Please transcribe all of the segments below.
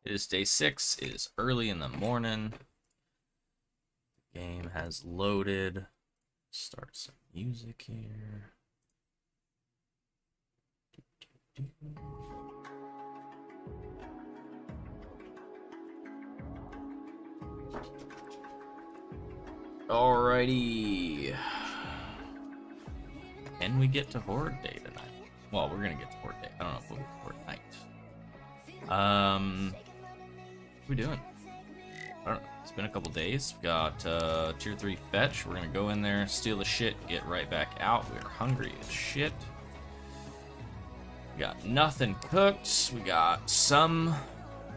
It is day 6. It is early in the morning. The game has loaded. Start some music here. Alrighty. Can we get to Horde Day tonight? Well, we're gonna get to Horde Day. I don't know if we'll get to Horde Night. What are we doing? I don't know. It's been a couple days. We got tier 3 fetch. We're gonna go in there, steal the shit, get right back out. We're hungry as shit. We got nothing cooked. We got some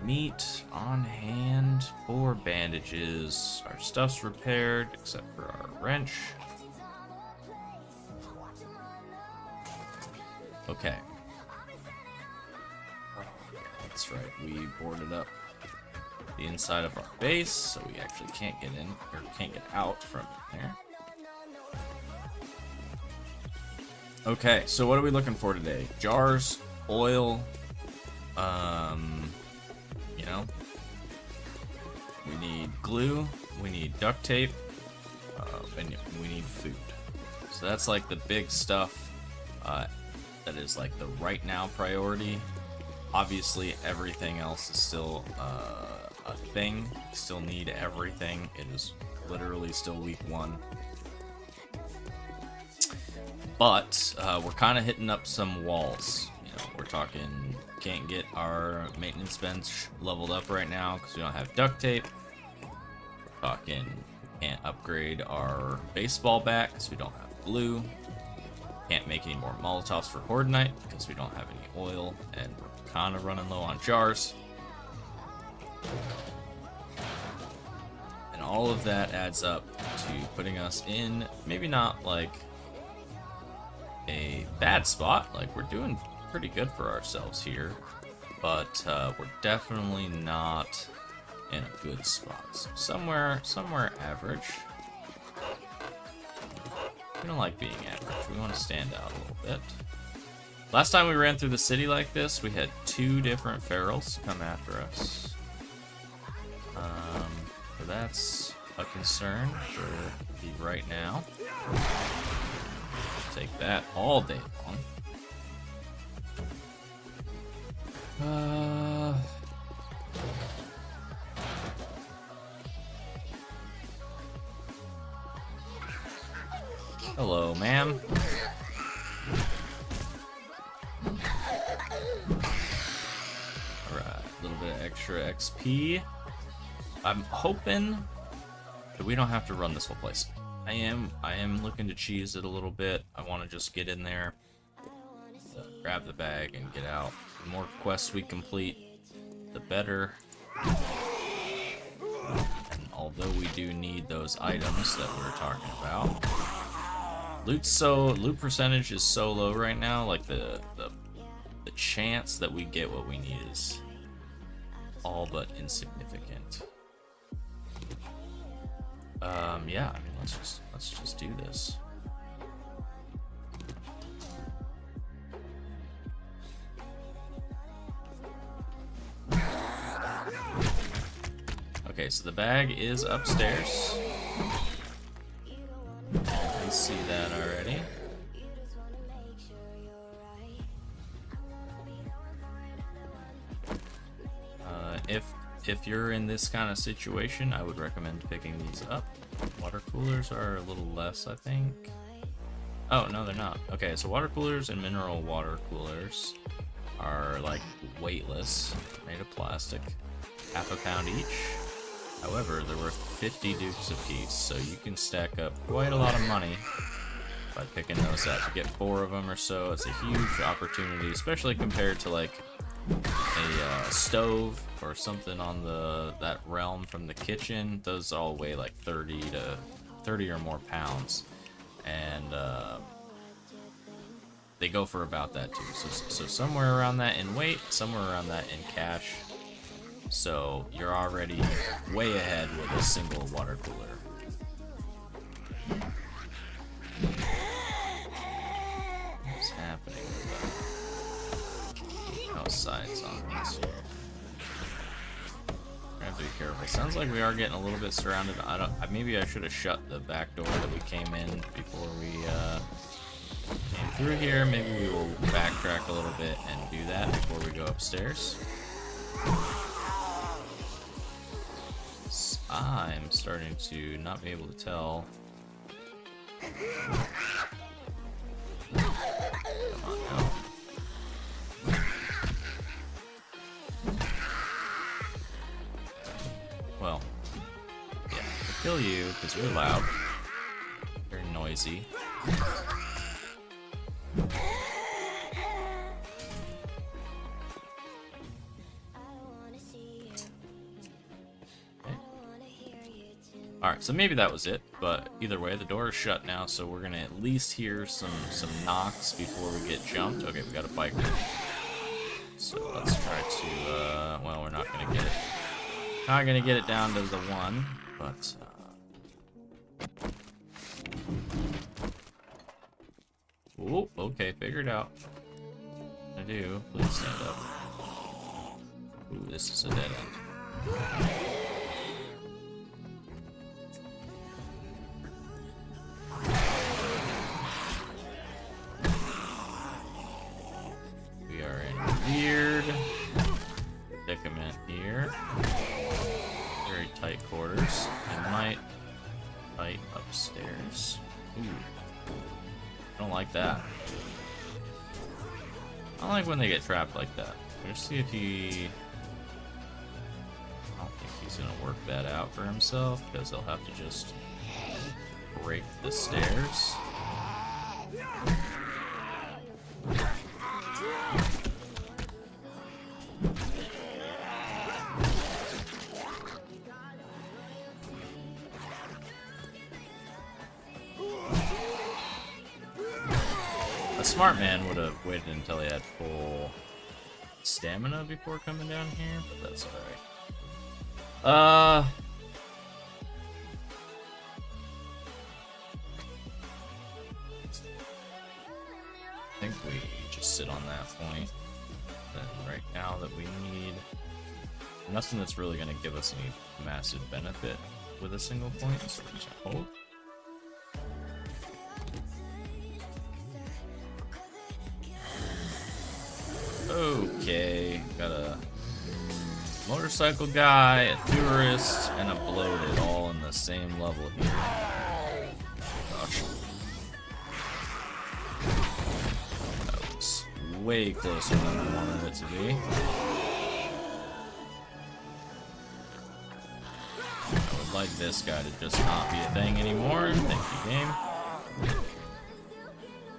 meat on hand, 4 bandages. Our stuff's repaired except for our wrench. Okay. That's right, we boarded up the inside of our base, so we actually can't get in, or can't get out from in there. Okay, so what are we looking for today? Jars, oil, you know, we need glue, we need duct tape, and we need food. So that's like the big stuff that is like the right now priority. Obviously, everything else is still a thing. We still need everything. It is literally still week 1. But we're kind of hitting up some walls. You know, we're talking can't get our maintenance bench leveled up right now because we don't have duct tape. We're talking we can't upgrade our baseball bat because we don't have glue. Can't make any more Molotovs for Horde Night because we don't have any oil, and we're kind of running low on jars. And all of that adds up to putting us in maybe not like a bad spot. Like, we're doing pretty good for ourselves here, but we're definitely not in a good spot. So somewhere average. We don't like being average. We want to stand out a little bit. Last time we ran through the city like this, we had 2 different ferals come after us. So that's a concern for the right now. Take that all day long. Hello, ma'am. Alright, a little bit of extra XP. I'm hoping that we don't have to run this whole place. I am looking to cheese it a little bit. I want to just get in there, grab the bag, and get out. The more quests we complete, the better. And although we do need those items that we were talking about, loot percentage is so low right now. Like the chance that we get what we need is all but insignificant. Yeah, I mean, let's just do this. Okay, so the bag is upstairs. I see that already. If you're in this kind of situation, I would recommend picking these up. Water coolers are a little less, I think. Oh, no, they're not. Okay, so water coolers and mineral water coolers are like weightless, made of plastic, half a pound each. However, they're worth 50 dukes a piece, so you can stack up quite a lot of money by picking those up. You get 4 of them or so. It's a huge opportunity, especially compared to like a stove or something on that realm from the kitchen. Those all weigh like 30 or more pounds, and they go for about that too. So somewhere around that in weight, somewhere around that in cash. So you're already way ahead with a single water cooler. What's happening with the house sides on this here? feels like we are getting a little bit surrounded. Maybe I should have shut the back door that we came in before we came through here. Maybe we will backtrack a little bit and do that before we go upstairs. I'm starting to not be able to tell. Come on now. Well, yeah, we'll kill you because you're loud. Very noisy. Alright, so maybe that was it, but either way, the door is shut now, so we're gonna at least hear some knocks before we get jumped. Okay, we got a bike. So let's try to, well, we're not gonna get it. Not gonna get it down to the 1, but, oh, okay, figured out. I do. Please stand up. Ooh, this is a dead end. We are in weird predicament here. Very tight quarters. I might fight upstairs. Ooh. I don't like that. I don't like when they get trapped like that. Let's see if he... I don't think he's gonna work that out for himself, because he'll have to just break the stairs. A smart man would have waited until he had full stamina before coming down here, but that's alright. I think we just sit on that point. Then right now that we need nothing that's really going to give us any massive benefit with a single point, so we just hold. Okay, got a motorcycle guy, a tourist, and a bloated all in the same level here. Gosh. That was way closer than I wanted it to be. I would like this guy to just not be a thing anymore. Thank you, game.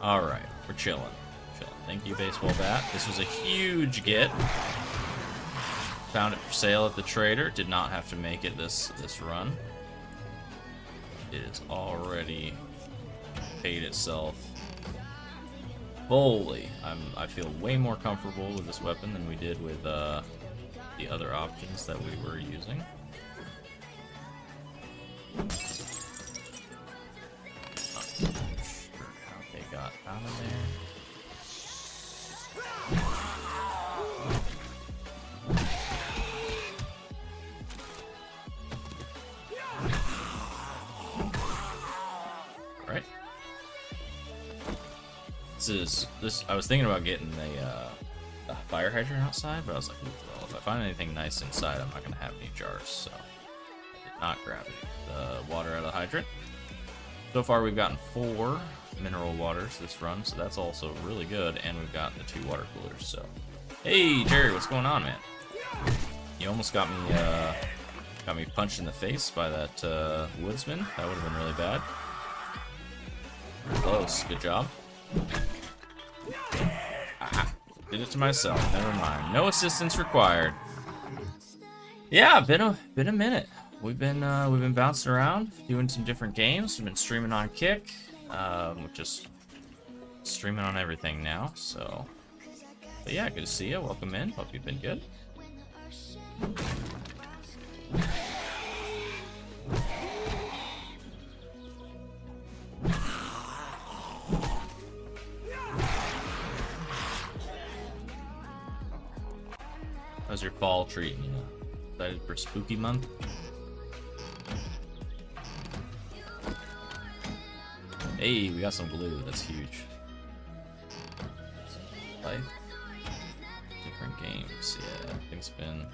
Alright, we're chilling. Thank you, baseball bat. This was a huge get. Found it for sale at the trader. Did not have to make it this run. It has already paid itself fully. I feel way more comfortable with this weapon than we did with the other options that we were using. Not sure how they got out of there. Alright. This I was thinking about getting a fire hydrant outside, but I was like, well, if I find anything nice inside, I'm not gonna have any jars, so I did not grab the water out of the hydrant. So far we've gotten 4 mineral waters this run, so that's also really good, and we've gotten the 2 water coolers, so. Hey, Jerry, what's going on, man? You almost got me punched in the face by that woodsman. That would have been really bad. Close, good job. Ah, did it to myself, never mind. No assistance required. Yeah, been a minute. We've been bouncing around, doing some different games. We've been streaming on Kick. We're just streaming on everything now, so. But yeah, good to see you. Welcome in. Hope you've been good. How's your fall treating you? Excited for spooky month? Hey, we got some glue. That's huge. Life. Different games. Yeah, things been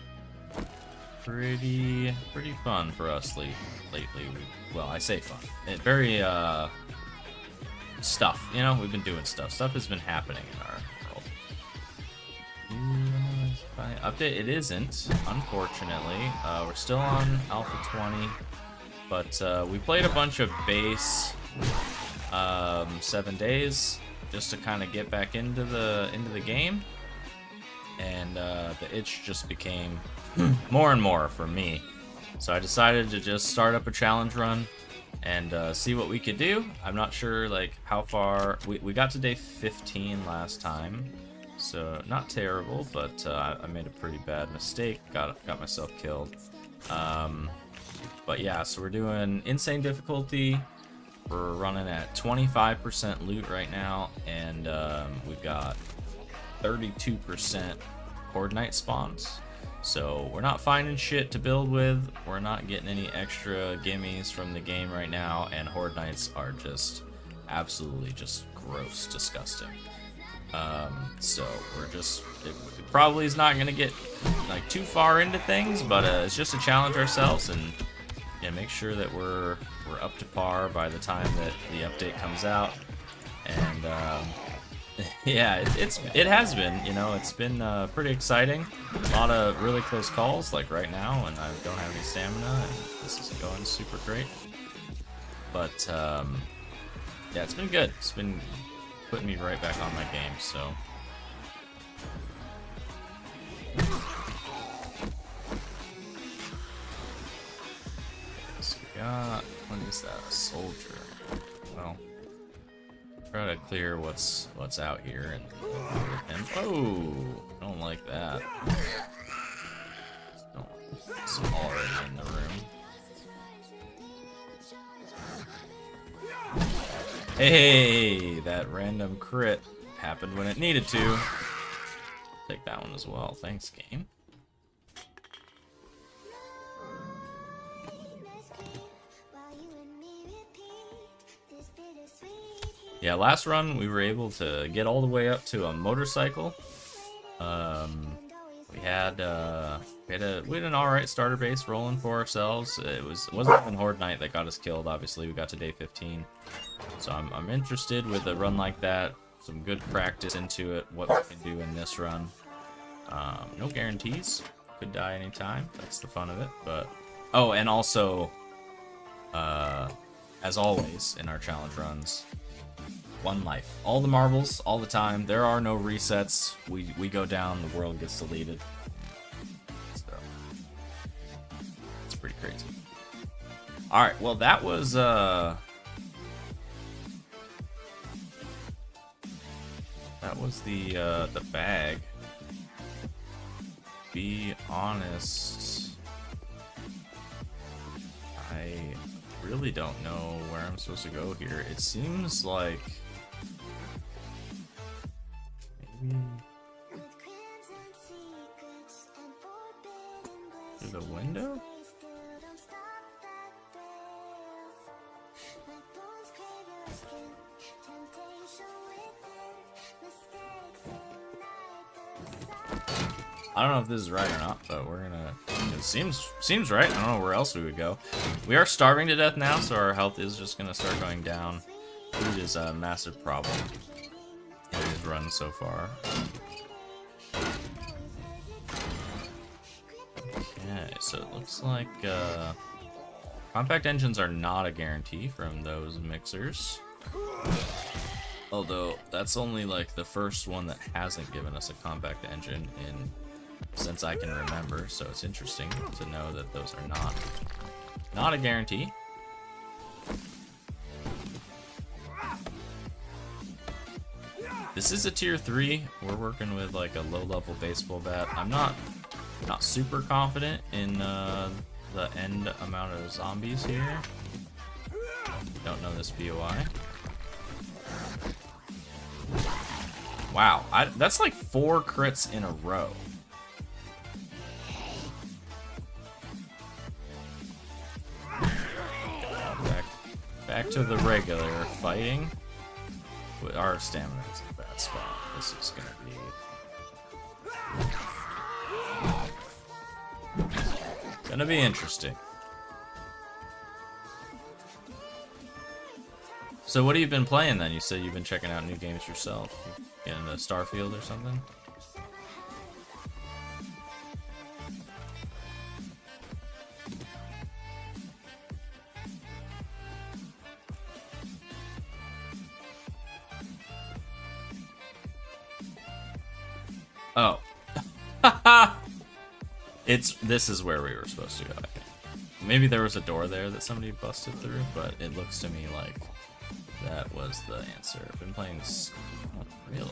pretty fun for us lately. Well, I say fun. Very stuff. You know, we've been doing stuff. Stuff has been happening in our world. Update. It isn't, unfortunately. We're still on Alpha 20, but we played a bunch of base 7 days just to kind of get back into the game, and the itch just became more and more for me. So I decided to just start up a challenge run and see what we could do. I'm not sure like how far we got to day 15 last time, so not terrible, but I made a pretty bad mistake. Got myself killed. But yeah, so we're doing insane difficulty. We're running at 25% loot right now, and we've got 32% Horde Night spawns. So we're not finding shit to build with. We're not getting any extra gimmies from the game right now, and Horde Nights are just absolutely just gross, disgusting. So we're just, it probably is not gonna get like too far into things, but it's just to challenge ourselves and make sure that we're up to par by the time that the update comes out. And yeah, it has been, you know, it's been pretty exciting. A lot of really close calls, like right now, and I don't have any stamina, and this is going super great. But yeah, it's been good. It's been putting me right back on my game, so. So we got, what is that, a soldier? Well, try to clear what's out here and oh, don't like that. It's already in the room. Hey, that random crit happened when it needed to. Take that one as well. Thanks, game. Yeah, last run we were able to get all the way up to a motorcycle. We had an alright starter base rolling for ourselves. It wasn't even Horde Night that got us killed. Obviously, we got to day 15. So I'm interested with a run like that. Some good practice into it. What we can do in this run. No guarantees. Could die anytime. That's the fun of it. But oh, and also, as always in our challenge runs, one life. All the marbles, all the time. There are no resets. We go down, the world gets deleted. So it's pretty crazy. Alright, well that was the bag. Be honest, I really don't know where I'm supposed to go here. It seems like maybe through the window? I don't know if this is right or not, but we're gonna. It seems right. I don't know where else we would go. We are starving to death now, so our health is just gonna start going down. Food is a massive problem in these runs so far. Okay, so it looks like compact engines are not a guarantee from those mixers. Although that's only like the first one that hasn't given us a compact engine since I can remember, so it's interesting to know that those are not a guarantee. This is a tier 3. We're working with like a low-level baseball bat. I'm not super confident in the end amount of zombies here. Don't know this BOI. Wow, that's like 4 crits in a row. Back to the regular fighting. Our stamina is in a bad spot. This is gonna be interesting. So what have you been playing then? You said you've been checking out new games yourself. You getting into Starfield or something? Oh. This is where we were supposed to go, I think. Maybe there was a door there that somebody busted through, but it looks to me like that was the answer. I've been playing... Oh, really?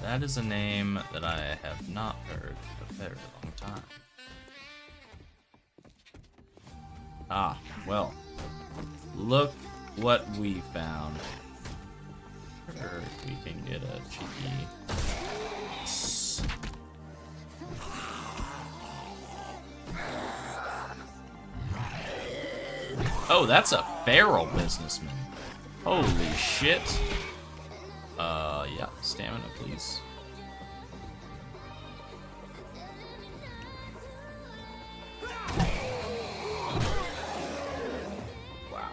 That is a name that I have not heard in a very long time. Ah, well. Look what we found. Sure, we can get a cheeky... Oh, that's a feral businessman. Holy shit. Yeah, stamina, please. Wow.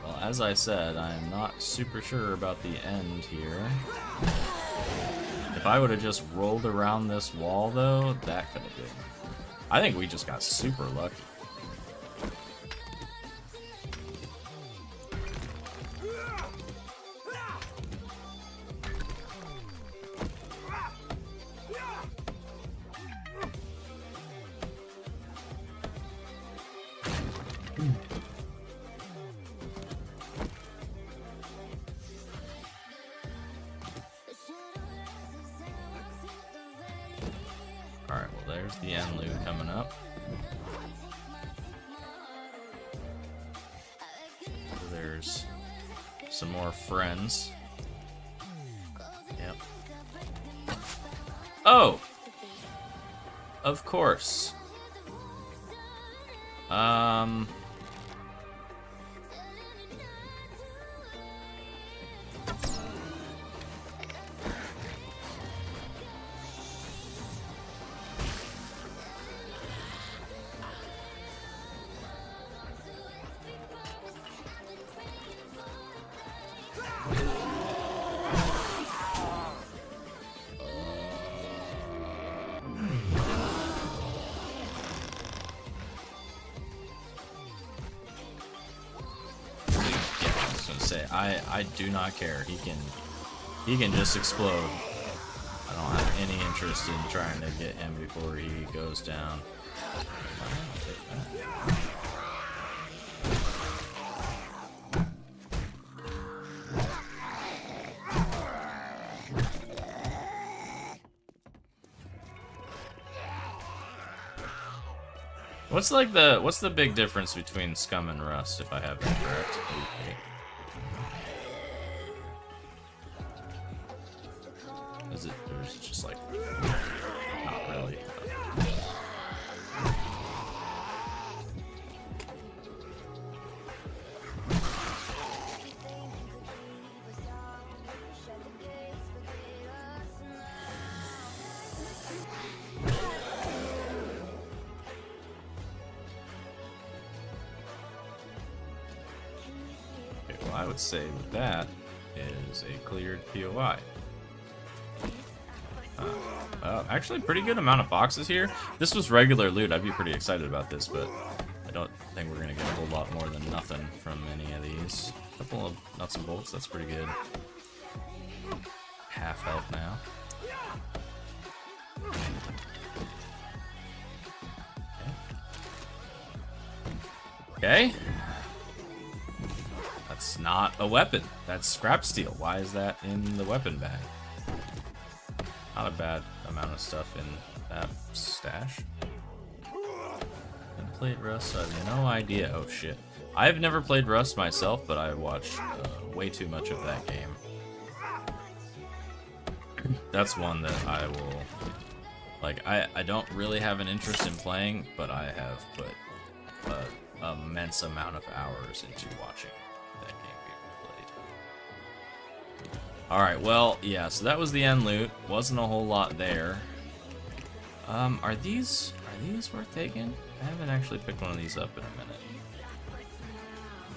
Well, as I said, I am not super sure about the end here. If I would have just rolled around this wall, though, that could have been... I think we just got super lucky. Alright, well there's the end loot coming up. There's some more friends. Yep. Oh! Of course. I do not care. He can just explode. I don't have any interest in trying to get him before he goes down. I'll take that. What's the big difference between Scum and Rust, if I have that correct? Is it, or is it just like, not really? Okay, well, I would say that is a cleared POI. Actually, pretty good amount of boxes here. If this was regular loot, I'd be pretty excited about this, but I don't think we're gonna get a whole lot more than nothing from any of these. A couple of nuts and bolts, that's pretty good. Half health now. Okay. That's not a weapon. That's scrap steel. Why is that in the weapon bag? Not a bad amount of stuff in that stash. And played Rust, so I have no idea. Oh shit. I've never played Rust myself, but I watched way too much of that game. That's one that I will Like, I don't really have an interest in playing, but I have put an immense amount of hours into watching that game being played. Alright, well, yeah, so that was the end loot. Wasn't a whole lot there. Are these worth taking? I haven't actually picked one of these up in a minute.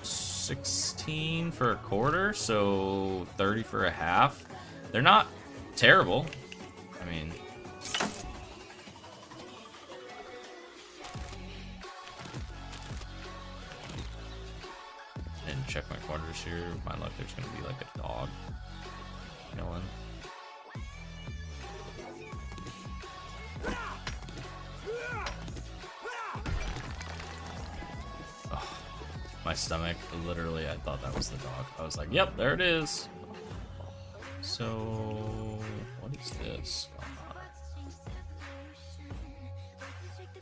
16 for a quarter, so 30 for a half. They're not terrible. I mean, and check my corners here. My luck, there's gonna be like a dog chilling. My stomach, literally, I thought that was the dog. I was like, yep, there it is. So, what is this?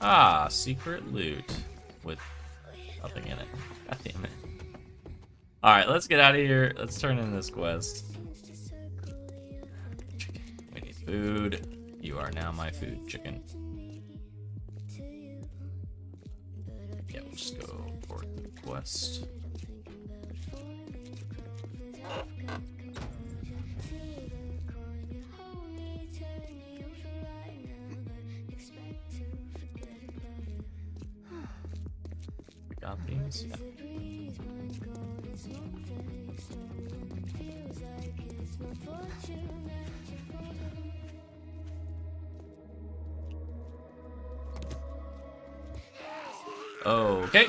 Ah, secret loot with nothing in it. God damn it. Alright, let's get out of here. Let's turn in this quest. Chicken. We need food. You are now my food, chicken. Yeah, we'll just go for the quest. We got these? Yeah. Okay.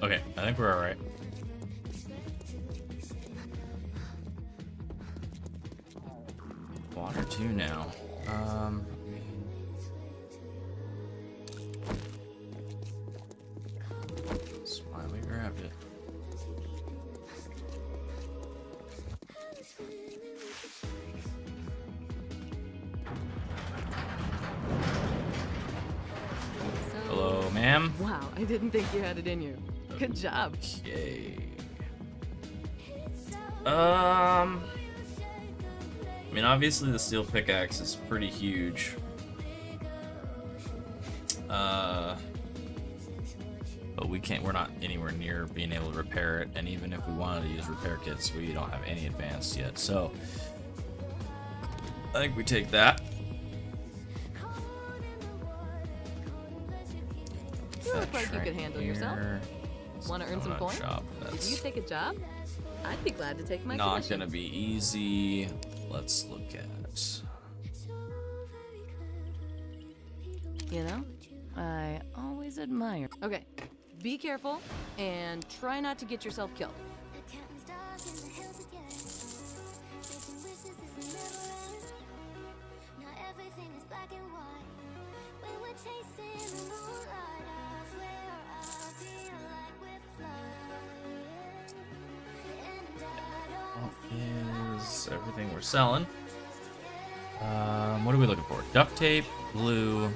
Okay, I think we're alright. Water 2 now. That's why we grabbed it. Hello, ma'am. Wow, I didn't think you had it in you. Good job. Yay. I mean, obviously the steel pickaxe is pretty huge. But we're not anywhere near being able to repair it, and even if we wanted to use repair kits, we don't have any advanced yet, so I think we take that. You look like you could handle yourself. Want to earn some coin? If you take a job, I'd be glad to take my not commission. gonna be easy. Let's look at. You know, I always admire. Okay, be careful and try not to get yourself killed. Is everything we're selling? What are we looking for? Duct tape, glue. Where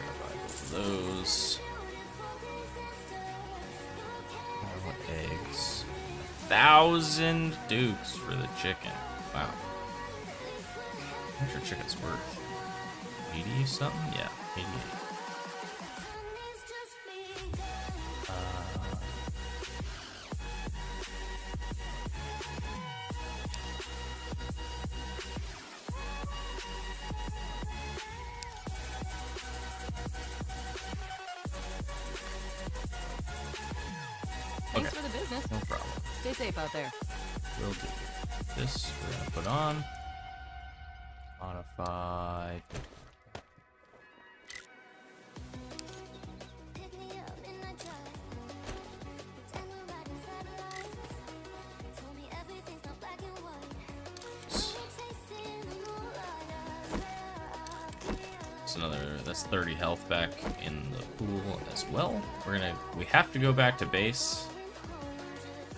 have I both of those? What eggs? 1,000 dukes for the chicken. Wow. How much your chicken's worth? 80 something? Yeah, 88. Thanks for the business. No problem. Stay safe out there. Will do. This we're gonna put on. Bye. That's 30 health back in the pool as well. We have to go back to base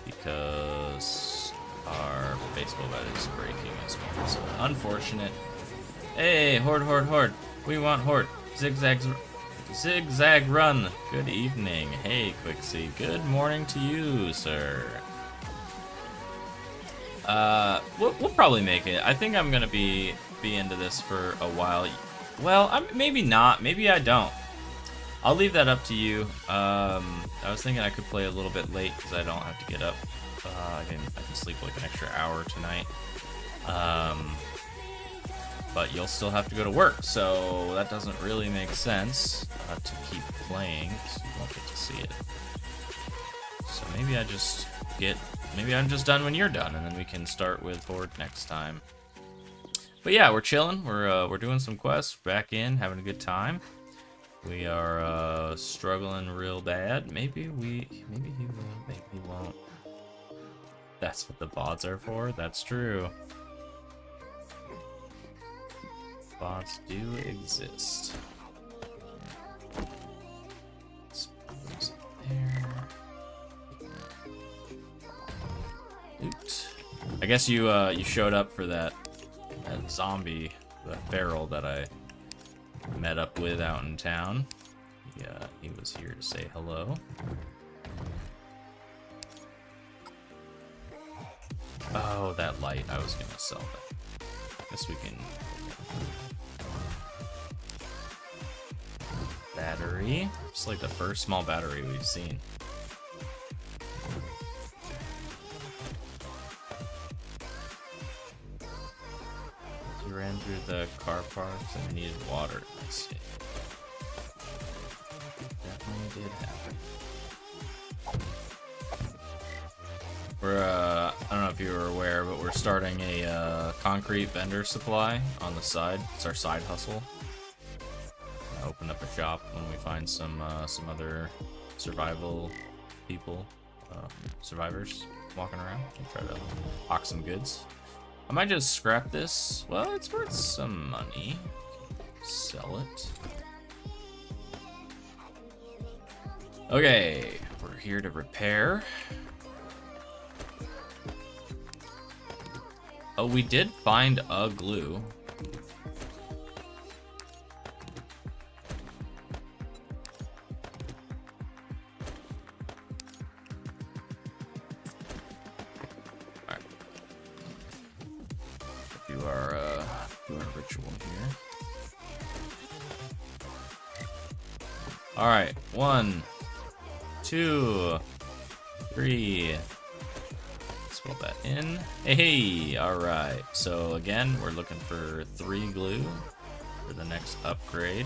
because our baseball bat is breaking as well. So unfortunate. Hey, Horde. We want Horde. Zigzag run. Good evening. Hey, Quixie. Good morning to you, sir. We'll probably make it. I think I'm gonna be into this for a while. Well, maybe not. Maybe I don't. I'll leave that up to you. I was thinking I could play a little bit late because I don't have to get up. I can sleep like an extra hour tonight. But you'll still have to go to work, so that doesn't really make sense to keep playing because you won't get to see it. So maybe I'm just done when you're done, and then we can start with Horde next time. But yeah, we're chilling. We're doing some quests, back in, having a good time. We are struggling real bad. Maybe he will, maybe he won't. That's what the bots are for. That's true. Bots do exist. Suppose there. Oops. I guess you showed up for that zombie, the feral that I met up with out in town. Yeah, he was here to say hello. Oh, that light. I was gonna sell that. Guess we can. Battery. It's like the first small battery we've seen. You ran through the car parks and needed water. Let's see. Definitely did happen. I don't know if you were aware, but we're starting a concrete vendor supply on the side. It's our side hustle. Open up a shop when we find some other survival people, survivors walking around. We'll try to hawk some goods. I might just scrap this. Well, it's worth some money. Sell it. Okay, we're here to repair. Oh, we did find a glue. Alright. Do our ritual here. Alright, 1, 2, 3. Spell that in. Hey, alright. So again, we're looking for 3 glue for the next upgrade.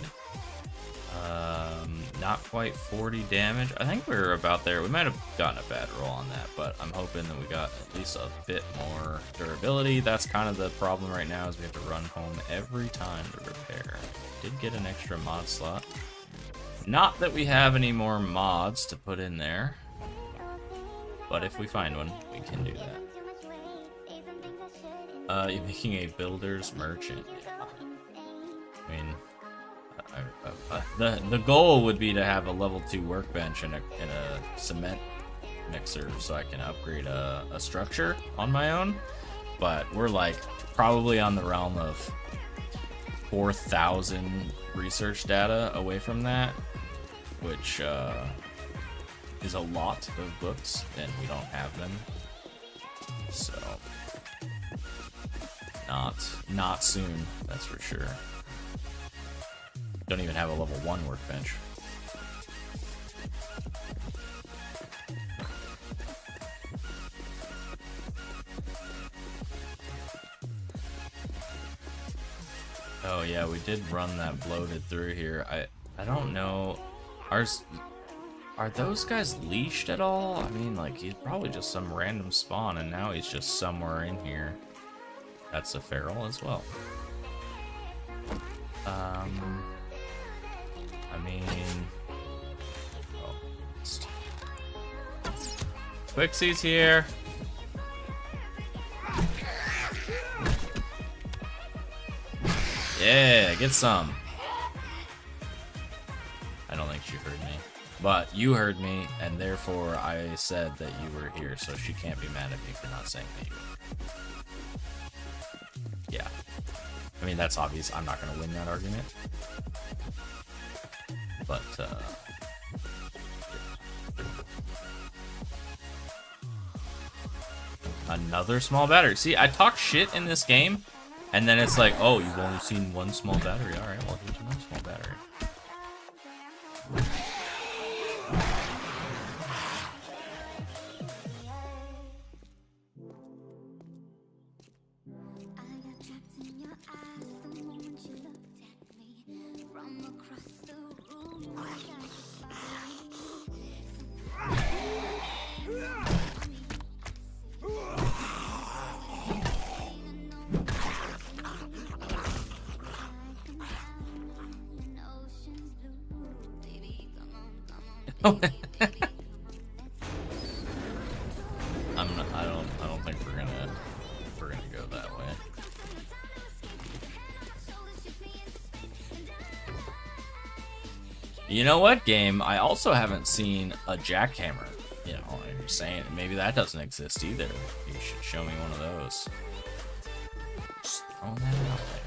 Not quite 40 damage. I think we were about there. We might have gotten a bad roll on that, but I'm hoping that we got at least a bit more durability. That's kind of the problem right now, is we have to run home every time to repair. Did get an extra mod slot. Not that we have any more mods to put in there, but if we find one, we can do that. You're making a builder's merchant. I mean, the goal would be to have a level 2 workbench and a cement mixer so I can upgrade a structure on my own. But we're like probably on the realm of 4,000 research data away from that, which is a lot of books, and we don't have them. So not soon, that's for sure. Don't even have a level 1 workbench. Oh yeah, we did run that bloated through here. I don't know. Are those guys leashed at all? I mean, like, he's probably just some random spawn, and now he's just somewhere in here. That's a feral as well. I mean, Quixie's here. Yeah, get some. I don't think she heard me. But you heard me, and therefore I said that you were here, so she can't be mad at me for not saying that you were. Yeah. I mean, that's obvious. I'm not going to win that argument. But, another small battery. See, I talk shit in this game, and then it's like, oh, you've only seen one small battery. Alright, well, here's another small battery. I don't think we're gonna go that way. You know what, game? I also haven't seen a jackhammer. You know, I'm just saying, maybe that doesn't exist either. You should show me one of those. Just throwing that out there.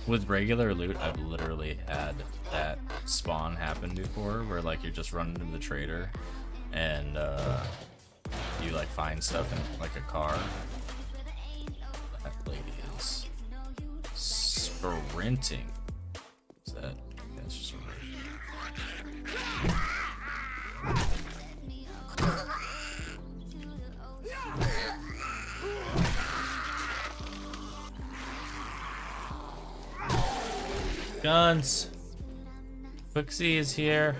With regular loot, I've literally had that spawn happen before, where like you're just running into the trader, and you like find stuff in like a car. That lady is sprinting. Is that? That's just weird. Guns. Quixie is here.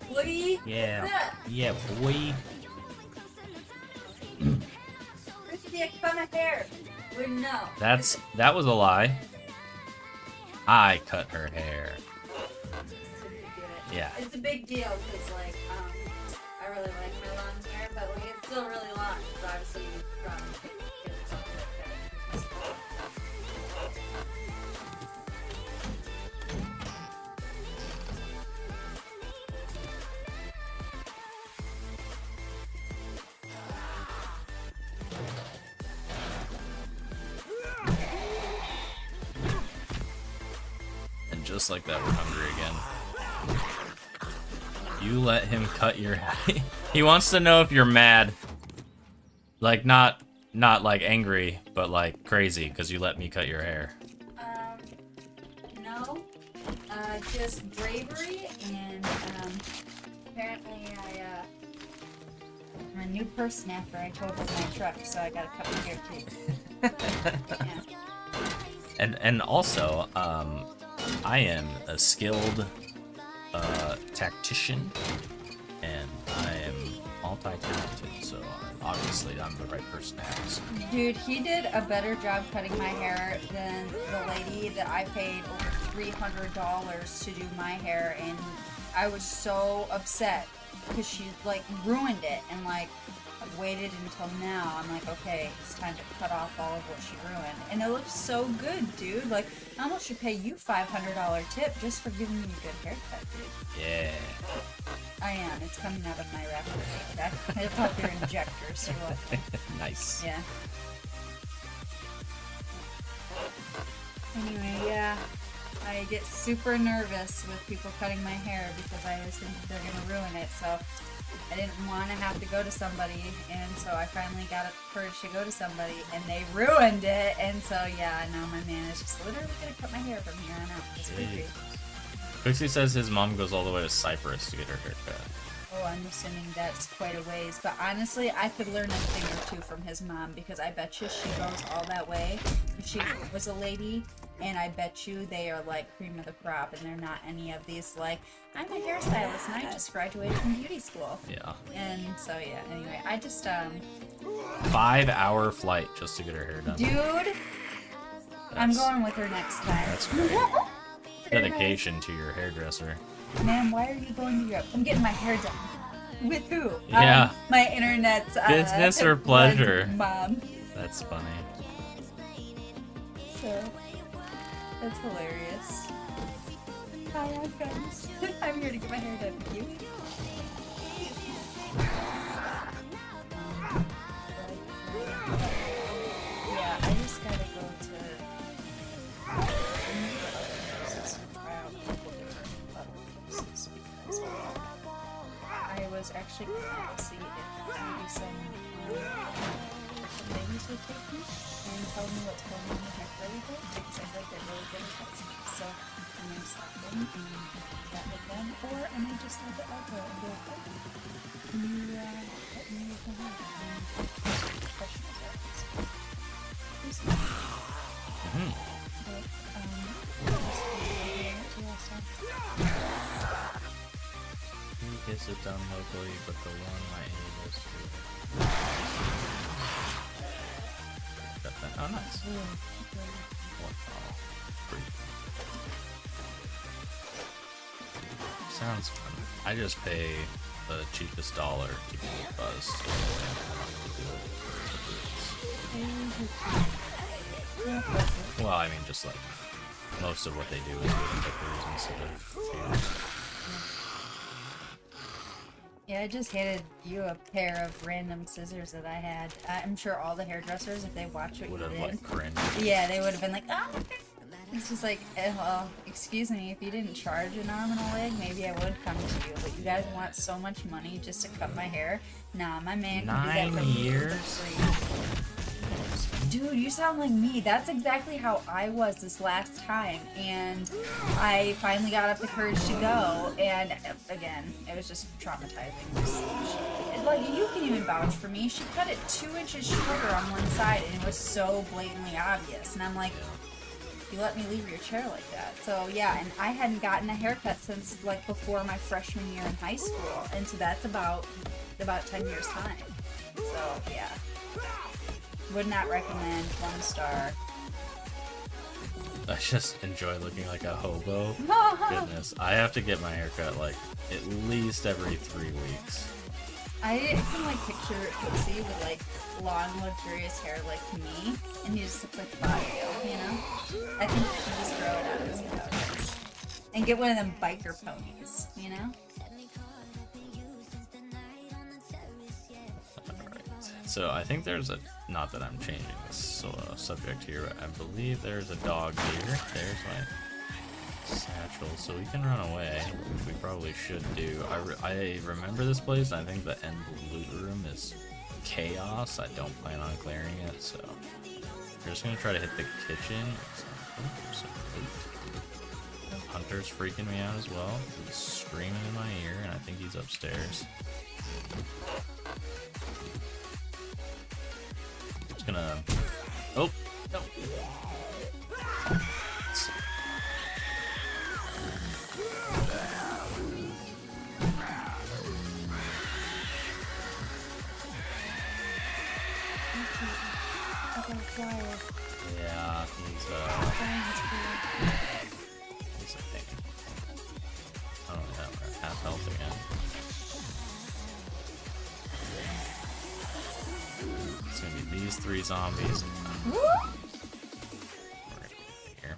Boy. Yeah. Yeah, boy. Christy, I cut my hair. Wouldn't know. That was a lie. I cut her hair. Yeah. It's a big deal because, like, I really like my long hair, but like it's still really long. So obviously, you probably get something like that. And just like that, we're hungry again. You let him cut your hair. He wants to know if you're mad. Like, not like angry, but like crazy because you let me cut your hair. No. Just bravery and, apparently I'm a new person after I totaled my truck, so I gotta cut my hair too. Yeah. And also, I am a skilled tactician, and I am multi-talented, so obviously I'm the right person to ask. Dude, he did a better job cutting my hair than the lady that I paid over $300 to do my hair, and I was so upset because she like ruined it, and like I've waited until now. I'm like, okay, it's time to cut off all of what she ruined, and it looks so good, dude. Like, I almost should pay you $500 tip just for giving me a good haircut, dude. Yeah. I am. It's coming out of my rapper. It's called their injectors. You're welcome. Nice. Yeah. Anyway, yeah. I get super nervous with people cutting my hair because I always think they're going to ruin it. So I didn't want to have to go to somebody. And so I finally got up the courage to go to somebody. And they ruined it. And so, yeah, now my man is just literally going to cut my hair from here on out. It's creepy. Quixie says his mom goes all the way to Cyprus to get her hair cut. Oh, I'm assuming that's quite a ways. But honestly, I could learn a thing or two from his mom because I bet you she goes all that way. She was a lady and I bet you they are like cream of the crop, and they're not any of these like, I'm a hairstylist and I just graduated from beauty school. Yeah. And so yeah, anyway, I just 5-hour flight just to get her hair done. dude, I'm going with her next time. That's great. Dedication to your hairdresser. Man, why are you going to Europe? I'm getting my hair done. With who? Yeah. My internet's Business or pleasure? Mom. That's funny. So that's hilarious. Hi, I'm friends. I'm here to get my hair done with you. Yeah, I just gotta go to try out a couple different other places because I was actually going to see if maybe some ladies would take me and tell me what's going on with my curly hair because I heard they're really good at testing. So I'm gonna stop them and that with them, or I may just have it out there and go, oh, can you let me use my hair and professional therapist. Mm-hmm. But He gets it done locally, but the one my aim is to. Got that. Oh, nice. Wow. Pretty. Sounds fun. I just pay the cheapest dollar to get it buzzed. Well, I mean, just like most of what they do is with clippers instead of shears. Yeah, I just handed you a pair of random scissors that I had. I'm sure all the hairdressers, if they watch what Would you have did, like cringed. yeah, they would have been like, oh, it's just like, well, excuse me, if you didn't charge an arm and a leg, maybe I would come to you. But you guys want so much money just to cut my hair? Nah, my man can do that 9 for me years? for free. Dude, you sound like me. That's exactly how I was this last time, and I finally got up the courage to go, and again, it was just traumatizing. Like, you can even vouch for me. She cut it 2 inches shorter on one side, and it was so blatantly obvious, and I'm like, you let me leave your chair like that. So yeah, and I hadn't gotten a haircut since like before my freshman year in high school, and so that's about 10 years time. So yeah. Would not recommend, 1 star. I just enjoy looking like a hobo. Goodness, I have to get my hair cut like at least every 3 weeks. I can like picture Pixie with like long, luxurious hair like me, and he just looks like Fabio, you know? I think you should just grow it out and see how it is. And get one of them biker ponies, you know? So I think there's a, not that I'm changing this subject here, but I believe there's a dog here. There's my satchel, so we can run away, which we probably should do. I remember this place, and I think the end loot room is chaos. I don't plan on clearing it, so we're just gonna try to hit the kitchen. Some loot. Hunter's freaking me out as well. He's screaming in my ear, and I think he's upstairs. Gonna. Oh no. Yeah, he's a thing. Oh yeah, we're at half health again. It's gonna be these 3 zombies. We're gonna get here.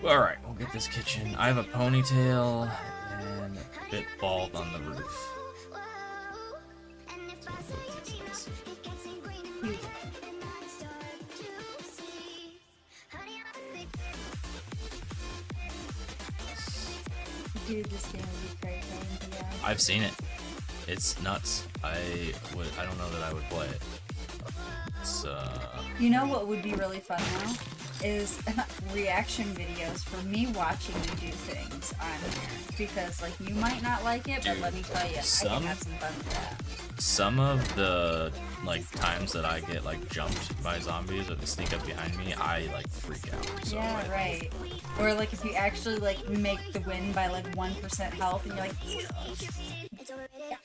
Alright, we'll get this kitchen. I have a ponytail and a bit bald on the roof. Dude, this game would be great playing together. I've seen it. It's nuts. I don't know that I would play it. It's You know what would be really fun now? Is reaction videos for me watching you do things on here. Because, like, you might not like it, but let me tell you, I can have some fun with that. Some of the, like, times that I get, like, jumped by zombies or they sneak up behind me, I, like, freak out. So yeah, right. Or, like, if you actually, like, make the win by, like, 1% health and you're like, dude, yeah.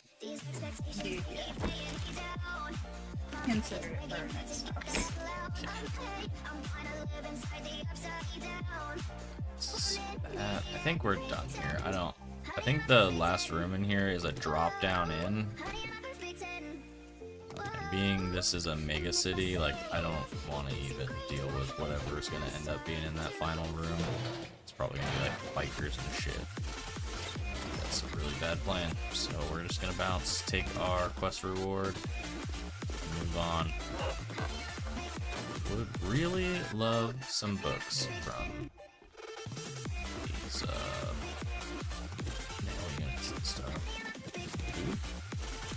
Consider it for our next house. I think we're done here. I think the last room in here is a drop down in. And being this is a mega city, like, I don't want to even deal with whatever is going to end up being in that final room. It's probably going to be like bikers and shit. That's a really bad plan. So we're just going to bounce, take our quest reward, and move on. Would really love some books from these nail units and stuff.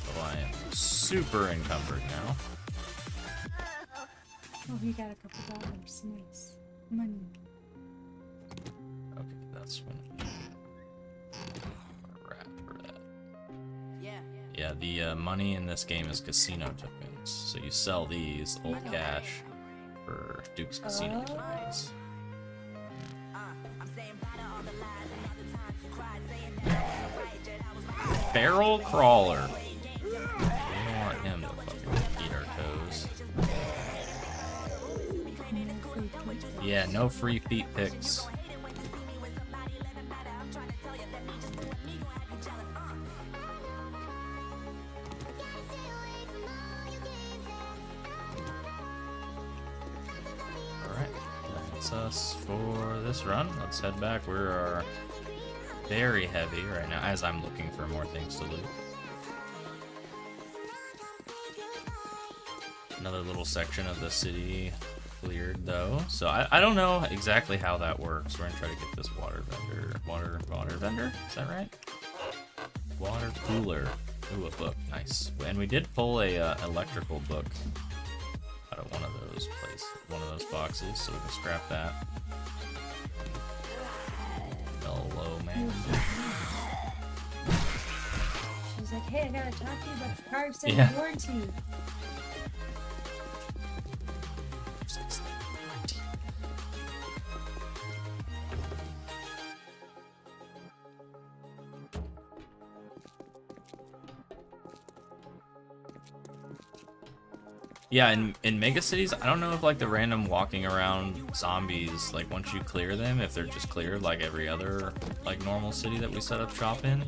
Oh, I am super encumbered now. Oh, he got a couple dollars. Nice. Money. Okay, that's when rat for that. Yeah, the money in this game is casino tokens. So you sell these old cash for Duke's casino tokens. Barrel crawler. We don't want him to fucking eat our toes. Yeah, no free feet picks. Alright, that's us for this run. Let's head back. We are very heavy right now as I'm looking for more things to loot. Another little section of the city cleared though, so I don't know exactly how that works. We're gonna try to get this water vendor. Water vendor? Is that right? Water cooler. Ooh, a book. Nice. And we did pull a electrical book out of one of those boxes, so we can scrap that. Hello, man. She's like, hey, I gotta talk to you about the car extended warranty. Yeah, in mega cities, I don't know if like the random walking around zombies, like once you clear them, if they're just cleared like every other like normal city that we set up shop in.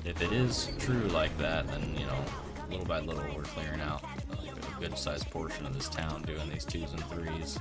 If it is true like that, then you know, little by little we're clearing out like a good sized portion of this town doing these 2s and 3s.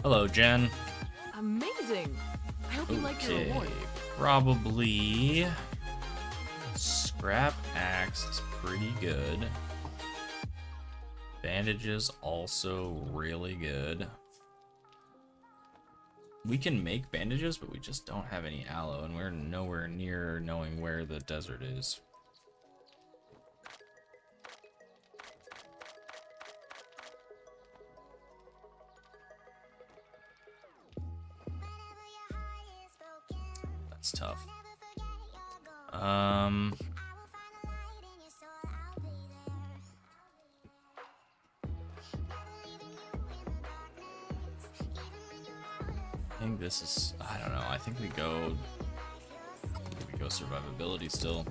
Hello, Jen. Amazing. I hope you like your reward. Probably scrap axe is pretty good. Bandages also really good. We can make bandages, but we just don't have any aloe, and we're nowhere near knowing where the desert is. That's tough. think this is, I don't know, I think we go survivability still.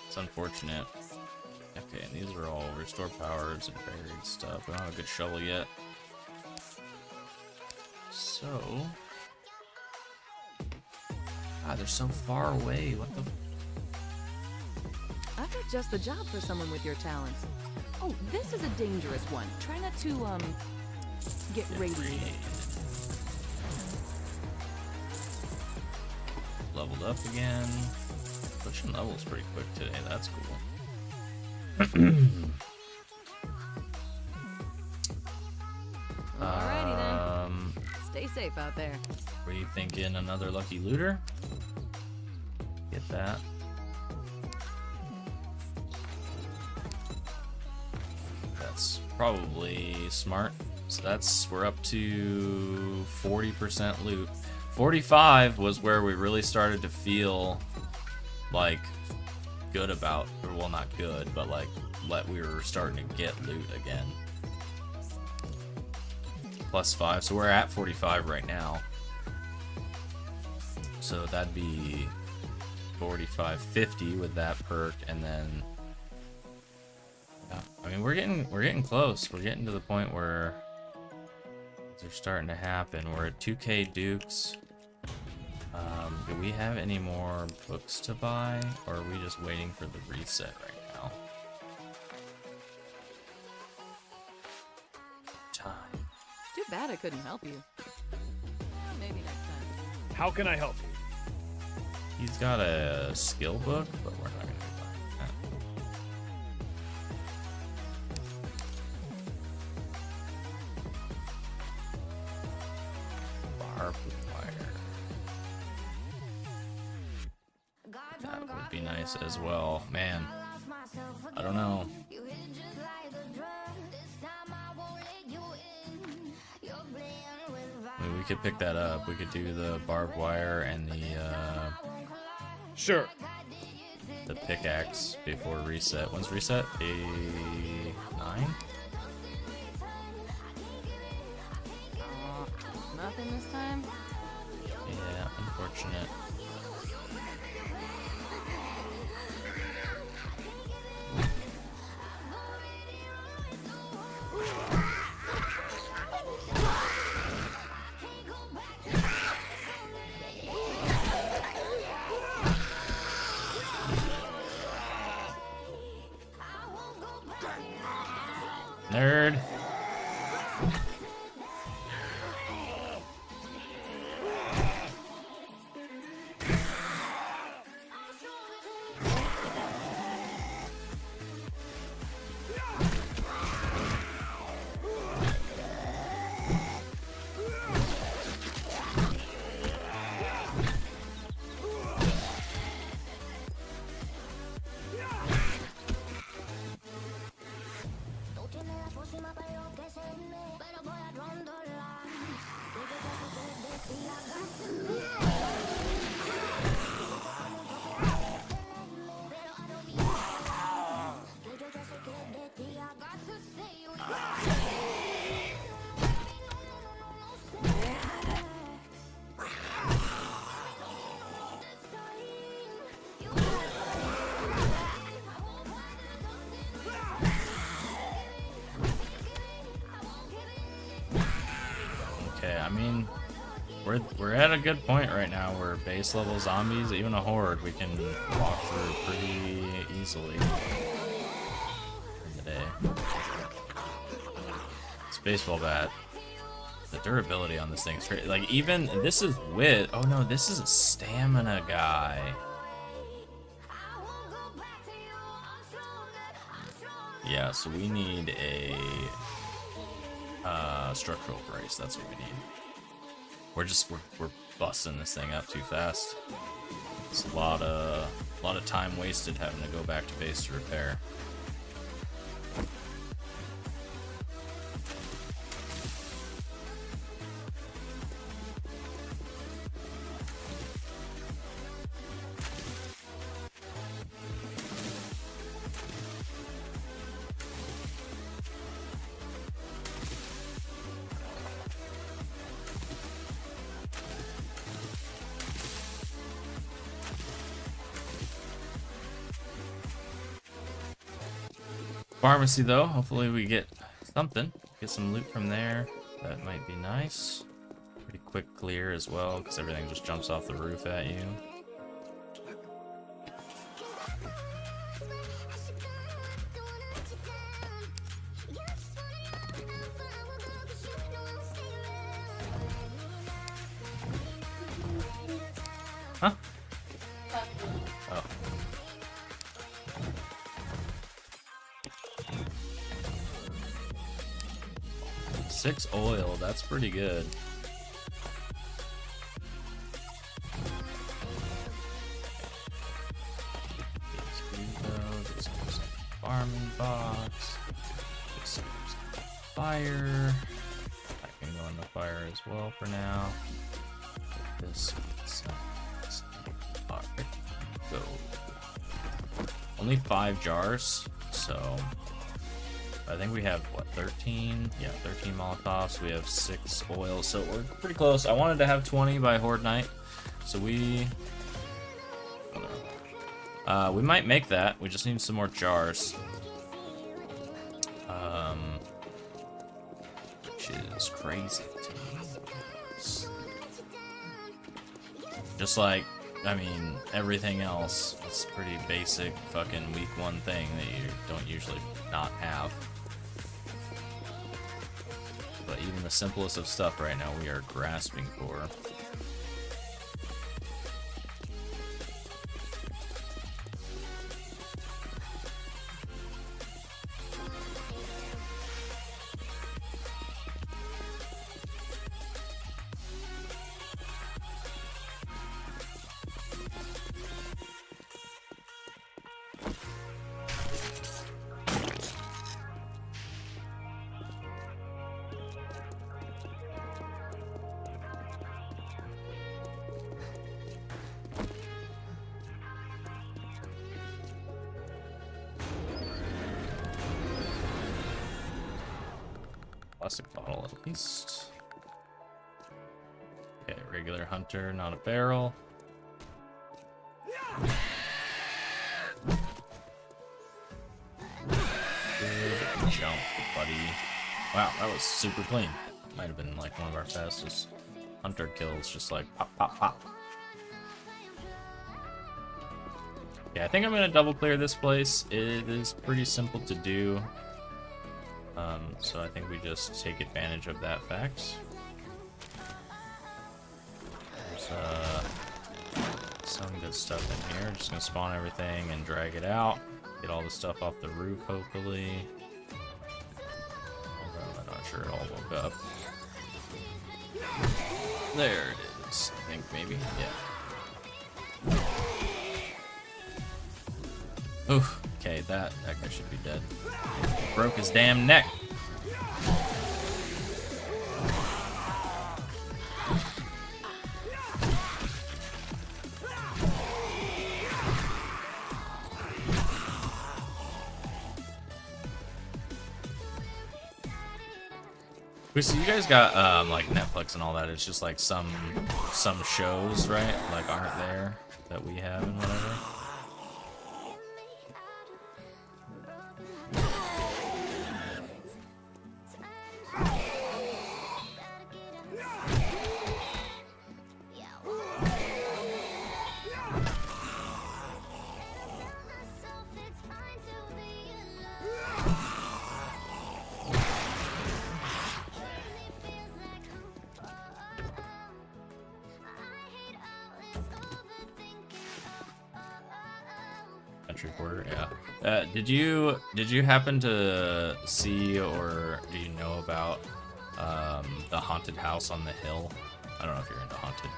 It's unfortunate. Okay, and these are all restore powers and buried stuff. We don't have a good shovel yet. So... Ah, they're so far away. What the... I've got just the job for someone with your talents. Oh, this is a dangerous one. Try not to, get radiated. Leveled up again. Pushing levels pretty quick today. That's cool. Alrighty then. Stay safe out there. Were you thinking another lucky looter? Get that. That's probably smart. So we're up to 40% loot. 45 was where we really started to feel like good about, or well, not good, but like we were starting to get loot again. +5, so we're at 45 right now. So that'd be 45.50 with that perk, and then yeah, I mean we're getting close. We're getting to the point where they're starting to happen. We're at 2K Dukes. Do we have any more books to buy, or are we just waiting for the reset right now? Time. Too bad I couldn't help you. Maybe next time. How can I help you? He's got a skill book, but we're not gonna be buying that. Barbed wire. That would be nice as well. Man, I don't know. I mean, we could pick that up. We could do the barbed wire and the Sure. the pickaxe before reset. When's reset? A 9? Nothing this time? Yeah, unfortunate. Nerd. I mean, we're at a good point right now where base level zombies, even a horde, we can walk through pretty easily in the day. It's baseball bat. The durability on this thing is great. Like, even this is with, oh no, this is a stamina guy. Yeah, so we need a structural brace. That's what we need. We're busting this thing up too fast. It's a lot of time wasted having to go back to base to repair. Pharmacy though, hopefully we get something. Get some loot from there. That might be nice. Pretty quick clear as well, because everything just jumps off the roof at you. Huh? Oh. Six oil, that's pretty good. This goes in the farming box. This goes in the fire. I can go in the fire as well for now. This is alright. Go. Only 5 jars, so I think we have what, 13? Yeah, 13 Molotovs. We have 6 oil, so we're pretty close. I wanted to have 20 by Horde Night, so we might make that. We just need some more jars. Which is crazy to me. Just like, I mean, everything else is pretty basic fucking week 1 thing that you don't usually not have. But even the simplest of stuff right now we are grasping for. Plastic bottle at least. Okay, regular hunter, not a barrel. Good jump, buddy. Wow, that was super clean. Might have been like one of our fastest hunter kills, just like pop, pop, pop. Yeah, I think I'm gonna double clear this place. It is pretty simple to do. So I think we just take advantage of that fact. There's some good stuff in here. Just gonna spawn everything and drag it out. Get all the stuff off the roof, hopefully. Although I'm not sure it all woke up. There it is. I think maybe, yeah. Oof. Okay, that guy should be dead. Broke his damn neck. So you guys got like Netflix and all that. It's just like some shows, right? Like aren't there that we have and whatever. Reporter, yeah. Did you happen to see or do you know about the haunted house on the hill? I don't know if you're into haunted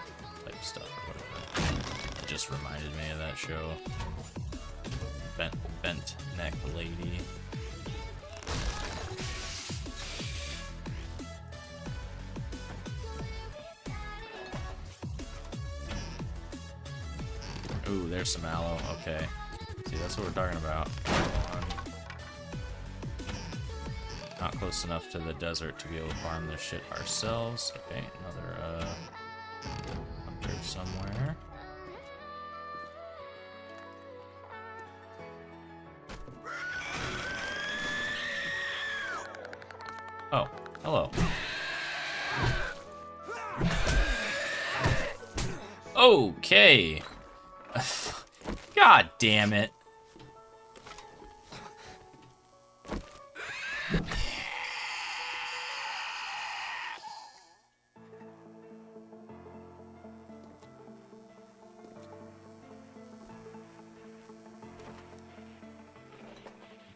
type stuff or whatever. It just reminded me of that show. Bent neck lady. Ooh, there's some aloe. Okay. See, that's what we're talking about. Not close enough to the desert to be able to farm this shit ourselves. Okay, another hunter somewhere. Oh, hello. Okay. God damn it.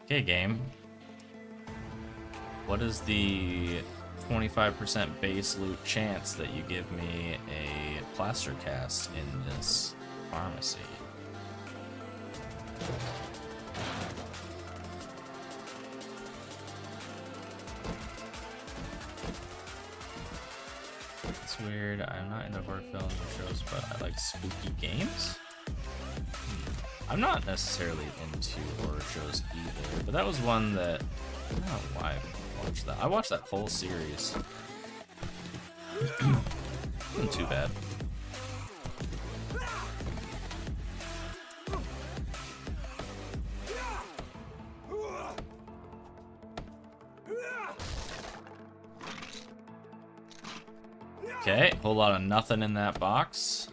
Okay, game. What is the 25% base loot chance that you give me a plaster cast in this pharmacy? It's weird. I'm not into horror films or shows, but I like spooky games. I'm not necessarily into horror shows either, but that was one that I don't know why I watched that. I watched that whole series. Wasn't too bad. Okay, whole lot of nothing in that box.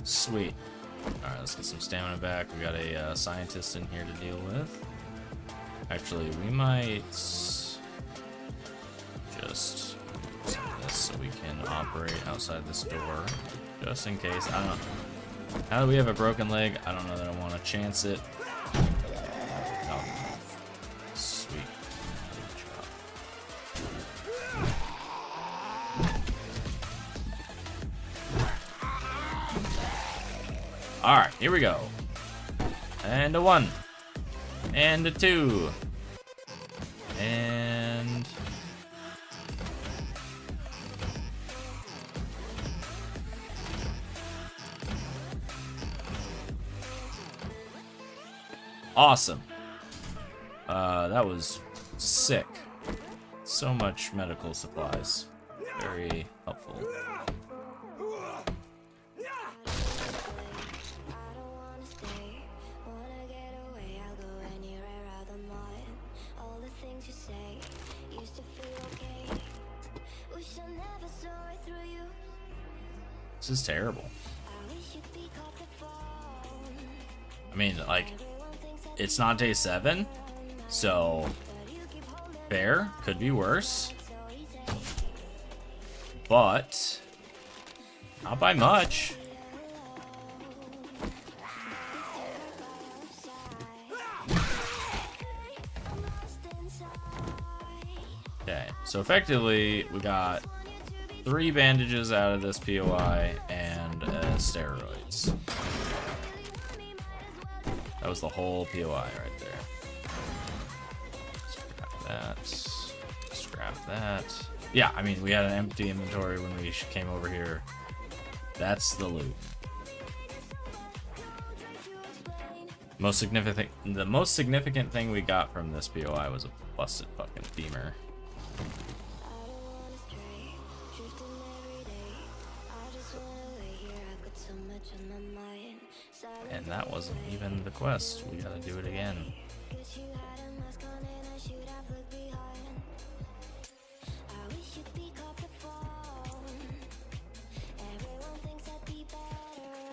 Sweet. Alright, let's get some stamina back. We got a scientist in here to deal with. Actually, we might just do this so we can operate outside this door. Just in case. I don't know. Now that we have a broken leg, I don't know that I want to chance it. Oh. Sweet. Good job. Alright, here we go. And a 1. And a 2. And... awesome. That was sick. So much medical supplies. Very helpful. This is terrible. I mean, like, it's not day 7, so fair, could be worse, but not by much. Okay, so effectively we got 3 bandages out of this POI and steroids. That was the whole POI right there. Scrap that. Scrap that. Yeah, I mean, we had an empty inventory when we came over here. That's the loot. The most significant thing we got from this POI was a busted fucking femur. And that wasn't even the quest. We gotta do it again.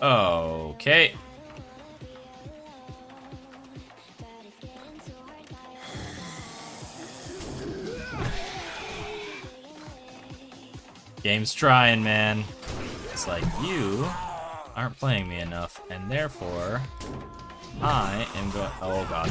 Okay. Game's trying, man. It's like, you aren't playing me enough, and therefore I am going. Oh god.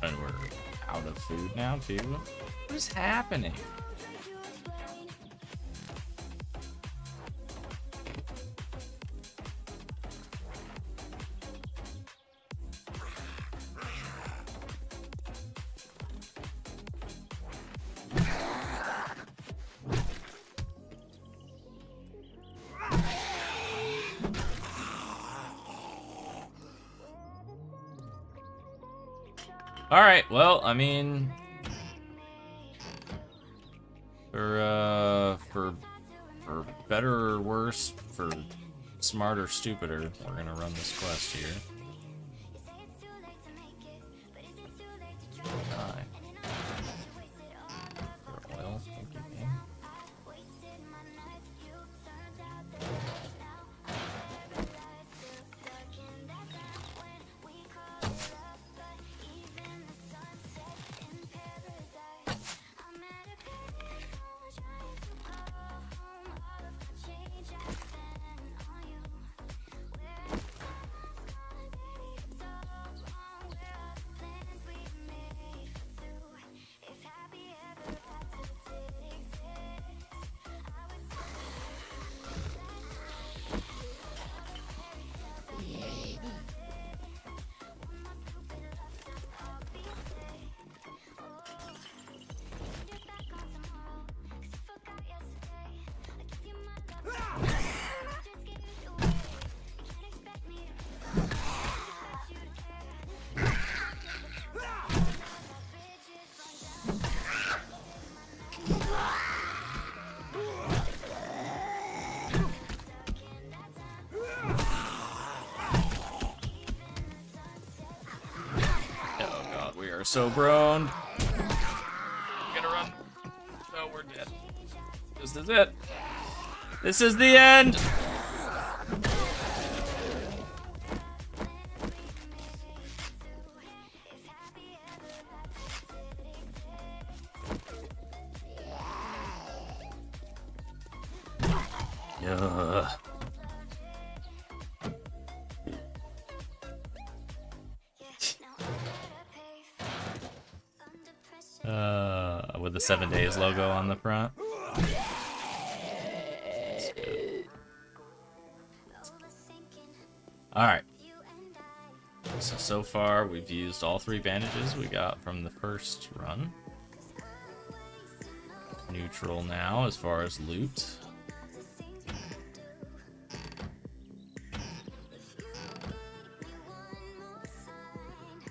And we're out of food now too. What is happening? All right. Well, I mean, for better or worse, for smarter, stupider, we're gonna run this quest here. Die. For oil, thank you, game. We're so broned. I'm gonna run. No, we're dead. This is it. This is the end. Ugh. With the 7 days logo on the front. Alright. So far we've used all 3 bandages we got from the first run. Neutral now as far as loot.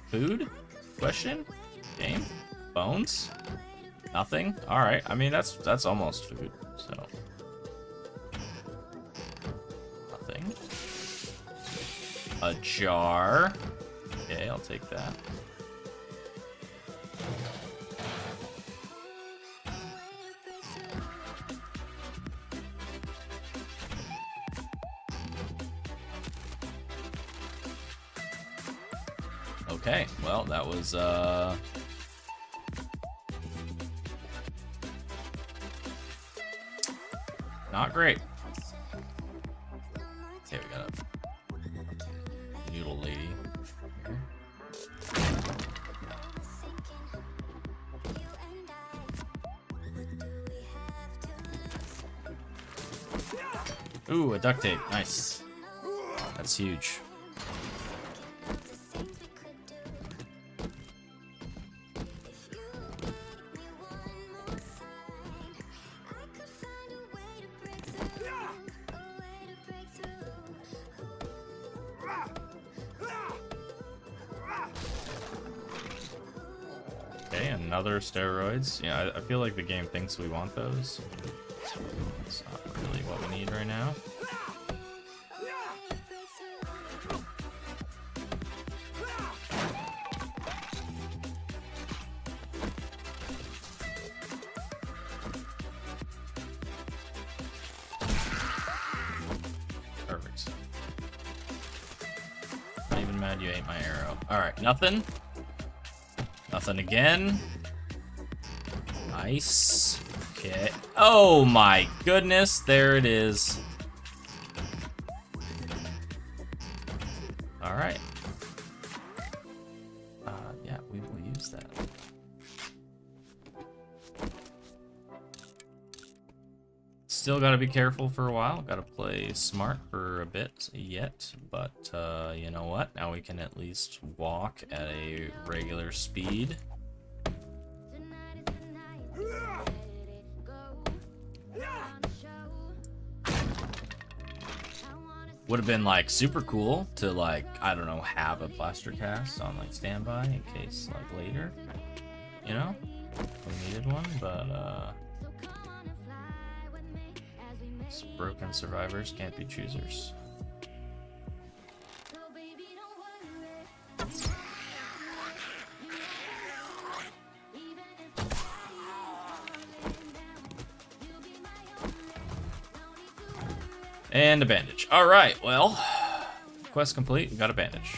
Food? Question? Game? Bones? Nothing? Alright, I mean that's almost food, so. Nothing. A jar. Okay, I'll take that. Okay, well that was not great. Okay, we got a noodle lady here. Ooh, a duct tape. Nice. That's huge. Okay, another steroids. Yeah, I feel like the game thinks we want those. It's not really what we need right now. Perfect. Not even mad you ate my arrow. Alright, nothing. Nothing again. Nice. Okay. Oh my goodness, there it is. Alright. Yeah, we will use that. Still gotta be careful for a while. Gotta play smart for a bit yet. But, you know what? Now we can at least walk at a regular speed. would have been like super cool to like, I don't know, have a plaster cast on like standby in case like later, you know, we needed one. But broken survivors can't be choosers. And a bandage. All right, well, quest complete. We got a bandage.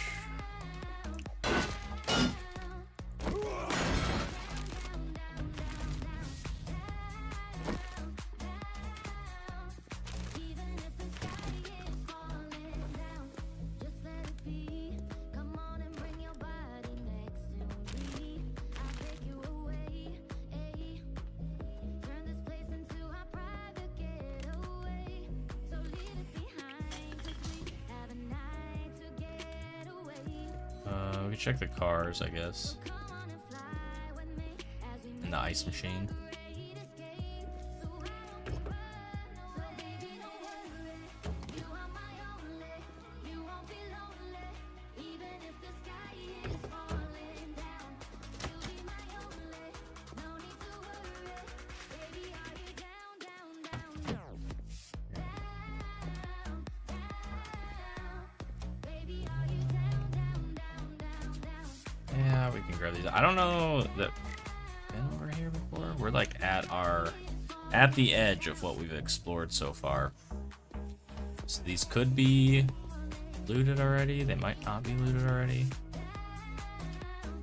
We can check the cars, I guess. And the ice machine. Yeah, we can grab these. I don't know that been over here before. We're like at the edge of what we've explored so far. So these could be looted already. They might not be looted already.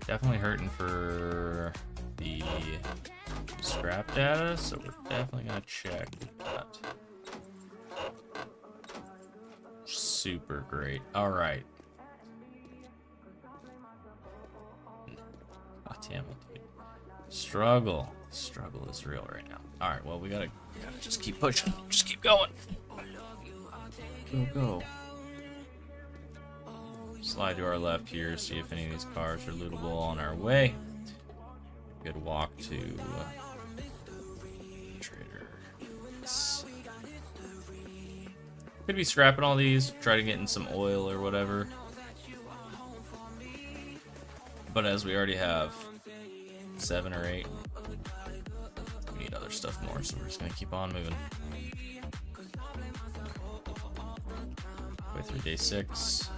Definitely hurting for the scrap data, so we're definitely gonna check that. Super great. All right. Damn it, dude. Struggle is real right now. All right, well, we gotta just keep pushing, just keep going. Go. Slide to our left here, see if any of these cars are lootable on our way. Good walk to trader. Could be scrapping all these, try to get in some oil or whatever. But as we already have 7 or 8, we need other stuff more, so we're just gonna keep on moving. Way through day 6.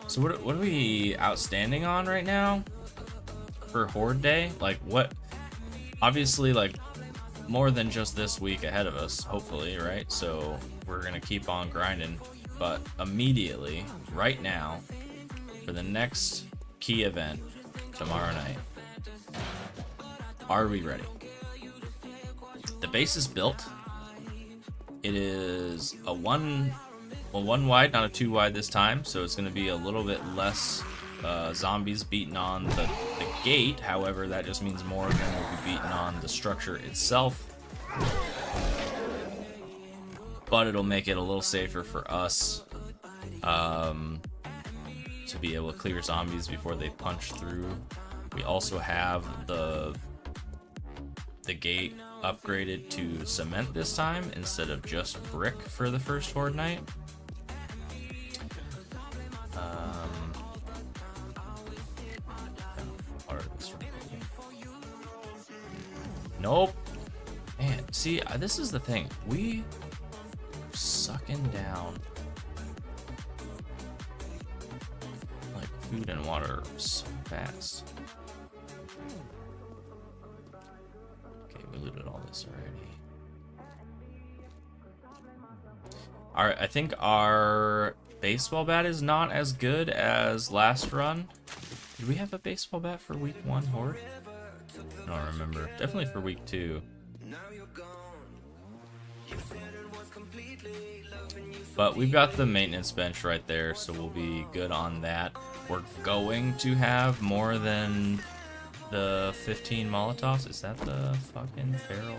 So what are we outstanding on right now for Horde Day? Like what? Obviously, like more than just this week ahead of us, hopefully, right? So we're gonna keep on grinding, but immediately, right now, for the next key event tomorrow night, are we ready? The base is built. It is a one wide, not a 2 wide this time, so it's going to be a little bit less zombies beating on the gate. However, that just means more of them will be beating on the structure itself. But it'll make it a little safer for us to be able to clear zombies before they punch through. We also have the gate upgraded to cement this time instead of just brick for the first Horde night. Nope. Man, see, this is the thing. We are sucking down like food and water so fast. Okay, we looted all this already. Alright, I think our baseball bat is not as good as last run. Did we have a baseball bat for week 1 Horde? I don't remember. Definitely for week 2. But we've got the maintenance bench right there, so we'll be good on that. We're going to have more than the 15 Molotovs. Is that the fucking feral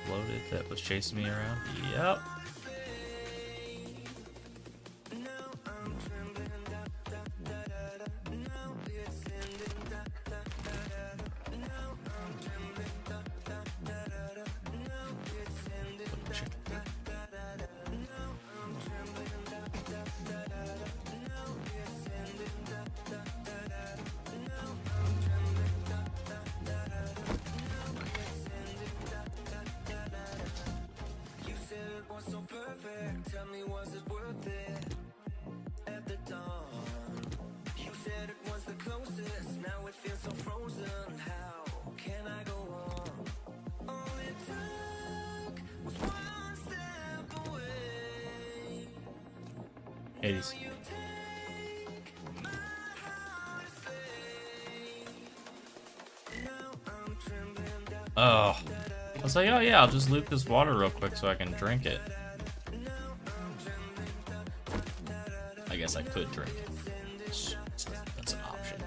loaded that was chasing me around? Yep. 80s. Oh. I was like, oh yeah, I'll just loot this water real quick so I can drink it. I guess I could drink it. That's an option.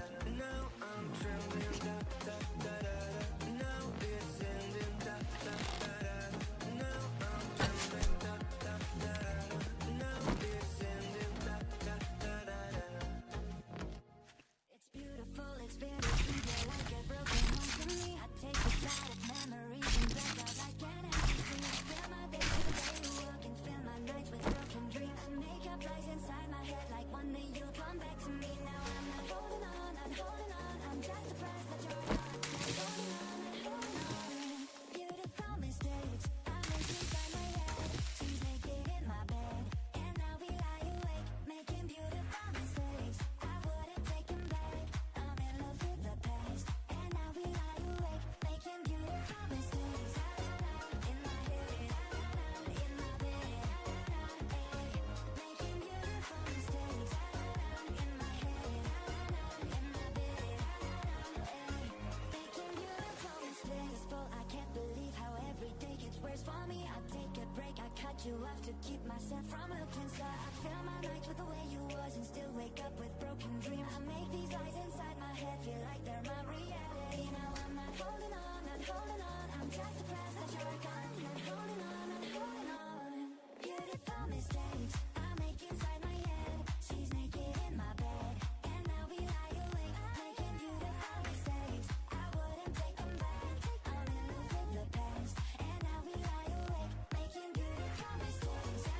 You have to keep myself from looking so I fill my nights with the way you was and still wake up with broken dreams. I make these lies inside my head feel like they're my reality. Now I'm not holding on, not holding on. I'm just depressed that you're gone. Not holding on, not holding on. Beautiful mistakes I make inside my head. She's naked in my bed and now we lie awake making beautiful mistakes. I wouldn't take them back. I'm in love with the past and now we lie awake making beautiful mistakes.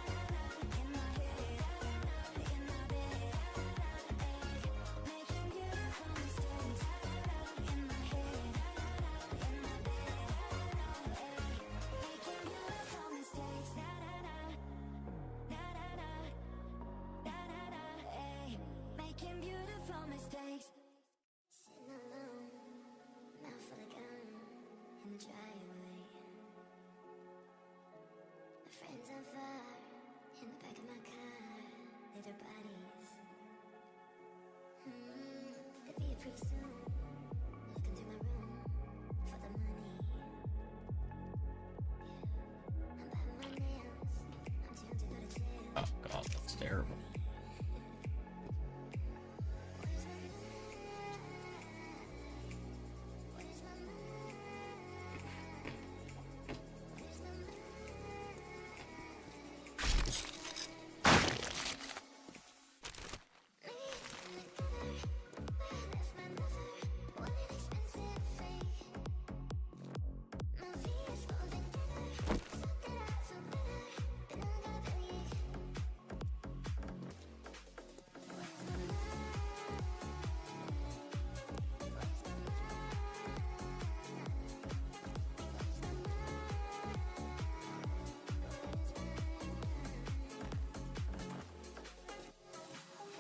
In my head, in my bed, making beautiful mistakes. In my head, in my bed, making beautiful mistakes. Na na na, na na na, na na na, ay, making beautiful mistakes. Sitting alone, mouth full of gum in the driveway. My friends on fire in the back of my car, lay their bodies. They'll be here pretty soon. Looking through my room for the money. Yeah, I'm biting my nails. I'm too young to go to jail. Oh god, that's terrible. Where's my mind? Where's my mind? Where's my mind?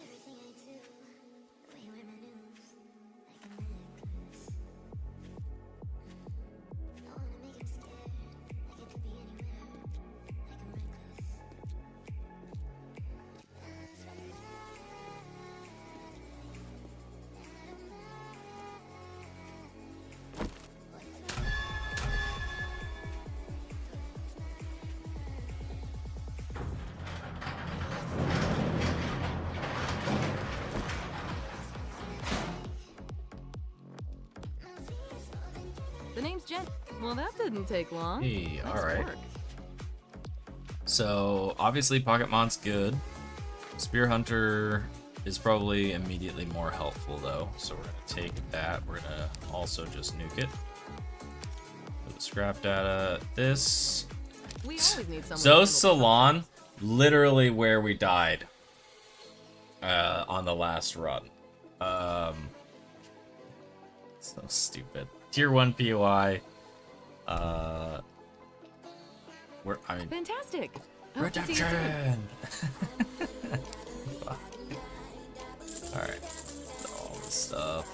Everything I do, the way you wear my news, like a necklace. I wanna make him scared, like it could be anywhere, like I'm reckless. I lost my mind, out of mind. Where's my mind? The name's Jen. Well, that didn't take long. Hey, Nice alright. work. So, obviously Pocketmon's good. Spear Hunter is probably immediately more helpful though. So we're gonna take that. We're gonna also just nuke it. Put the scrap data. This We always need someone. Zoe to Salon, literally where we died on the last run. So stupid. Tier 1 POI. I mean, Fantastic. Hope to see you soon. Redemption! Alright. All this stuff.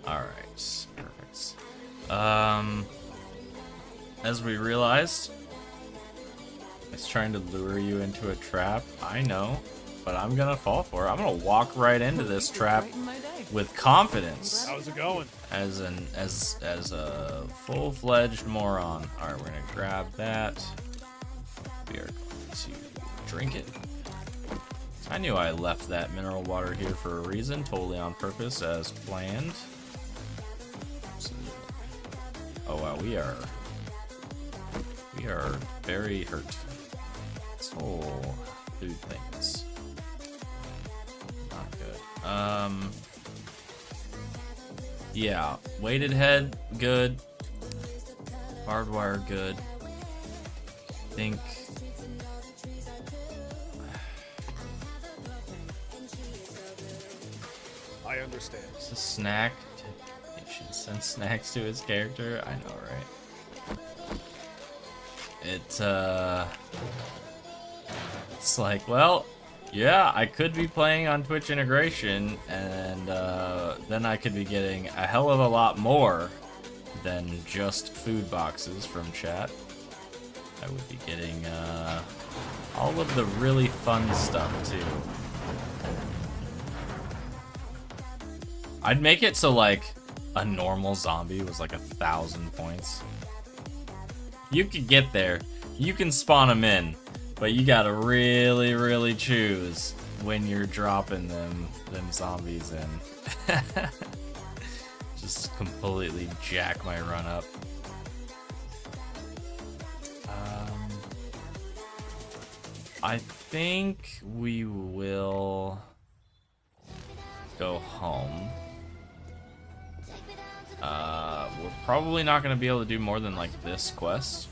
Alright. Perfect. As we realized, it's trying to lure you into a trap. I know, but I'm gonna fall for it. I'm gonna walk right into this trap Brighten my day. with confidence. How's it going? As a full-fledged moron. All right, we're gonna grab that. We are going to drink it. I knew I left that mineral water here for a reason, totally on purpose, as planned. Absolutely. Oh wow, we are very hurt. This whole food thing is not good. Yeah, weighted head, good. Barbed wire, good. Think. I understand. It's a snack. He should send snacks to his character. I know, right? It's like, well, yeah, I could be playing on Twitch integration, and then I could be getting a hell of a lot more than just food boxes from chat. I would be getting all of the really fun stuff too. I'd make it so like a normal zombie was like 1,000 points. You could get there, you can spawn them in, but you gotta really choose when you're dropping them zombies in. Just completely jack my run up. I think we will go home. We're probably not going to be able to do more than like this quest,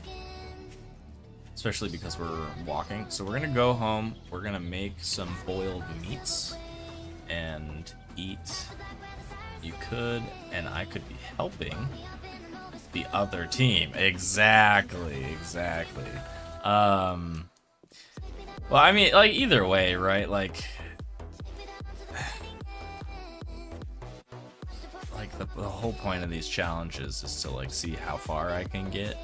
especially because we're walking. So we're going to go home. We're going to make some boiled meats and eat. You could, and I could be helping the other team. Exactly. Well, I mean, like, either way, right? Like the whole point of these challenges is to, like, see how far I can get.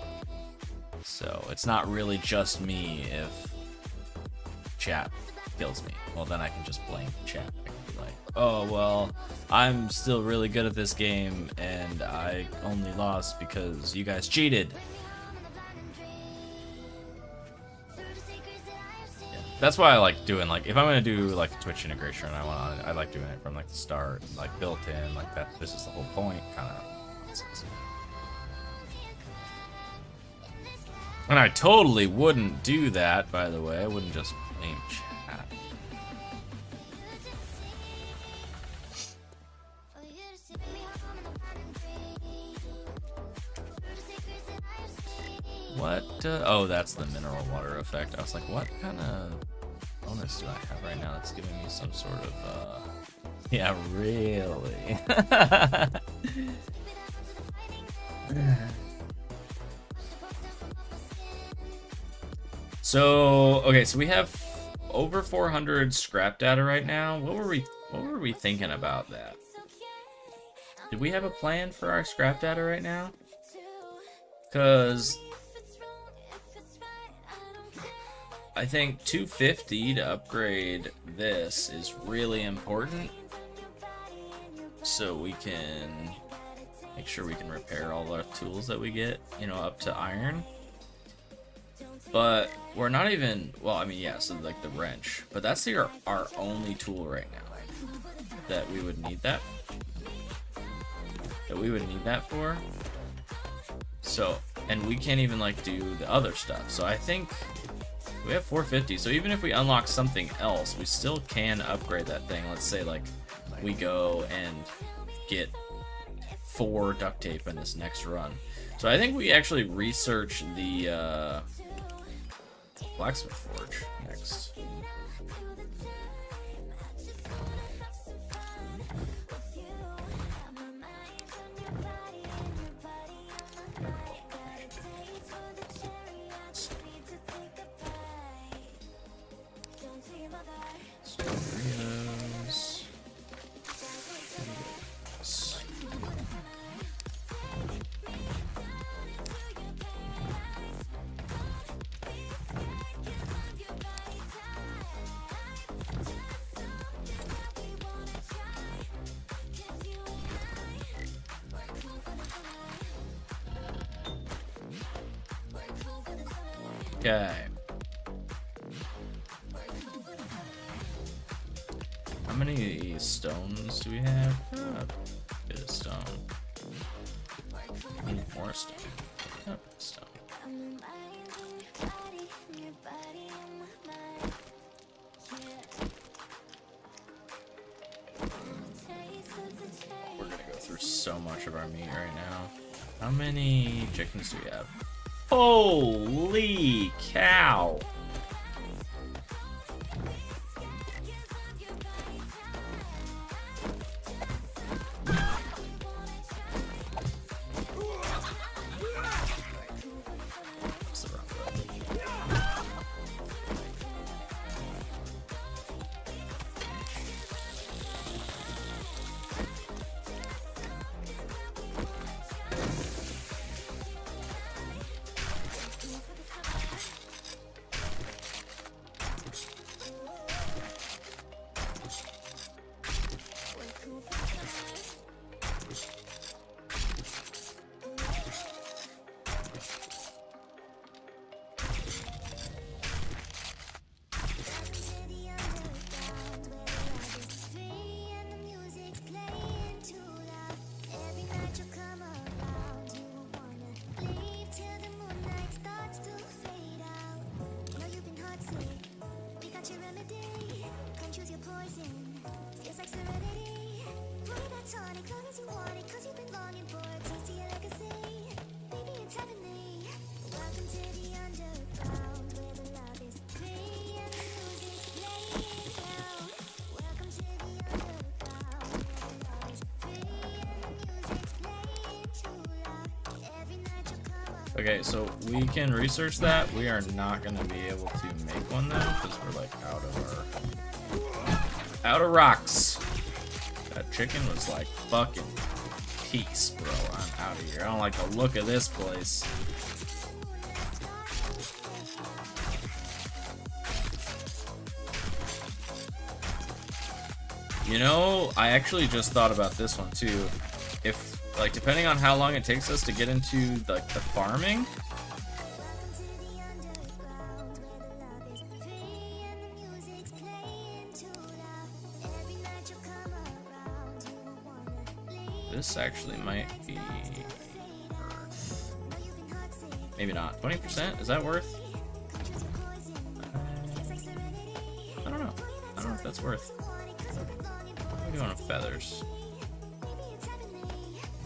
So it's not really just me if chat kills me. Well, then I can just blame chat. I can be like, oh, well, I'm still really good at this game, and I only lost because you guys cheated. That's why I like doing, like, if I'm gonna do like a Twitch integration, I like doing it from like the start, like built in, like that. This is the whole point, kind of nonsense. And I totally wouldn't do that, by the way. I wouldn't just blame chat. What? Oh, that's the mineral water effect. I was like, what kind of bonus do I have right now that's giving me some sort of, yeah, really? So, okay, so we have over 400 scrap data right now. What were we thinking about that? Did we have a plan for our scrap data right now? Because I think 250 to upgrade this is really important, so we can make sure we can repair all our tools that we get, you know, up to iron. But we're not even, well, I mean, yeah, so like the wrench, but that's our only tool right now that we would need that for. So, and we can't even like do the other stuff. So I think we have 450. So even if we unlock something else, we still can upgrade that thing. Let's say like we go and get 4 duct tape in this next run. So I think we actually research the blacksmith forge next. Okay. How many stones do we have? A bit of stone. I need more stone. A bit of stone. We're gonna go through so much of our meat right now. How many chickens do we have? Holy cow! That's the rough road. Okay, so we can research that. We are not gonna be able to make one though, because we're like out of rocks. That chicken was like fucking peace, bro. I'm out of here. I don't like the look of this place. You know, I actually just thought about this one too. If, like, depending on how long it takes us to get into like the farming, this actually might be worth. Maybe not. 20%? Is that worth? I don't know. I don't know if that's worth. What are we doing with feathers?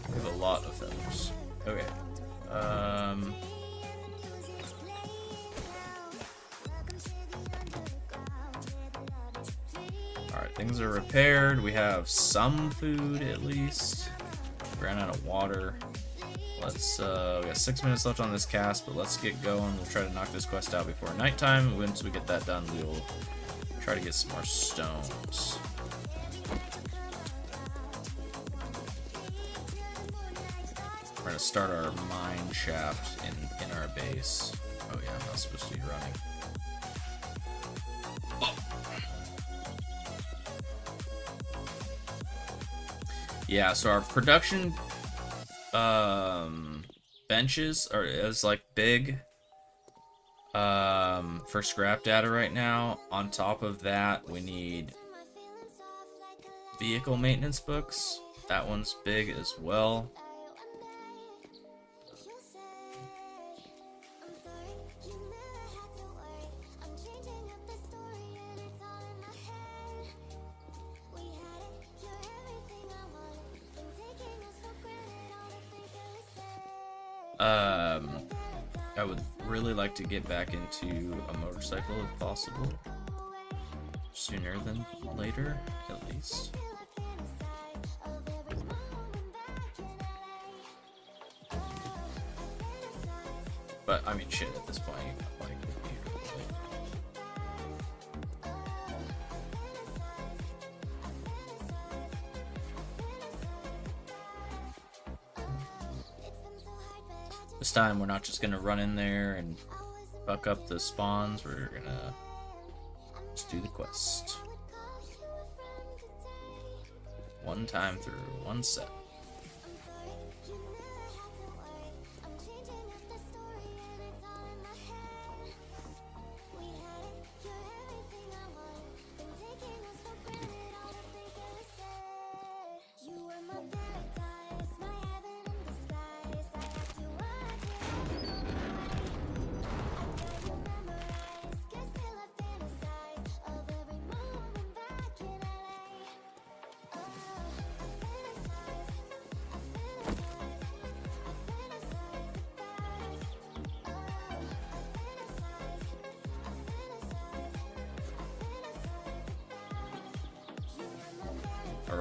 We have a lot of feathers. Okay. Alright, things are repaired. We have some food at least. Ran out of water. Let's, we got 6 minutes left on this cast, but let's get going. We'll try to knock this quest out before nighttime. Once we get that done, we will try to get some more stones. We're gonna start our mine shaft in our base. Oh yeah, I'm not supposed to be running. Oh. Yeah, so our production benches are like big for scrap data right now. On top of that, we need vehicle maintenance books. That one's big as well. I would really like to get back into a motorcycle if possible. Sooner than later, at least. But, I mean, shit, at this point, like, this time we're not just gonna run in there and fuck up the spawns, we're gonna just do the quest. One time through, one set.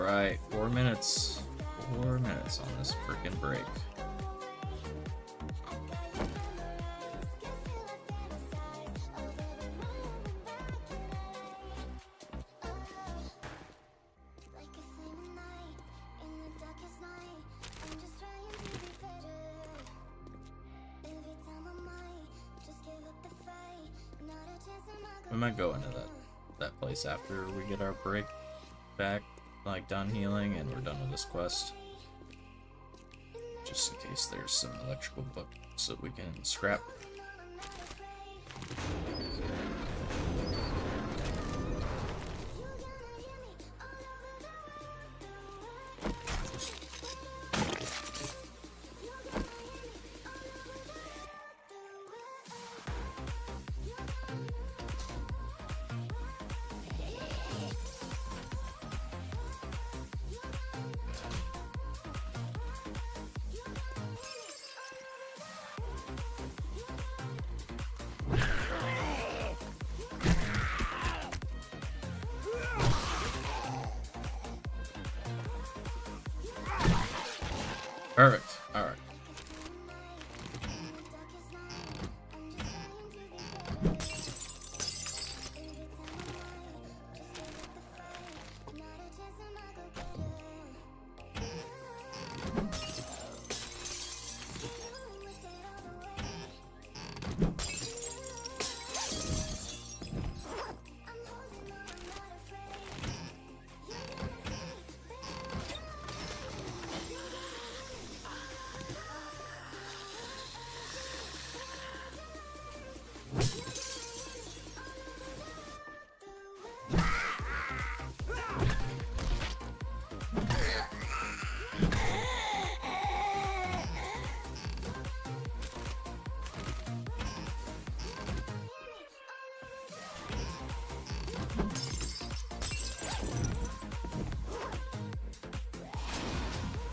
Alright, 4 minutes. 4 minutes on this freaking break. We might go into that place after we get our break back, like done healing, and we're done with this quest. Just in case there's some electrical books that we can scrap. Perfect. All right.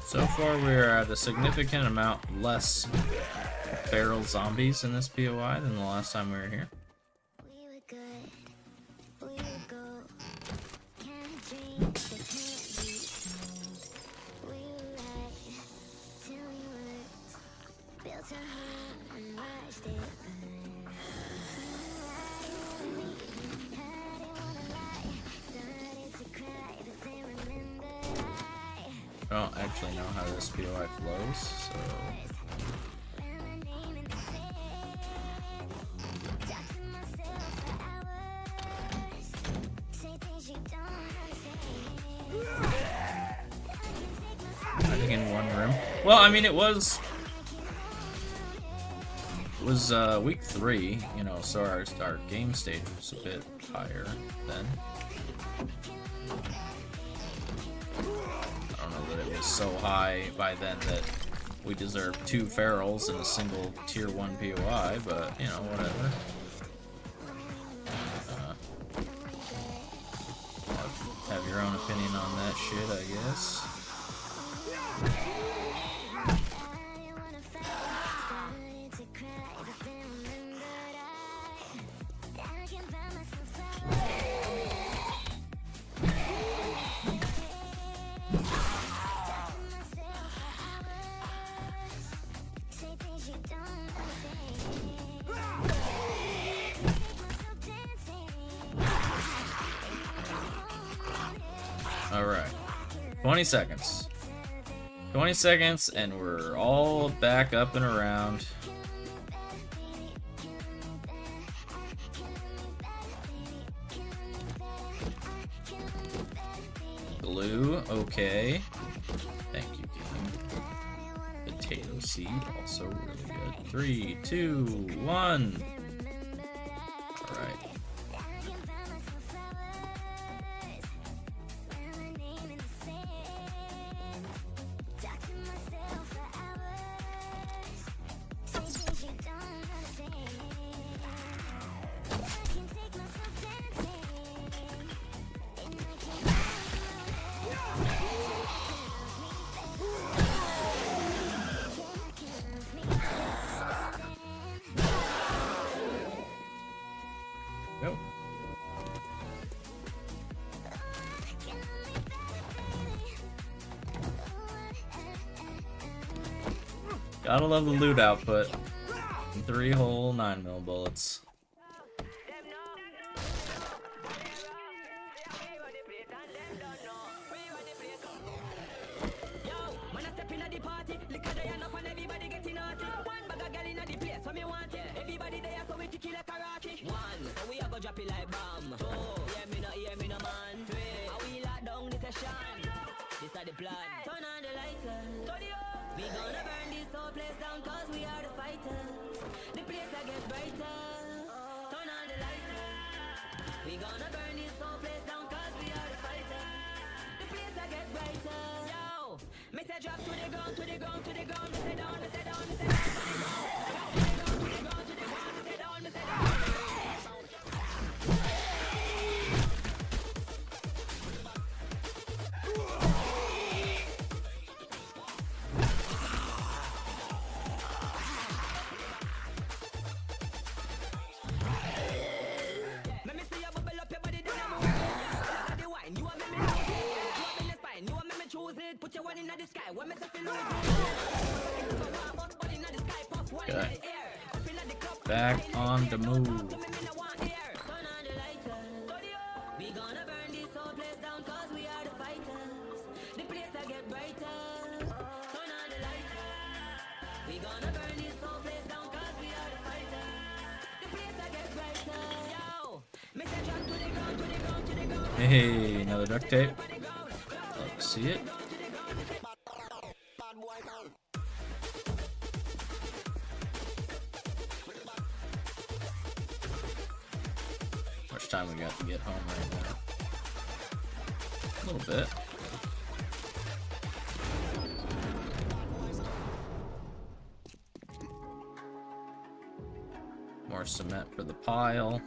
So far, we're at a significant amount less feral zombies in this POI than the last time we were here. I don't actually know how this POI flows, so... I think in one room. Well, I mean, it was week 3, you know, so our game stage was a bit higher then. It was so high by then that we deserved 2 ferals in a single tier 1 POI, but you know, whatever. Have your own opinion on that shit, I guess. Alright, 20 seconds. 20 seconds and we're all back up and around. Blue, okay. Thank you, game. Potato seed, also really good. 3, 2, 1. Alright. Gotta love the loot output. 3 whole 9mm bullets. Okay. Back on the move. Hey, another duct tape. Let's see it. How much time we got to get home right now? A little bit. More cement for the pile.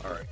All right.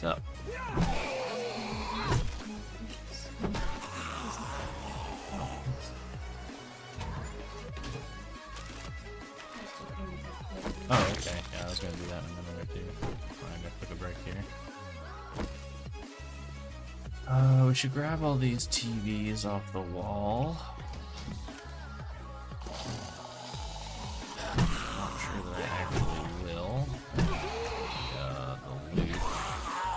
What's up? Oh, okay. Yeah, I was gonna do that in a minute or two. I'm gonna take a break here. We should grab all these TVs off the wall. Not sure that I actually will. The loot.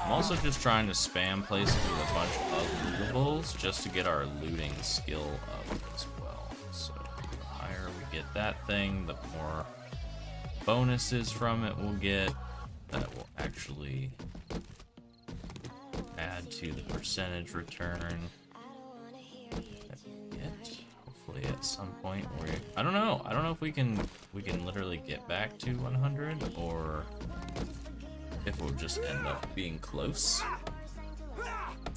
I'm also just trying to spam places with a bunch of lootables just to get our looting skill up as well. So the higher we get that thing, the more bonuses from it we'll get that will actually add to the percentage return. Hopefully at some point I don't know if we can literally get back to 100 or if we'll just end up being close.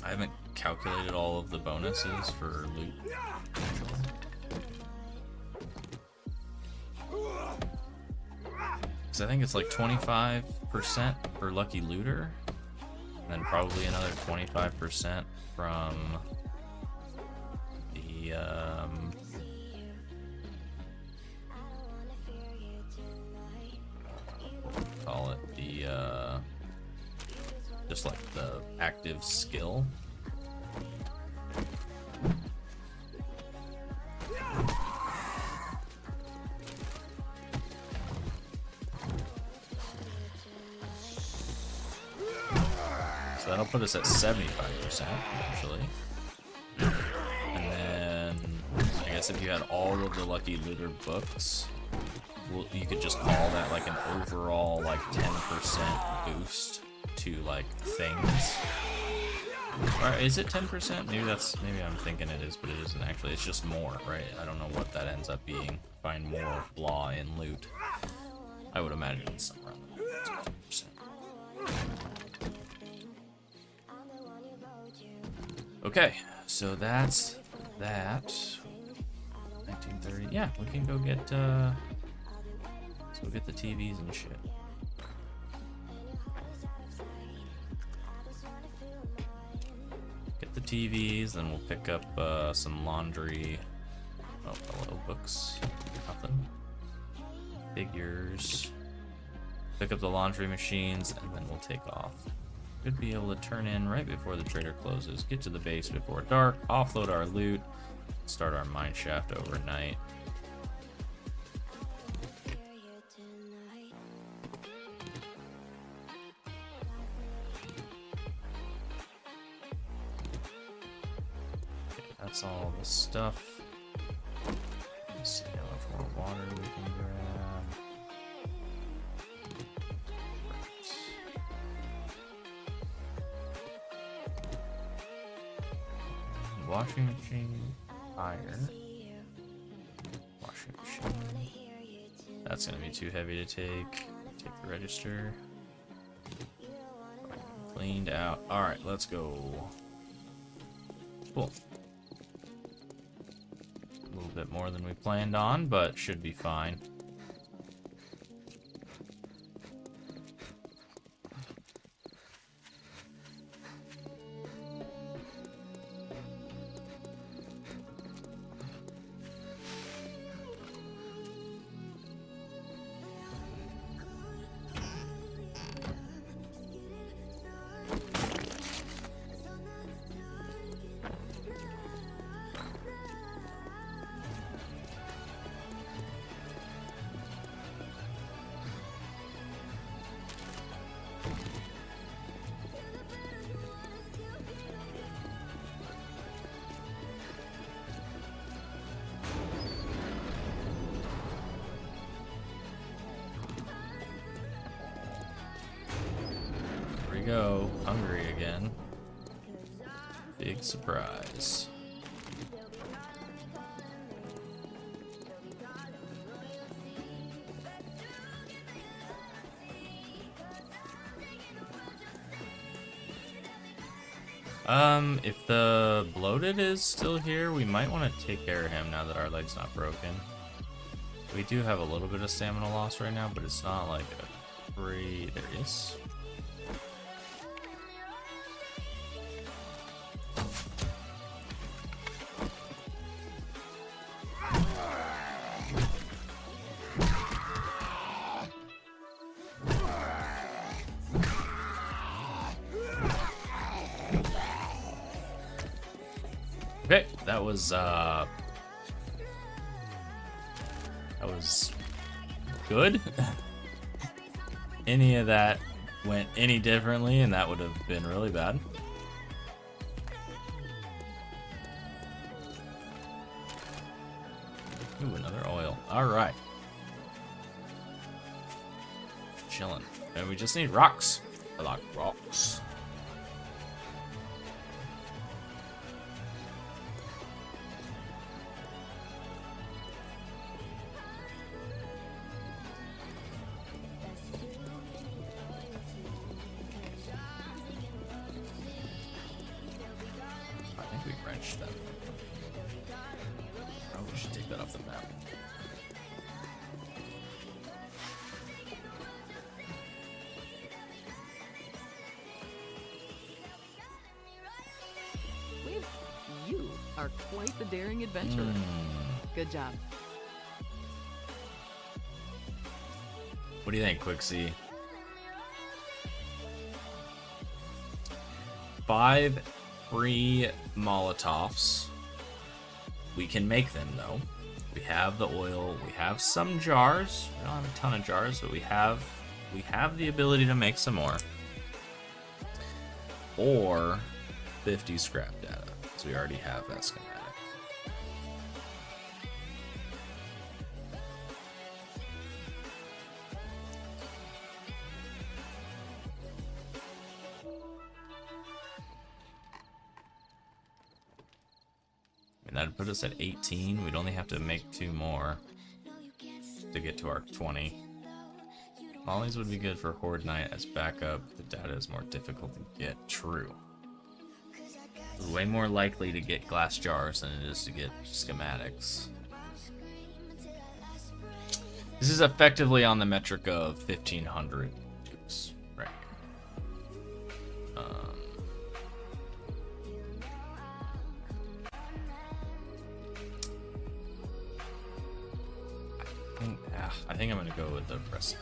I haven't calculated all of the bonuses for loot. Because I think it's like 25% for lucky looter, and then probably another 25% from the call it the just like the active skill. So that'll put us at 75% actually. And then I guess if you had all of the lucky looter books, well, you could just call that like an overall like 10% boost to like things. Or is it 10%? Maybe I'm thinking it is, but it isn't actually. It's just more, right? I don't know what that ends up being. Find more blah in loot. I would imagine it's somewhere around 10%. Okay, so that's that. 1930. Yeah, we can go get let's go get the TVs and shit. Get the TVs, then we'll pick up some laundry. Oh, hello, books. Nothing. Figures. Pick up the laundry machines, and then we'll take off. Should be able to turn in right before the trader closes. Get to the base before dark. Offload our loot. Start our mine shaft overnight. Okay, that's all the stuff. Let's see how much more water we can grab. Washing machine, iron. Washing machine. That's gonna be too heavy to take. Take the register. Cleaned out. Alright, let's go. Cool. A little bit more than we planned on, but should be fine. Go hungry again. Big surprise. If the bloated is still here, we might want to take care of him now that our leg's not broken. We do have a little bit of stamina loss right now, but it's not like a great. There he is. Okay, that was good. Any of that went any differently, and that would have been really bad. Ooh, another oil. All right. Chilling. And we just need rocks. I like rocks. fish then. Probably should take that off the map. You are quite the daring adventurer. Good job. What do you think, Quixie? 5 free Molotovs. We can make them though. We have the oil. We have some jars. We don't have a ton of jars, but we have the ability to make some more. Or 50 scrap data, because we already have that schematic. And that'd put us at 18. We'd only have to make 2 more to get to our 20. Mollies would be good for Horde Night as backup. The data is more difficult to get. True. It's way more likely to get glass jars than it is to get schematics. This is effectively on the metric of 1,500 dukes right here. I think I'm gonna go with the recipe.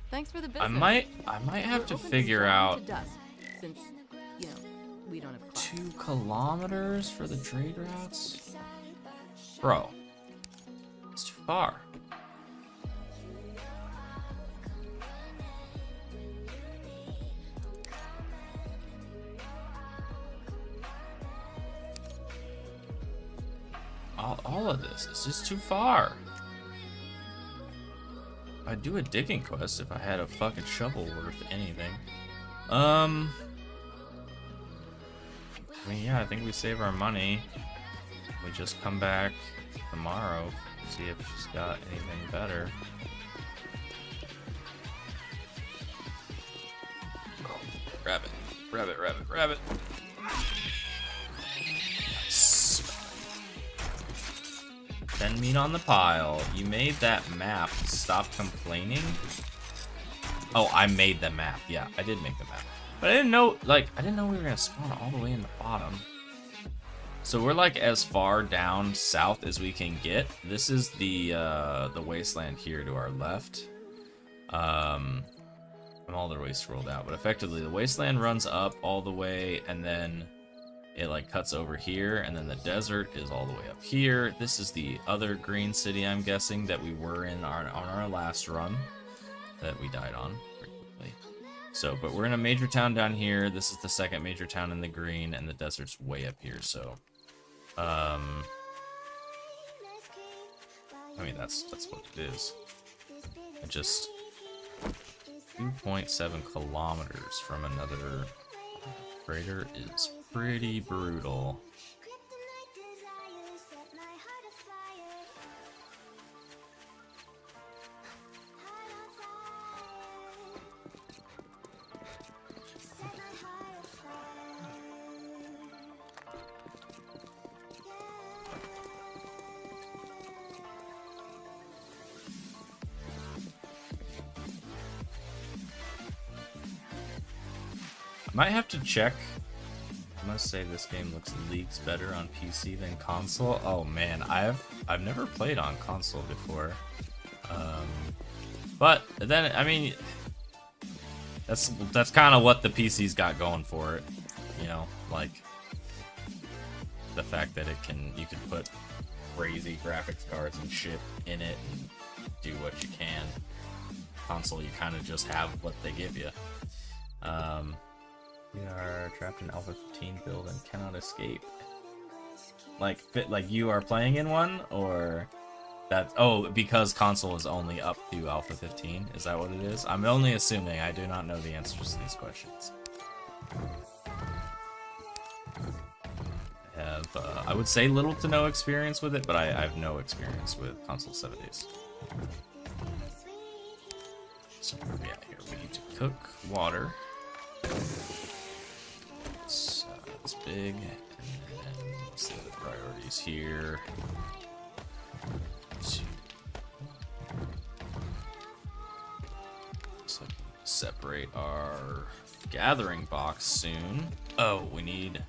Thanks for the business. I might have We're to open figure from dawn out to dusk, since, you know, we don't have class. 2 kilometers for the trade routes? Bro, it's too far. All of this is just too far. I'd do a digging quest if I had a fucking shovel worth anything. I mean, yeah, I think we save our money. We just come back tomorrow, see if she's got anything better. Oh, rabbit, rabbit, rabbit, rabbit. Nice. 10 meat on the pile. You made that map. Stop complaining. Oh, I made the map. Yeah, I did make the map. But I didn't know, like, I didn't know we were gonna spawn all the way in the bottom. So we're like as far down south as we can get. This is the wasteland here to our left. I'm all the way scrolled out, but effectively the wasteland runs up all the way, and then it like cuts over here, and then the desert is all the way up here. This is the other green city, I'm guessing, that we were in on our last run that we died on pretty quickly. So, but we're in a major town down here. This is the second major town in the green, and the desert's way up here. So, I mean that's what it is. It just 2.7 kilometers from another crater is pretty brutal. Might have to check. I must say this game looks leagues better on PC than console. Oh man, I've never played on console before. But then I mean that's kind of what the PC's got going for it. you know, like the fact that you can put crazy graphics cards and shit in it and do what you can. Console, you kind of just have what they give you. We are trapped in Alpha 15 build and cannot escape. Like you are playing in one, or that? Oh, because console is only up to Alpha 15. Is that what it is? I'm only assuming. I do not know the answers to these questions. I have, I would say, little to no experience with it, but I have no experience with console 70s. So yeah, here we need to cook water. It's big. And then what's the other priorities here? So separate our gathering box soon. Oh, we need.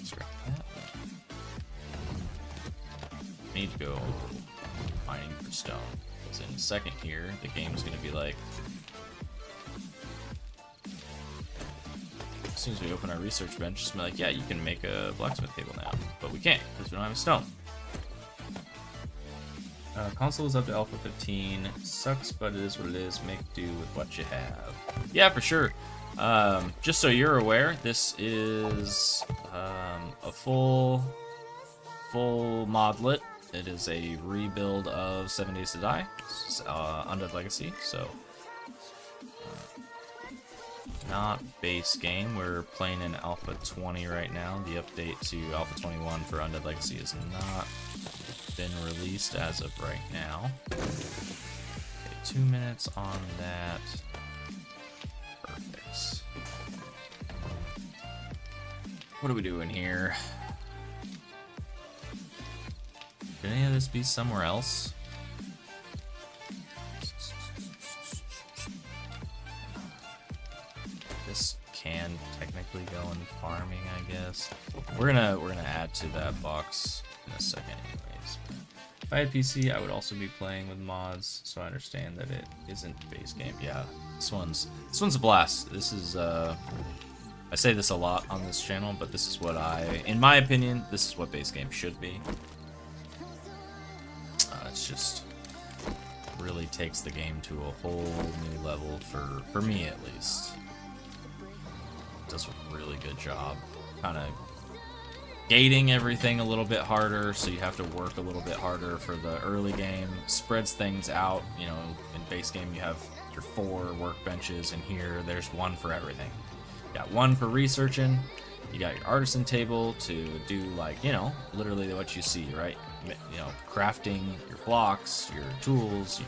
Scrap that. Need to go mining for stone. Because in a second here, the game's gonna be like. As soon as we open our research bench, it's gonna be like, yeah, you can make a blacksmith table now. But we can't, because we don't have a stone. Console is up to Alpha 15. Sucks, but it is what it is. Make do with what you have. Yeah, for sure. Just so you're aware, this is a full modlet. It is a rebuild of 7 Days to Die, Undead Legacy, so not base game. We're playing in Alpha 20 right now. The update to Alpha 21 for Undead Legacy has not been released as of right now. Okay, 2 minutes on that. Perfect. What are we doing here? Could any of this be somewhere else? This can technically go in farming, I guess. We're gonna add to that box in a second, anyways. If I had PC, I would also be playing with mods, so I understand that it isn't base game. Yeah, this one's a blast. This is I say this a lot on this channel, but this is what in my opinion, this is what base game should be. It's just really takes the game to a whole new level for me at least. Does a really good job, kind of gating everything a little bit harder, so you have to work a little bit harder for the early game. Spreads things out. You know, in base game you have your 4 workbenches, and here there's one for everything. You got one for researching. You got your artisan table to do, like, you know, literally what you see, right? You know, crafting your blocks, your tools,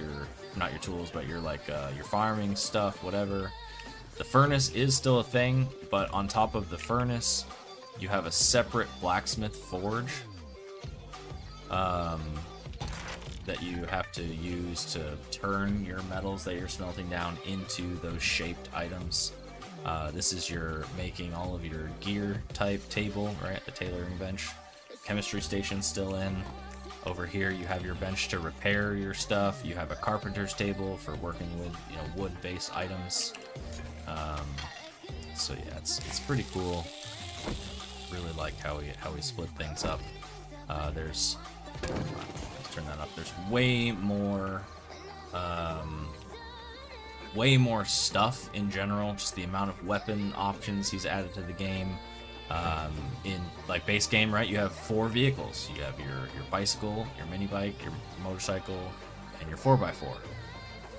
not your tools, but your your farming stuff, whatever. The furnace is still a thing, but on top of the furnace, you have a separate blacksmith forge that you have to use to turn your metals that you're smelting down into those shaped items. This is your making all of your gear type table, right? The tailoring bench. Chemistry station still in. Over here you have your bench to repair your stuff. You have a carpenter's table for working with, you know, wood-based items. So yeah, it's pretty cool. Really like how we split things up. Let's turn that up. There's way more stuff in general. Just the amount of weapon options he's added to the game. In like base game, right? You have 4 vehicles. You have your bicycle, your mini bike, your motorcycle, and your 4x4.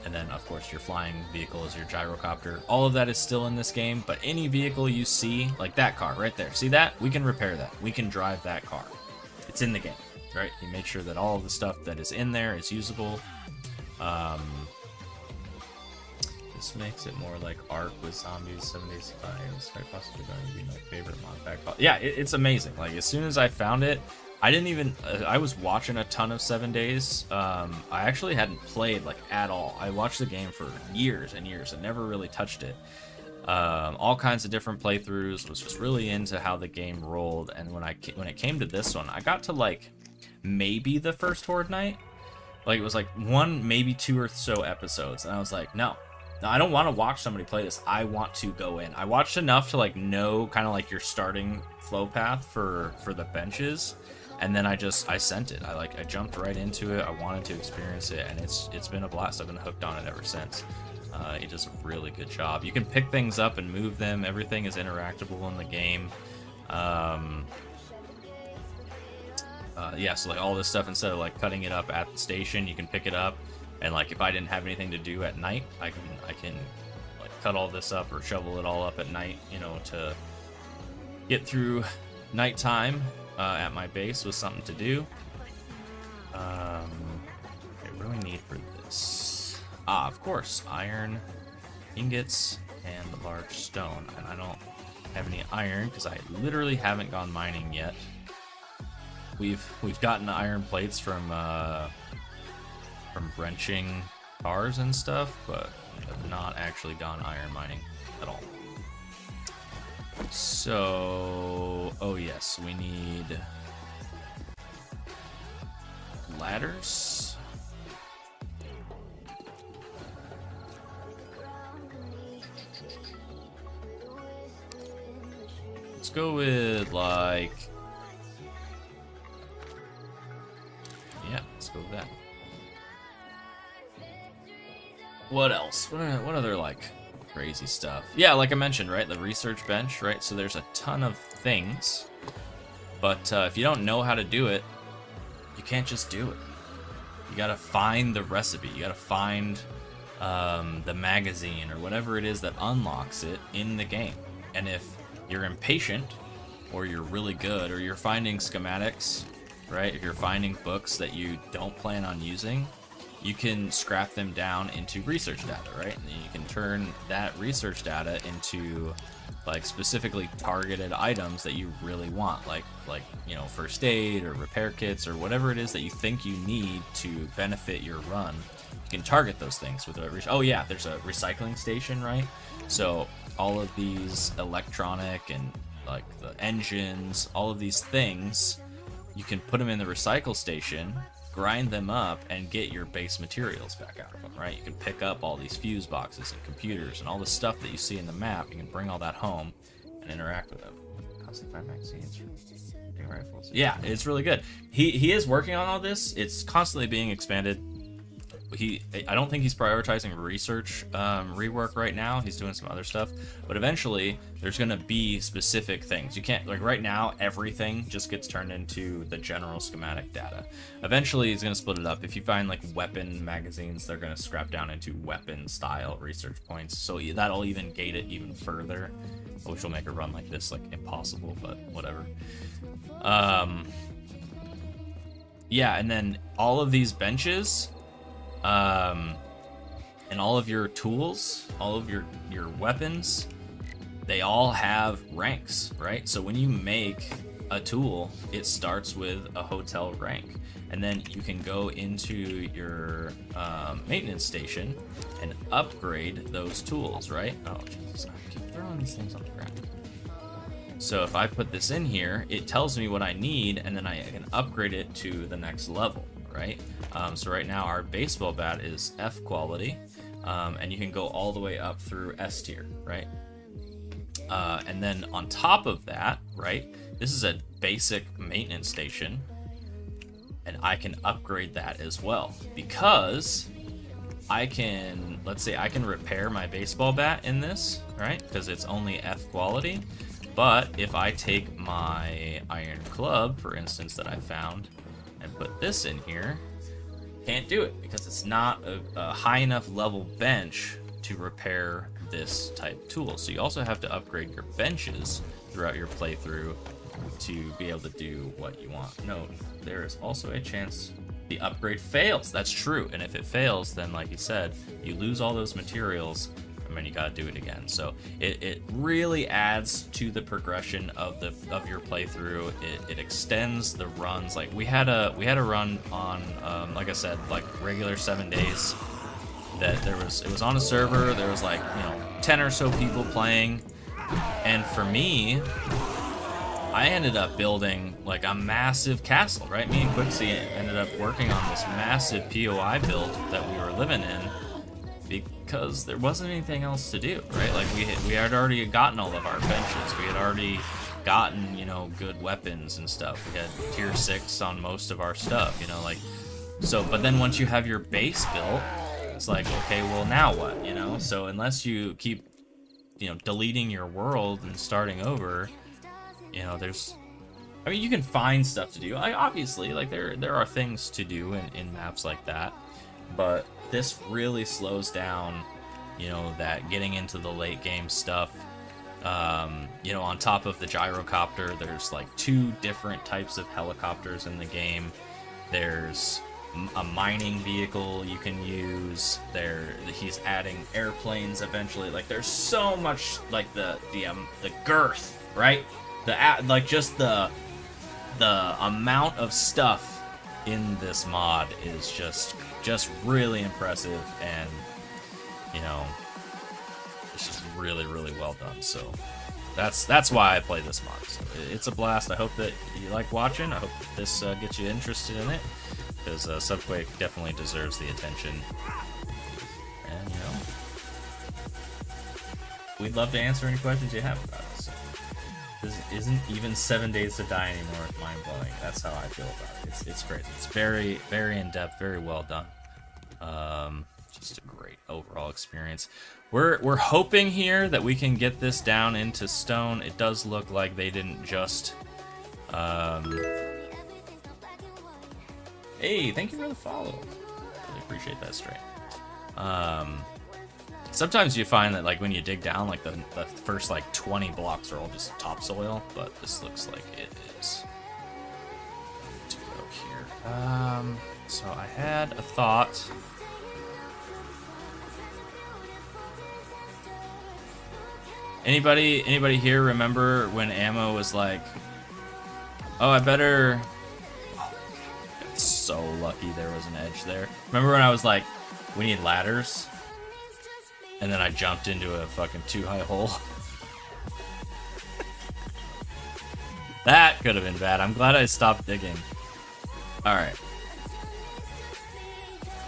And then, of course, your flying vehicle is your gyrocopter. All of that is still in this game, but any vehicle you see, like that car right there, see that? We can repair that. We can drive that car. It's in the game, right? You make sure that all of the stuff that is in there is usable. This makes it more like Ark with zombies, 7 Days to Die. It's quite possibly going to be my favorite mod pack. Yeah, it's amazing. Like, as soon as I found it, I didn't even, I was watching a ton of 7 Days. I actually hadn't played, like, at all. I watched the game for years and years and never really touched it. all kinds of different playthroughs. Was just really into how the game rolled. And when it came to this one, I got to like maybe the first Horde night. Like it was like 1, maybe 2 or so episodes, and I was like, no, I don't want to watch somebody play this. I want to go in. I watched enough to like know kind of like your starting flow path for the benches, and then I sent it. I jumped right into it. I wanted to experience it, and it's been a blast. I've been hooked on it ever since. It does a really good job. You can pick things up and move them. Everything is interactable in the game. Yeah, so like all this stuff, instead of like cutting it up at the station, you can pick it up, and like if I didn't have anything to do at night, I can like cut all this up or shovel it all up at night, you know, to get through nighttime at my base with something to do. Okay, what do we need for this? Of course, iron ingots and the large stone, and I don't have any iron because I literally haven't gone mining yet. We've gotten iron plates from wrenching cars and stuff, but have not actually gone iron mining at all. So, oh yes, we need ladders. Let's go with like, yeah, let's go with that. What else? What other like crazy stuff? Yeah, like I mentioned, right? The research bench, right? So there's a ton of things, but if you don't know how to do it, you can't just do it. You gotta find the recipe. You gotta find the magazine or whatever it is that unlocks it in the game. And if you're impatient, or you're really good, or you're finding schematics, right? If you're finding books that you don't plan on using, you can scrap them down into research data, right? And you can turn that research data into like specifically targeted items that you really want, like you know, first aid or repair kits or whatever it is that you think you need to benefit your run. You can target those things with a oh yeah, there's a recycling station, right? So all of these electronic and like the engines, all of these things, you can put them in the recycle station, grind them up, and get your base materials back out of them, right? You can pick up all these fuse boxes and computers and all the stuff that you see in the map. You can bring all that home and interact with them. Constantly find magazines, rifles. Yeah, it's really good. He is working on all this. It's constantly being expanded. I don't think he's prioritizing research rework right now. He's doing some other stuff, but eventually there's going to be specific things. You can't, like right now, everything just gets turned into the general schematic data. Eventually he's going to split it up. If you find like weapon magazines, they're going to scrap down into weapon style research points. So that'll even gate it even further, which will make a run like this like impossible, but whatever. Yeah, and then all of these benches, and all of your tools, all of your weapons, they all have ranks, right? So when you make a tool, it starts with a hotel rank, and then you can go into your maintenance station and upgrade those tools, right? Oh Jesus, I keep throwing these things on the ground. So if I put this in here, it tells me what I need, and then I can upgrade it to the next level, right? So right now our baseball bat is F quality, and you can go all the way up through S tier, right? And then on top of that, right, this is a basic maintenance station, and I can upgrade that as well, because I can, let's say I can repair my baseball bat in this, right? Because it's only F quality. But if I take my iron club, for instance, that I found, and put this in here, can't do it because it's not a high enough level bench to repair this type tool. So you also have to upgrade your benches throughout your playthrough to be able to do what you want. Note, there is also a chance the upgrade fails. That's true. And if it fails, then like you said, you lose all those materials, and then you gotta do it again. So it really adds to the progression of your playthrough. It extends the runs. Like we had a run on like I said, like regular 7 days, that it was on a server. There was like 10 or so people playing, and for me, I ended up building like a massive castle. Right, me and Quixie ended up working on this massive POI build that we were living in because there wasn't anything else to do. Right, like we had already gotten all of our benches. We had already gotten good weapons and stuff. We had tier 6 on most of our stuff. Like. So, but then once you have your base built, it's like, okay, well now what, So unless you keep, deleting your world and starting over, I mean, you can find stuff to do. Obviously, like there are things to do in maps like that, but this really slows down, that getting into the late game stuff. On top of the gyrocopter, there's like 2 different types of helicopters in the game. There's a mining vehicle you can use. He's adding airplanes eventually. Like there's so much, like the girth, right? Just the amount of stuff in this mod is just really impressive, and it's just really well done. So that's why I play this mod. So it's a blast. I hope that you like watching. I hope that this gets you interested in it, because Subquake definitely deserves the attention. And we'd love to answer any questions you have about it. So this isn't even 7 days to die anymore. Mind blowing. That's how I feel about it. It's great. It's very in depth, very well done. Just a great overall experience. We're hoping here that we can get this down into stone. It does look like they didn't just hey, thank you for the follow. Really appreciate that, Stray. Sometimes you find that like when you dig down, like the first like 20 blocks are all just topsoil, but this looks like it is. To go here. So I had a thought. Anybody here remember when Ammo was like, oh, I better... So lucky there was an edge there. Remember when I was like, we need ladders? And then I jumped into a fucking too-high hole. That could have been bad. I'm glad I stopped digging. Alright.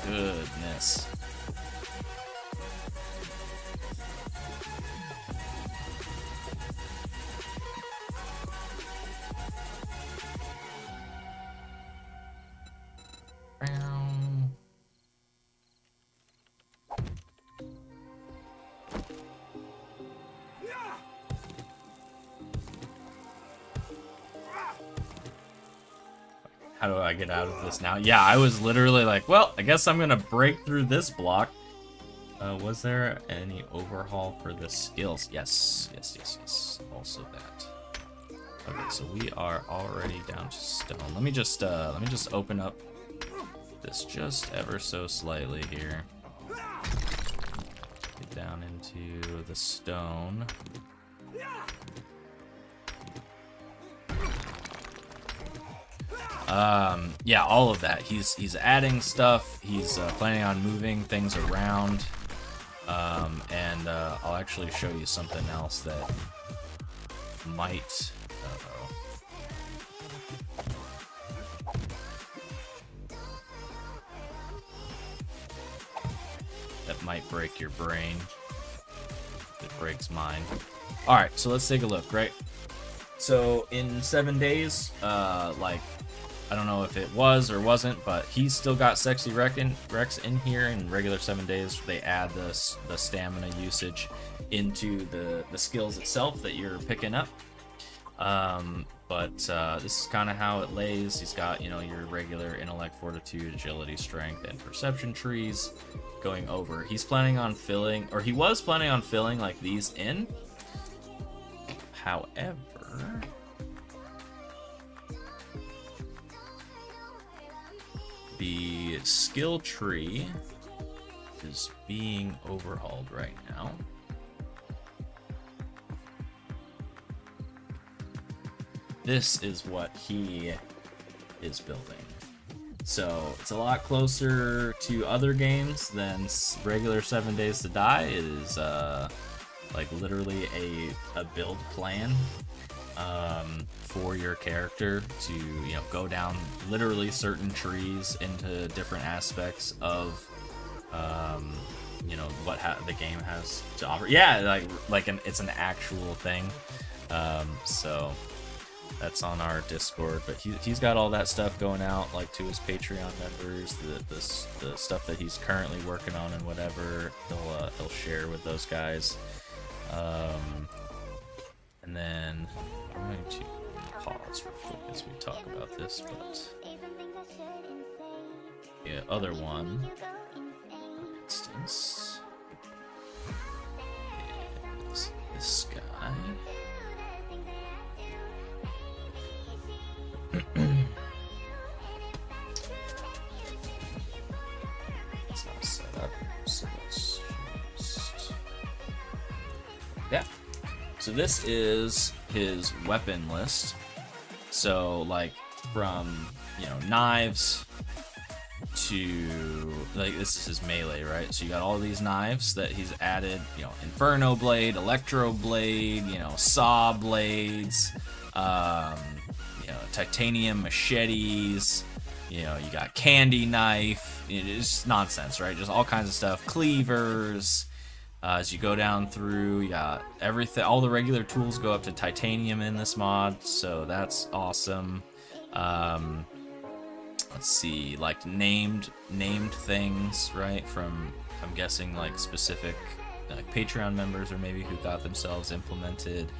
Goodness. How do I get out of this now? Yeah, I was literally like, well, I guess I'm gonna break through this block. Was there any overhaul for the skills? Yes. Also that. Okay, so we are already down to stone. Let me just open up this just ever so slightly here. Get down into the stone. Yeah, all of that. He's adding stuff. He's planning on moving things around. And I'll actually show you something else that might. That might break your brain. It breaks mine. All right, so let's take a look. Right. So in 7 days, like. I don't know if it was or wasn't, but he's still got Sexy Rex in here. In regular 7 days, they add the stamina usage into the skills itself that you're picking up. But this is kind of how it lays. He's got, your regular intellect, fortitude, agility, strength, and perception trees going over. He's planning on filling, or he was planning on filling like these in. However... the skill tree is being overhauled right now. This is what he is building. So it's a lot closer to other games than regular 7 Days to Die. It is like literally a build plan for your character to, you know, go down literally certain trees into different aspects of you know, what the game has to offer. Yeah, it's an actual thing. So that's on our Discord, but he's got all that stuff going out, like, to his Patreon members, the stuff that he's currently working on and whatever he'll share with those guys. And then I'm going to pause real quick as we talk about this, but the other one, for instance, is this guy. It's not set up, so let's just... Yeah. So this is his weapon list. So, like, from, you know, knives to, like, this is his melee, right? So you got all these knives that he's added, you know, Inferno Blade, Electro Blade, you know, Saw Blades, you know, titanium machetes, you know, you got candy knife, it's nonsense, right? Just all kinds of stuff, cleavers. As you go down through, you got everything, all the regular tools go up to titanium in this mod, so that's awesome. Let's see, like named things, right? From, I'm guessing, like specific like Patreon members or maybe who got themselves implemented.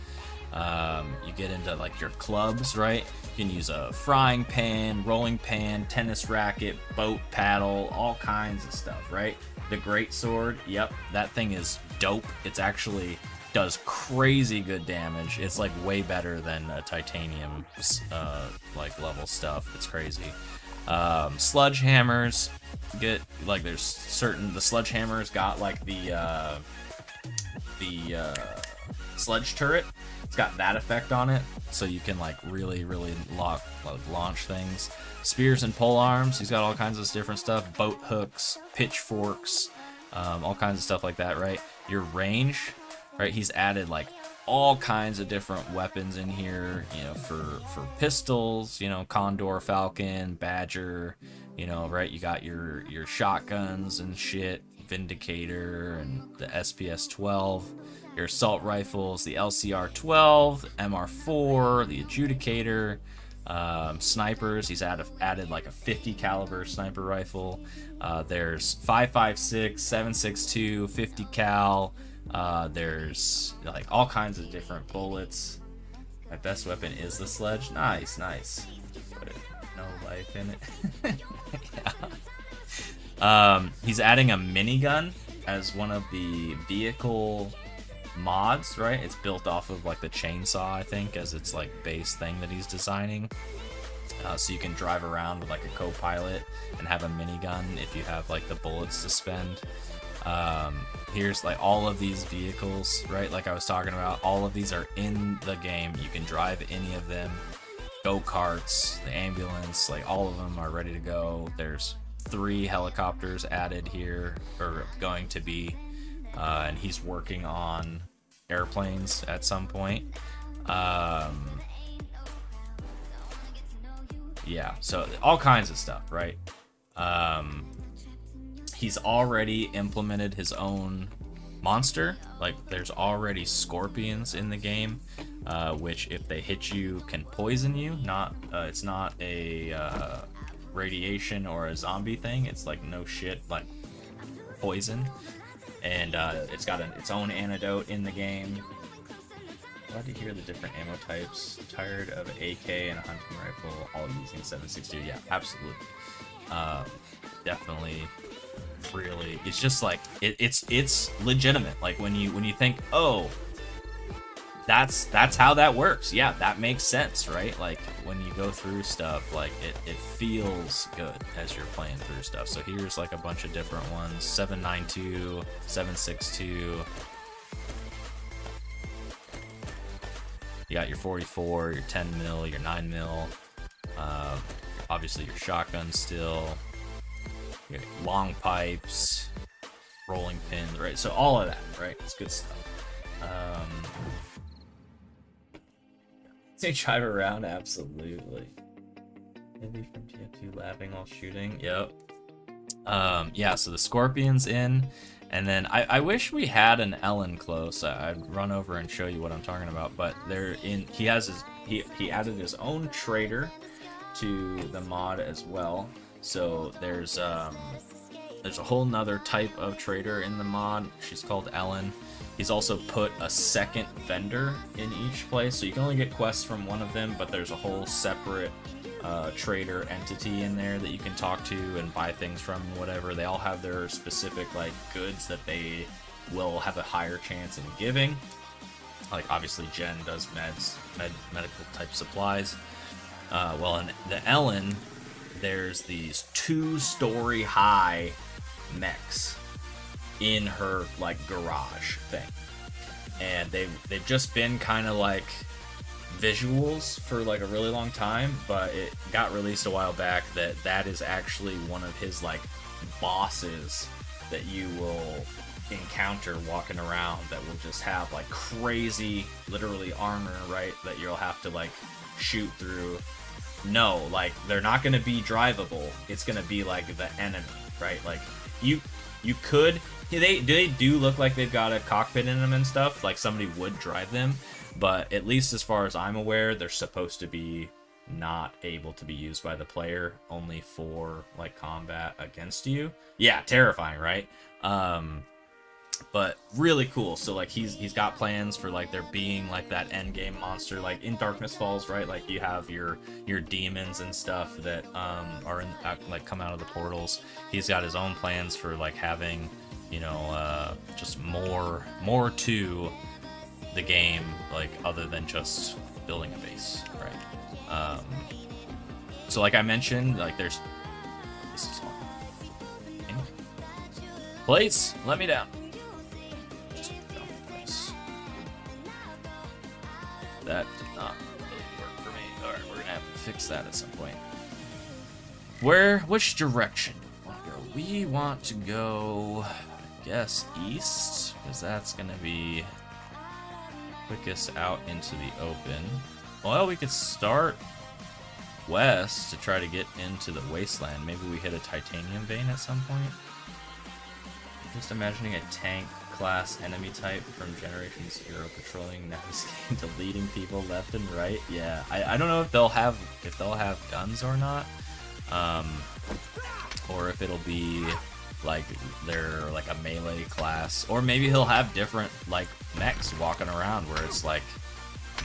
You get into like your clubs, right? You can use a frying pan, rolling pan, tennis racket, boat paddle, all kinds of stuff, right? The great sword, yep, that thing is dope. It's actually does crazy good damage. It's like way better than titanium like level stuff. It's crazy. Sludge hammers, get like there's certain, the sledge hammers got like the sledge turret. It's got that effect on it, so you can like really launch things. Spears and pole arms, he's got all kinds of different stuff. Boat hooks, pitchforks, all kinds of stuff like that, right? Your range, right? He's added like all kinds of different weapons in here, you know, for pistols, you know, Condor, Falcon, Badger, you know, right? You got your shotguns and shit, Vindicator and the SPS-12. Your assault rifles, the LCR-12, MR4, the Adjudicator, snipers. He's added like a 50 caliber sniper rifle. There's 5.56, 7.62, 50 cal. There's like all kinds of different bullets. My best weapon is the sledge. Nice. Put no life in it. Yeah. He's adding a minigun as one of the vehicle mods, right? It's built off of like the chainsaw, I think, as its like base thing that he's designing. So you can drive around with like a co-pilot and have a minigun if you have like the bullets to spend. Here's like all of these vehicles, right? Like I was talking about, all of these are in the game. You can drive any of them. Go-karts, the ambulance, like all of them are ready to go. There's 3 helicopters added here, or going to be, and he's working on airplanes at some point. Yeah, so all kinds of stuff, right? He's already implemented his own monster. Like there's already scorpions in the game, which if they hit you can poison you. It's not a radiation or a zombie thing. It's like no shit, like poison. And it's got its own antidote in the game. Glad to hear the different ammo types. Tired of AK and a hunting rifle, all using 7.62. Yeah, absolutely. Definitely. Really, it's just like it's legitimate. Like when you think, oh, that's how that works. Yeah, that makes sense, right? Like when you go through stuff, like it feels good as you're playing through stuff. So here's like a bunch of different ones: 7.92, 7.62. You got your 44, your 10 mil, your 9 mil, obviously your shotgun still, your long pipes, rolling pins, right? So all of that, right? It's good stuff. Say drive around, absolutely. Maybe from TF2 laughing while shooting. Yep. Yeah, so the Scorpion's in, and then I wish we had an Ellen close. I'd run over and show you what I'm talking about, but they're in. He has his he added his own trader to the mod as well. So there's a whole nother type of trader in the mod. She's called Ellen. He's also put a second vendor in each place, so you can only get quests from one of them, but there's a whole separate trader entity in there that you can talk to and buy things from, whatever. They all have their specific like goods that they will have a higher chance in giving. Like obviously Jen does medical type supplies. Well, in the Ellen, there's these 2-story high mechs in her like garage thing, and they've just been kind of like visuals for like a really long time, but it got released a while back that is actually one of his like bosses that you will encounter walking around, that will just have like crazy literally armor, right, that you'll have to like shoot through. No, like they're not going to be drivable. It's going to be like the enemy, right? Like you could, they do look like they've got a cockpit in them and stuff, like somebody would drive them, but at least as far as I'm aware, they're supposed to be not able to be used by the player, only for like combat against you. Yeah, terrifying, right? But really cool. So like he's got plans for like there being like that end game monster, like in Darkness Falls, right? Like you have your demons and stuff that are in like come out of the portals. He's got his own plans for like having, you know, just more to the game, like other than just building a base, right? So like I mentioned, like this is all. Plates, let me down. That did not really work for me. Alright, we're gonna have to fix that at some point. Which direction do we want to go? We want to go, I guess, east, because that's gonna be quickest out into the open. Well, we could start west to try to get into the wasteland. Maybe we hit a titanium vein at some point. Just imagining a tank class enemy type from Generation 0 patrolling navigating to leading people left and right. Yeah, I don't know if they'll have guns or not, or if it'll be like they're like a melee class, or maybe he'll have different like mechs walking around where it's like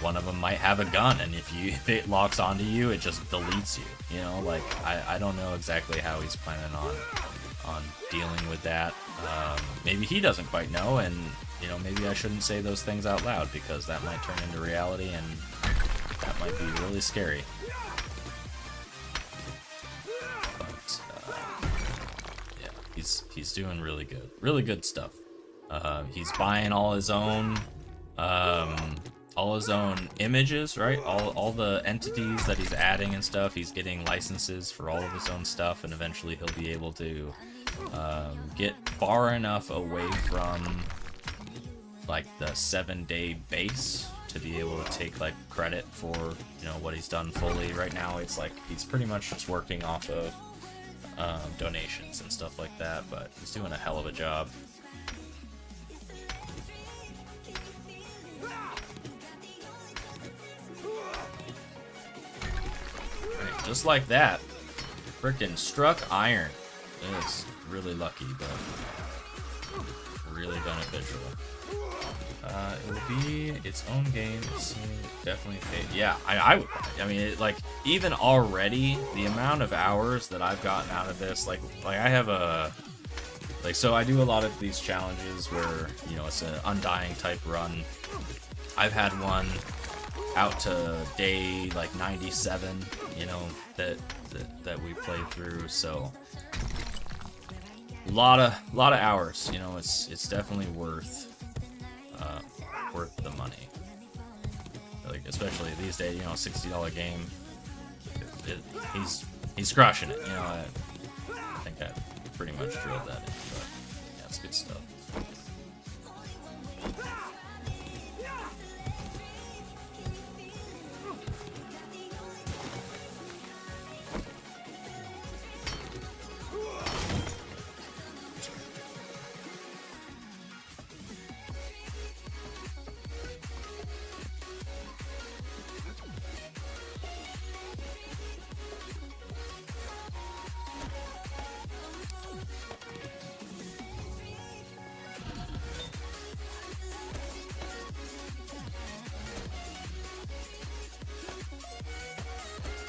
one of them might have a gun, and if it locks onto you, it just deletes you. You know, like I don't know exactly how he's planning on dealing with that. Maybe he doesn't quite know, and you know, maybe I shouldn't say those things out loud because that might turn into reality, and that might be really scary. But yeah, he's doing really good stuff. He's buying all his own images, right? All the entities that he's adding and stuff. He's getting licenses for all of his own stuff, and eventually he'll be able to get far enough away from like the 7-day base to be able to take like credit for, you know, what he's done fully. Right now it's like he's pretty much just working off of donations and stuff like that, but he's doing a hell of a job. Right, just like that, freaking struck iron. It's really lucky, but really beneficial. It will be its own game. It's definitely paid. Yeah, I would. I mean, like even already the amount of hours that I've gotten out of this, like I have a so I do a lot of these challenges where, you know, it's an undying type run. I've had one out to day like 97, you know, that we played through. So a lot of hours, you know. It's definitely worth the money, like especially these days, you know. $60 game, he's he's crushing it. You know, I think I pretty much drilled that in, but yeah, it's good stuff.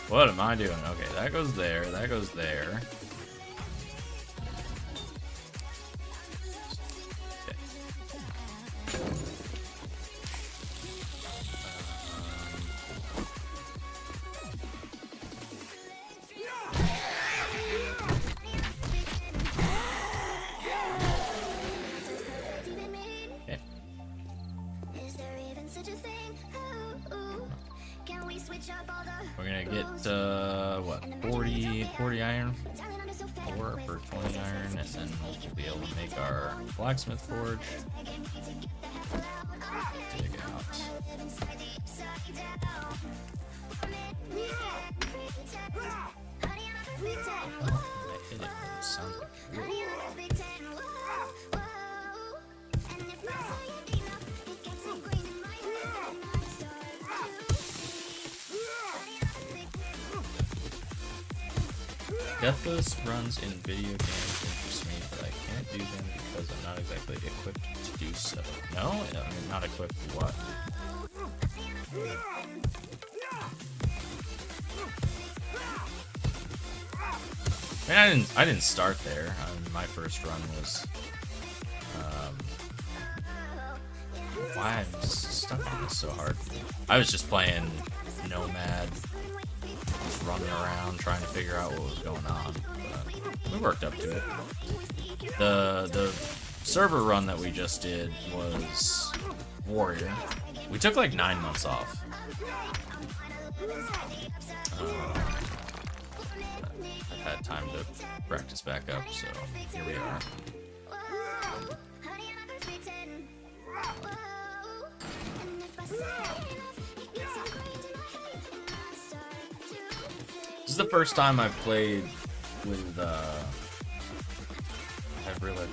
What am I doing? Okay, that goes there, that goes there. Okay. We're gonna get what, 40 iron ore for 20 iron, and then we'll be able to make our blacksmith forge. Dig out. Oh, I hit it. It sounds like real. Deathless runs in video games interest me, but I can't do them because I'm not exactly equipped to do so. No? I mean, not equipped for what? I mean, I didn't start there. My first run was why I'm stuck on this so hard. I was just playing Nomad, just running around trying to figure out what was going on. But we worked up to it. The server run that we just did was Warrior. We took like 9 months off. I've had time to practice back up, so here we are. This is the first time I've played with I've realized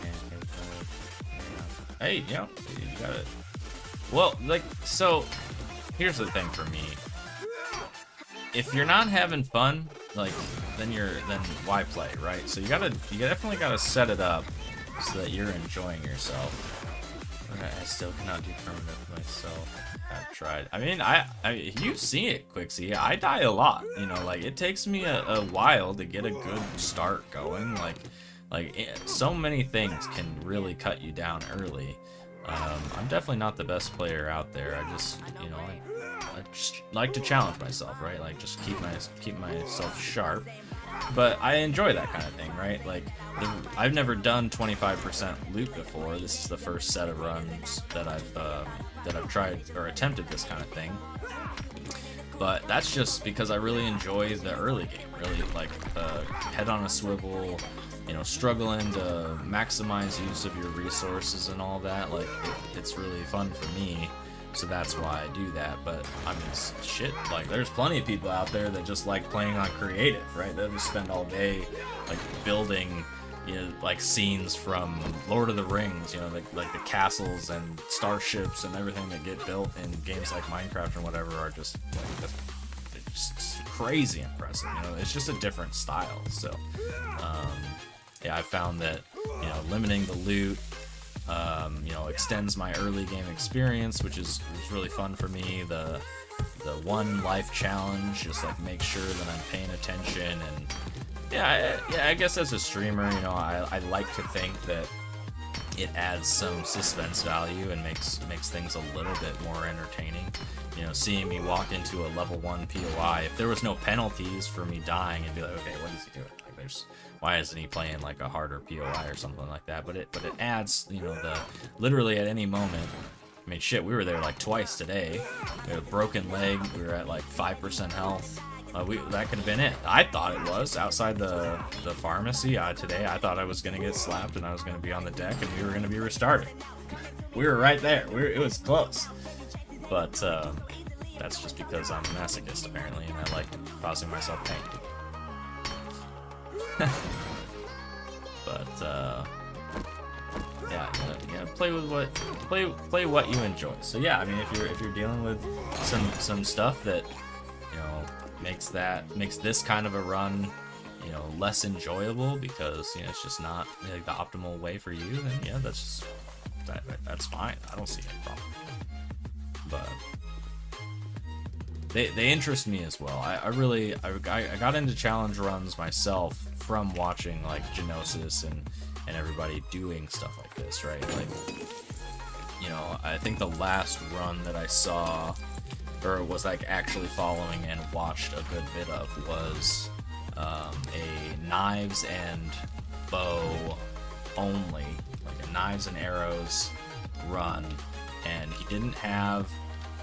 hey, yeah, you got it. Well, like, so here's the thing for me. If you're not having fun, like, then why play, right? So you definitely gotta set it up so that you're enjoying yourself. Okay, I still cannot do permanent myself. I've tried. I mean, you see it, Quixie. I die a lot. You know, like, it takes me a while to get a good start going. So many things can really cut you down early. I'm definitely not the best player out there. I just, you know, I just like to challenge myself, right? Like, just keep myself sharp. But I enjoy that kind of thing, right? Like, I've never done 25% loot before. This is the first set of runs that I've tried or attempted this kind of thing. But that's just because I really enjoy the early game. Really, like, head on a swivel, you know, struggling to maximize use of your resources and all that. Like, it's really fun for me. So that's why I do that. But I mean, shit, like, there's plenty of people out there that just like playing on creative, right? They'll just spend all day like building, you know, like scenes from Lord of the Rings, you know, like the castles and starships and everything that get built in games like Minecraft or whatever are just like just crazy impressive. You know, it's just a different style. So yeah, I found that, you know, limiting the loot, you know, extends my early game experience, which is really fun for me. The one life challenge, just like make sure that I'm paying attention. And yeah, I guess as a streamer, you know, I like to think that it adds some suspense value and makes things a little bit more entertaining. You know, seeing me walk into a level 1 POI, if there was no penalties for me dying, and be like, okay, what is he doing? Like, why isn't he playing like a harder POI or something like that? But it adds, you know, literally at any moment. I mean, shit, we were there like twice today. We had a broken leg. We were at like 5% health. That could have been it. I thought it was outside the pharmacy today. I thought I was gonna get slapped and I was gonna be on the deck and we were gonna be restarted. We were right there. It was close, but that's just because I'm a masochist apparently, and I like causing myself pain. But yeah, play with play what you enjoy. So yeah, I mean, if you're dealing with some stuff that makes this kind of a run less enjoyable because it's just not like the optimal way for you, then yeah, that's fine. I don't see any problem. But they interest me as well. I got into challenge runs myself from watching like Genosis and everybody doing stuff like this, right? Like, I think the last run that I saw, or was like actually following and watched a good bit of, was a knives and bow only, like a knives and arrows run, and he didn't have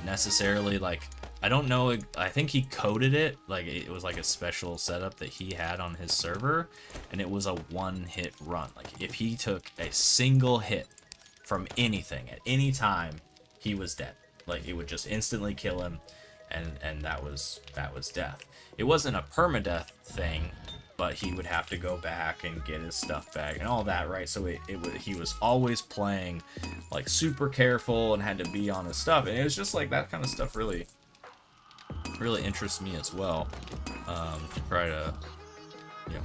necessarily like, I don't know, I think he coded it, like it was like a special setup that he had on his server, and it was a one-hit run. Like if he took a single hit from anything at any time, he was dead. Like it would just instantly kill him, and that was death. It wasn't a permadeath thing, but he would have to go back and get his stuff back and all that, right? So he was always playing like super careful and had to be on his stuff, and it was just like that kind of stuff really interests me as well, to try to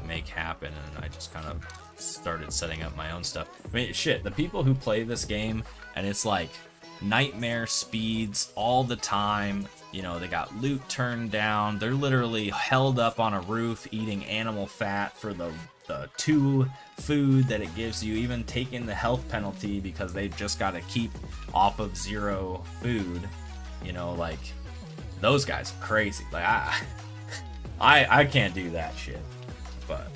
make happen. And I just kind of started setting up my own stuff. I mean, shit, the people who play this game and it's like nightmare speeds all the time, they got loot turned down, they're literally held up on a roof eating animal fat for the 2 food that it gives you, even taking the health penalty because they've just got to keep off of 0 food, like those guys are crazy. Like I can't do that shit. But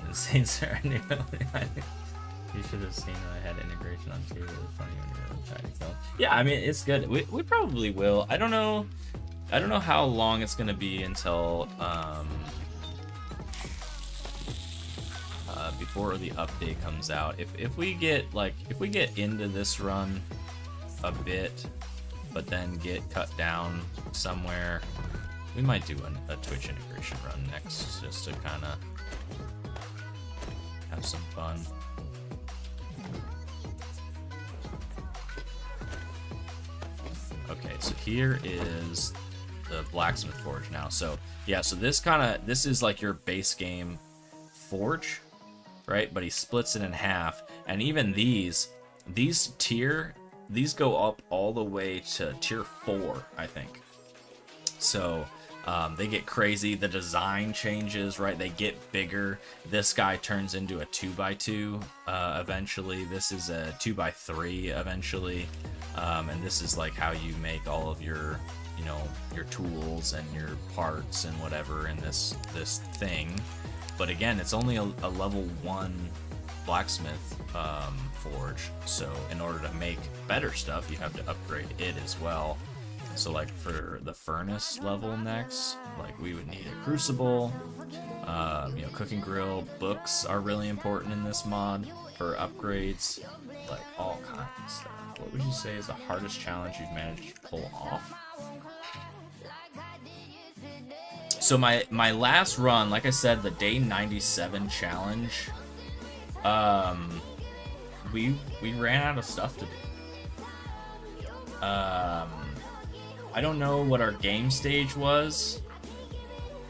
the Saints are new. You should have seen I had integration on TV. It was funny when you were trying to go. Yeah, I mean it's good. We probably will. I don't know how long it's gonna be until before the update comes out. If we get into this run a bit, but then get cut down somewhere, we might do a Twitch integration run next, just to kind of have some fun. Okay, so here is the blacksmith forge now. So yeah, so this is like your base game forge, right? But he splits it in half, and even these go up all the way to tier 4, I think. So they get crazy. The design changes, right? They get bigger. This guy turns into a 2x2 eventually. This is a 2x3 eventually, and this is like how you make all of your your tools and your parts and whatever in this thing. But again, it's only a level 1 blacksmith forge, so in order to make better stuff, you have to upgrade it as well. So like for the furnace level next, like we would need a crucible, cooking grill, books are really important in this mod for upgrades, like all kinds of stuff. What would you say is the hardest challenge you've managed to pull off? So my last run, like I said, the day 97 challenge, we ran out of stuff to do. I don't know what our game stage was.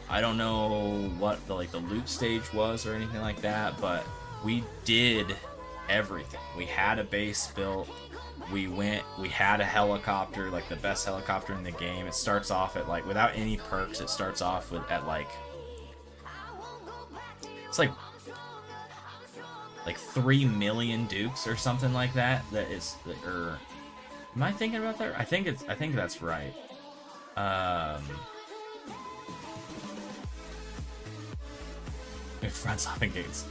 I don't know what the loot stage was or anything like that, but we did everything. We had a base built. We had a helicopter, like the best helicopter in the game. It starts off at like, without any perks, it starts off at like, it's like 3 million dukes or something like that. That is, or am I thinking about that? I think that's right. It runs off and gates.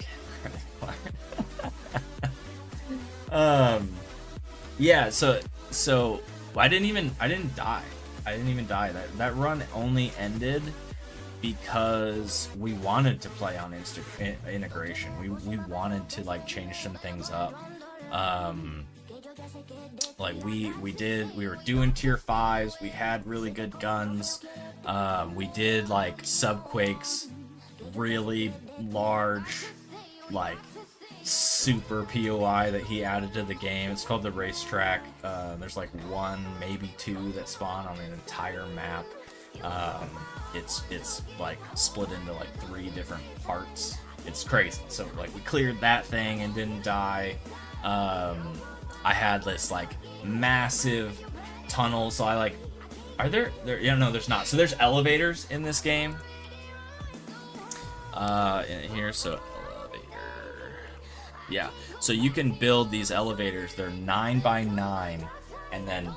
Yeah, so I didn't die. I didn't even die. That run only ended because we wanted to play on integration. We wanted to like change some things up. Like we were doing tier 5s. We had really good guns. We did like subquakes, really large, like super POI that he added to the game. It's called the racetrack. There's like 1, maybe 2 that spawn on an entire map. It's like split into like 3 different parts. It's crazy. So like we cleared that thing and didn't die. I had this like massive tunnel, so I like, are there yeah, no, there's not. So there's elevators in this game. In here, so elevator. Yeah, so you can build these elevators. They're 9 by 9, and then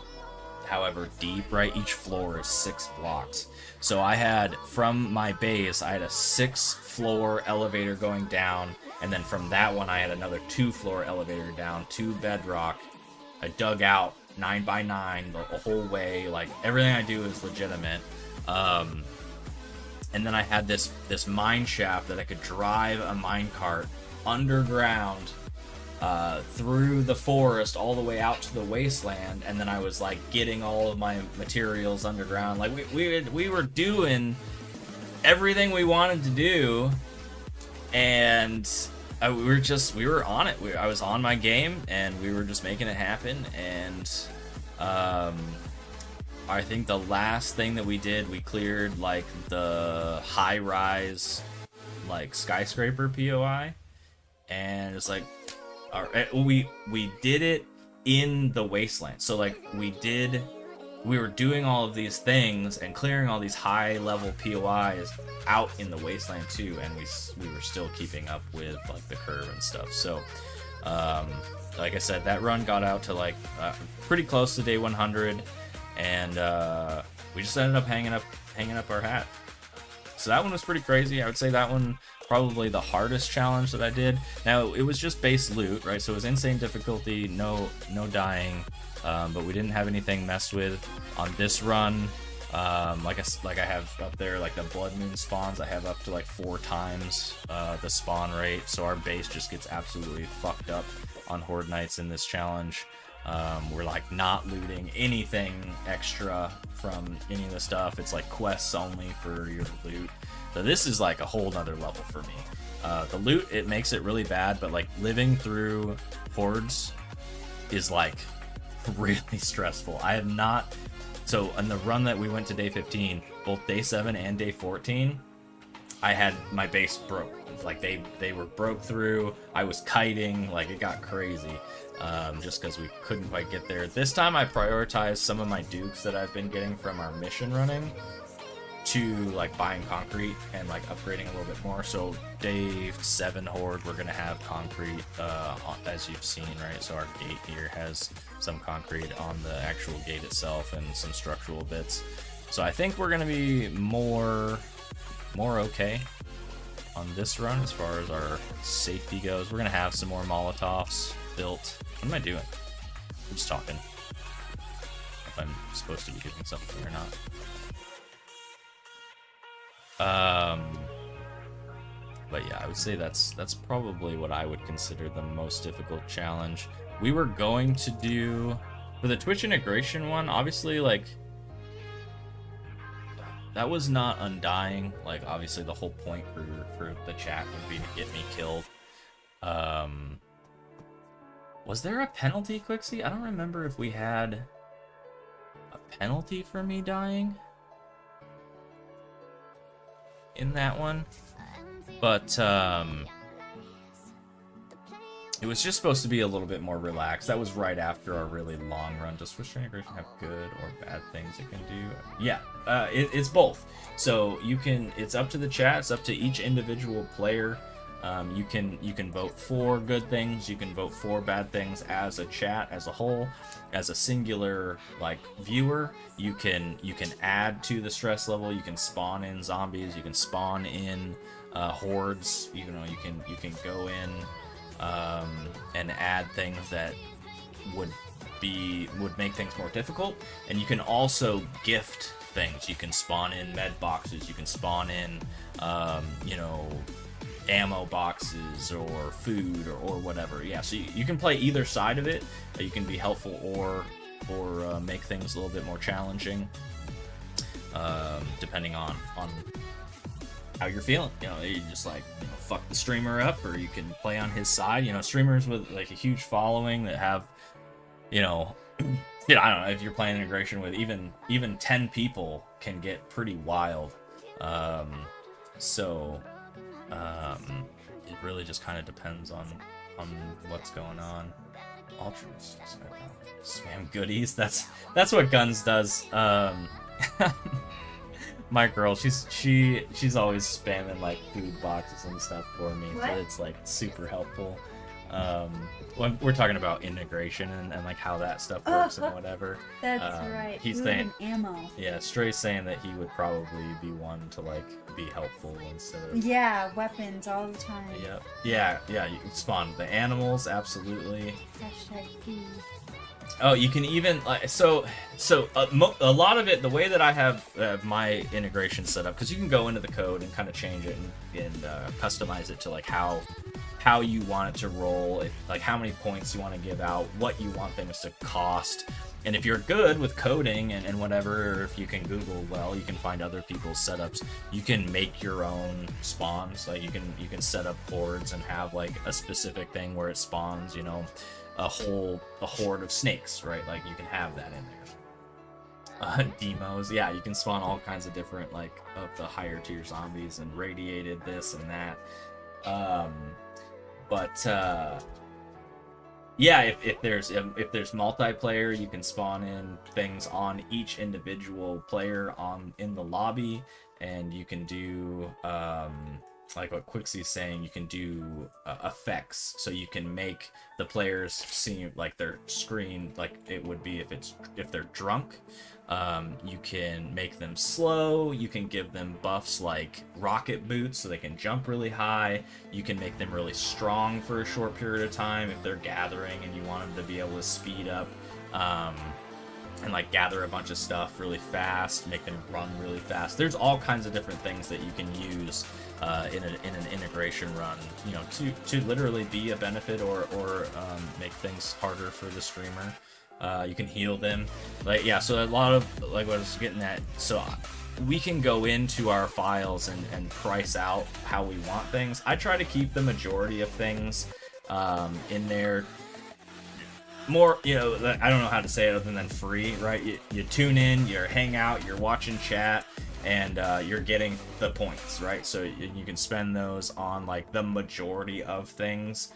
however deep, right? Each floor is 6 blocks. So I had, from my base, I had a 6-floor elevator going down, and then from that one I had another 2-floor elevator down to bedrock. I dug out 9 by 9 the whole way. Like everything I do is legitimate. And then I had this mine shaft that I could drive a mine cart underground through the forest all the way out to the wasteland, and then I was like getting all of my materials underground. Like we were doing everything we wanted to do, and we were on it. I was on my game, and we were just making it happen. And I think the last thing that we did, we cleared like the high rise, like skyscraper POI, and it's like, all right, we did it in the wasteland. So like we were doing all of these things and clearing all these high level POIs out in the wasteland too, and we were still keeping up with like the curve and stuff. So like I said, that run got out to like pretty close to day 100, and we just ended up hanging up our hat. So that one was pretty crazy. I would say that one probably the hardest challenge that I did. Now it was just base loot, right? So it was insane difficulty, no dying, but we didn't have anything messed with on this run. Like I have up there, like the blood moon spawns, I have up to like 4 times the spawn rate. So our base just gets absolutely fucked up on Horde nights in this challenge. We're like not looting anything extra from any of the stuff. It's like quests only for your loot. So this is like a whole nother level for me. The loot, it makes it really bad, but like living through hordes is like really stressful. I have not, so on the run that we went to day 15, both day 7 and day 14, I had my base broke. Like they were broke through. I was kiting, like it got crazy. Just because we couldn't quite get there. This time I prioritized some of my dukes that I've been getting from our mission running to like buying concrete and like upgrading a little bit more. So day 7 Horde, we're gonna have concrete as you've seen, right? So our gate here has some concrete on the actual gate itself and some structural bits. So I think we're gonna be more okay on this run as far as our safety goes. We're gonna have some more Molotovs built. What am I doing? I'm just talking. If I'm supposed to be doing something or not. But yeah, I would say that's probably what I would consider the most difficult challenge. We were going to do for the Twitch integration one, obviously, like that was not undying. Like obviously the whole point for the chat would be to get me killed. Was there a penalty, Quixie? I don't remember if we had a penalty for me dying in that one, but it was just supposed to be a little bit more relaxed. That was right after our really long run. Does Switch integration have good or bad things it can do? Yeah, it's both. So you can, it's up to the chat, it's up to each individual player. You can vote for good things, you can vote for bad things as a chat, as a whole, as a singular like viewer. You can add to the stress level. You can spawn in zombies. You can spawn in hordes. You know, you can go in and add things that would make things more difficult. And you can also gift things. You can spawn in med boxes, you can spawn in you know, ammo boxes or food or whatever. Yeah, so you can play either side of it. You can be helpful or make things a little bit more challenging, depending on how you're feeling. You know, you just like, you know, fuck the streamer up, or you can play on his side. You know, streamers with like a huge following that have, you know, you know, I don't know, if you're playing integration with even 10 people can get pretty wild. So it really just kind of depends on what's going on. Ultra spam goodies. That's what Guns does. My girl, she's always spamming like food boxes and stuff for me. What? So it's like super helpful. When we're talking about integration and like how that stuff works and whatever. That's right. He's Food saying, and ammo. yeah, Stray's saying that he would probably be one to like be helpful instead of. Yeah, weapons all the time. Yep. Yeah. You can spawn the animals, absolutely. Hashtag food. Oh, you can even so a lot of it. The way that I have my integration set up, because you can go into the code and kind of change it and customize it to like how you want it to roll, like how many points you want to give out, what you want things to cost. And if you're good with coding and whatever, or if you can Google well, you can find other people's setups. You can make your own spawns. Like you can set up hordes and have like a specific thing where it spawns, you know, a horde of snakes, right? Like you can have that in there. Demos, yeah, you can spawn all kinds of different like of the higher tier zombies and radiated this and that. Yeah, if there's multiplayer, you can spawn in things on each individual player in the lobby, and you can do like what Quixie's saying, you can do effects, so you can make the players seem like their screen like it would be if they're drunk. You can make them slow. You can give them buffs like rocket boots so they can jump really high. You can make them really strong for a short period of time if they're gathering and you want them to be able to speed up and like gather a bunch of stuff really fast, make them run really fast. There's all kinds of different things that you can use in an integration run, you know, to literally be a benefit or make things harder for the streamer. You can heal them, like, yeah, so a lot of like what I was getting at, so we can go into our files and price out how we want things. I try to keep the majority of things in there more, you know, I don't know how to say it other than free, right? You tune in, you're hang out, you're watching chat, and you're getting the points, right? So you can spend those on like the majority of things.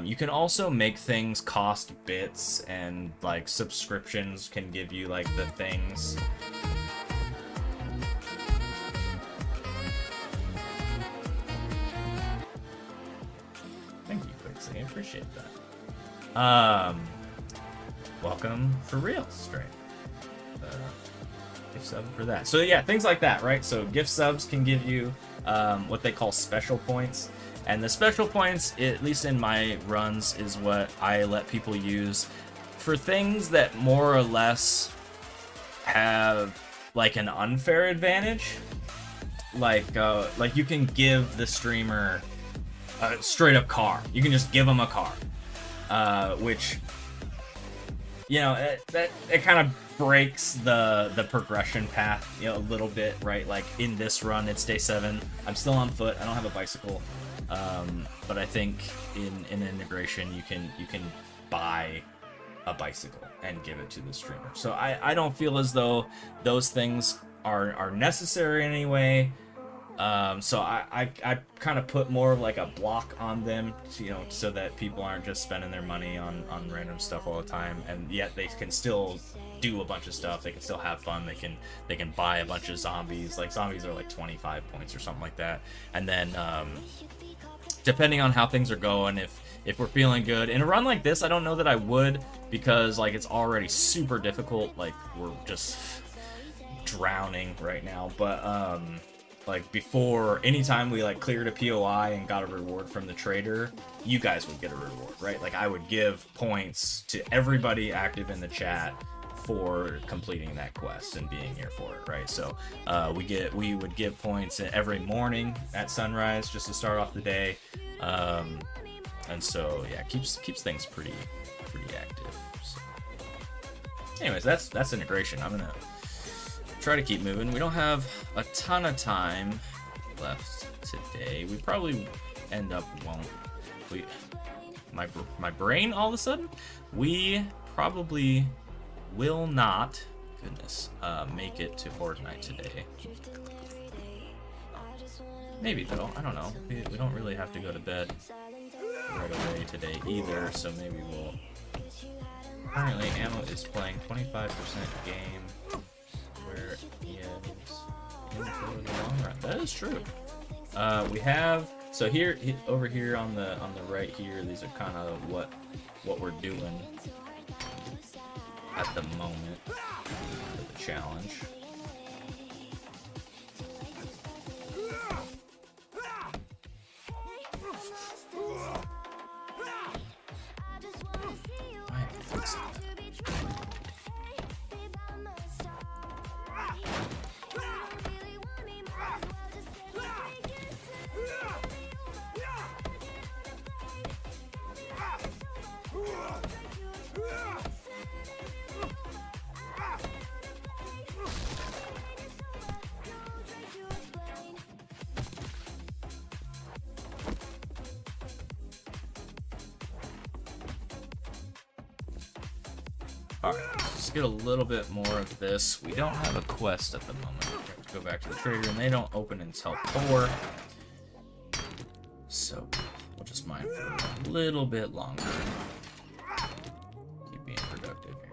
You can also make things cost bits, and like subscriptions can give you like the things. Thank you, Quixie. I appreciate that. Welcome for real, Stray. Gift sub for that. So yeah, things like that, right? So gift subs can give you what they call special points. And the special points, at least in my runs, is what I let people use for things that more or less have like an unfair advantage. Like you can give the streamer a straight up car. You can just give them a car, which, you know, it kind of breaks the progression path, you know, a little bit, right? Like in this run, it's day 7. I'm still on foot. I don't have a bicycle. But I think in integration you can buy a bicycle and give it to the streamer. So I don't feel as though those things are necessary in any way. So I kind of put more of like a block on them, you know, so that people aren't just spending their money on random stuff all the time, and yet they can still do a bunch of stuff. They can still have fun. They can buy a bunch of zombies. Like zombies are like 25 points or something like that. And then depending on how things are going, if we're feeling good in a run like this, I don't know that I would, because like it's already super difficult. Like we're just drowning right now. But like before, anytime we like cleared a POI and got a reward from the trader, you guys would get a reward, right? Like I would give points to everybody active in the chat for completing that quest and being here for it, right? So we would give points every morning at sunrise just to start off the day, and so yeah, keeps things pretty active. So. Anyways, that's integration. I'm gonna try to keep moving. We don't have a ton of time left today. We probably end up won't. My brain all of a sudden. We probably will not. Goodness, make it to Horde night today. Maybe though. I don't know. We don't really have to go to bed right away today either. So maybe we'll. Currently, Ammo is playing 25% game. Where he is in for the long run. That is true. We have so here over here on the right here. These are kind of what we're doing at the moment for the challenge. I have to fix that. Alright, let's get a little bit more of this. We don't have a quest at the moment. We have to go back to the trader, and they don't open until 4. So, we'll just mine for a little bit longer. Keep being productive here.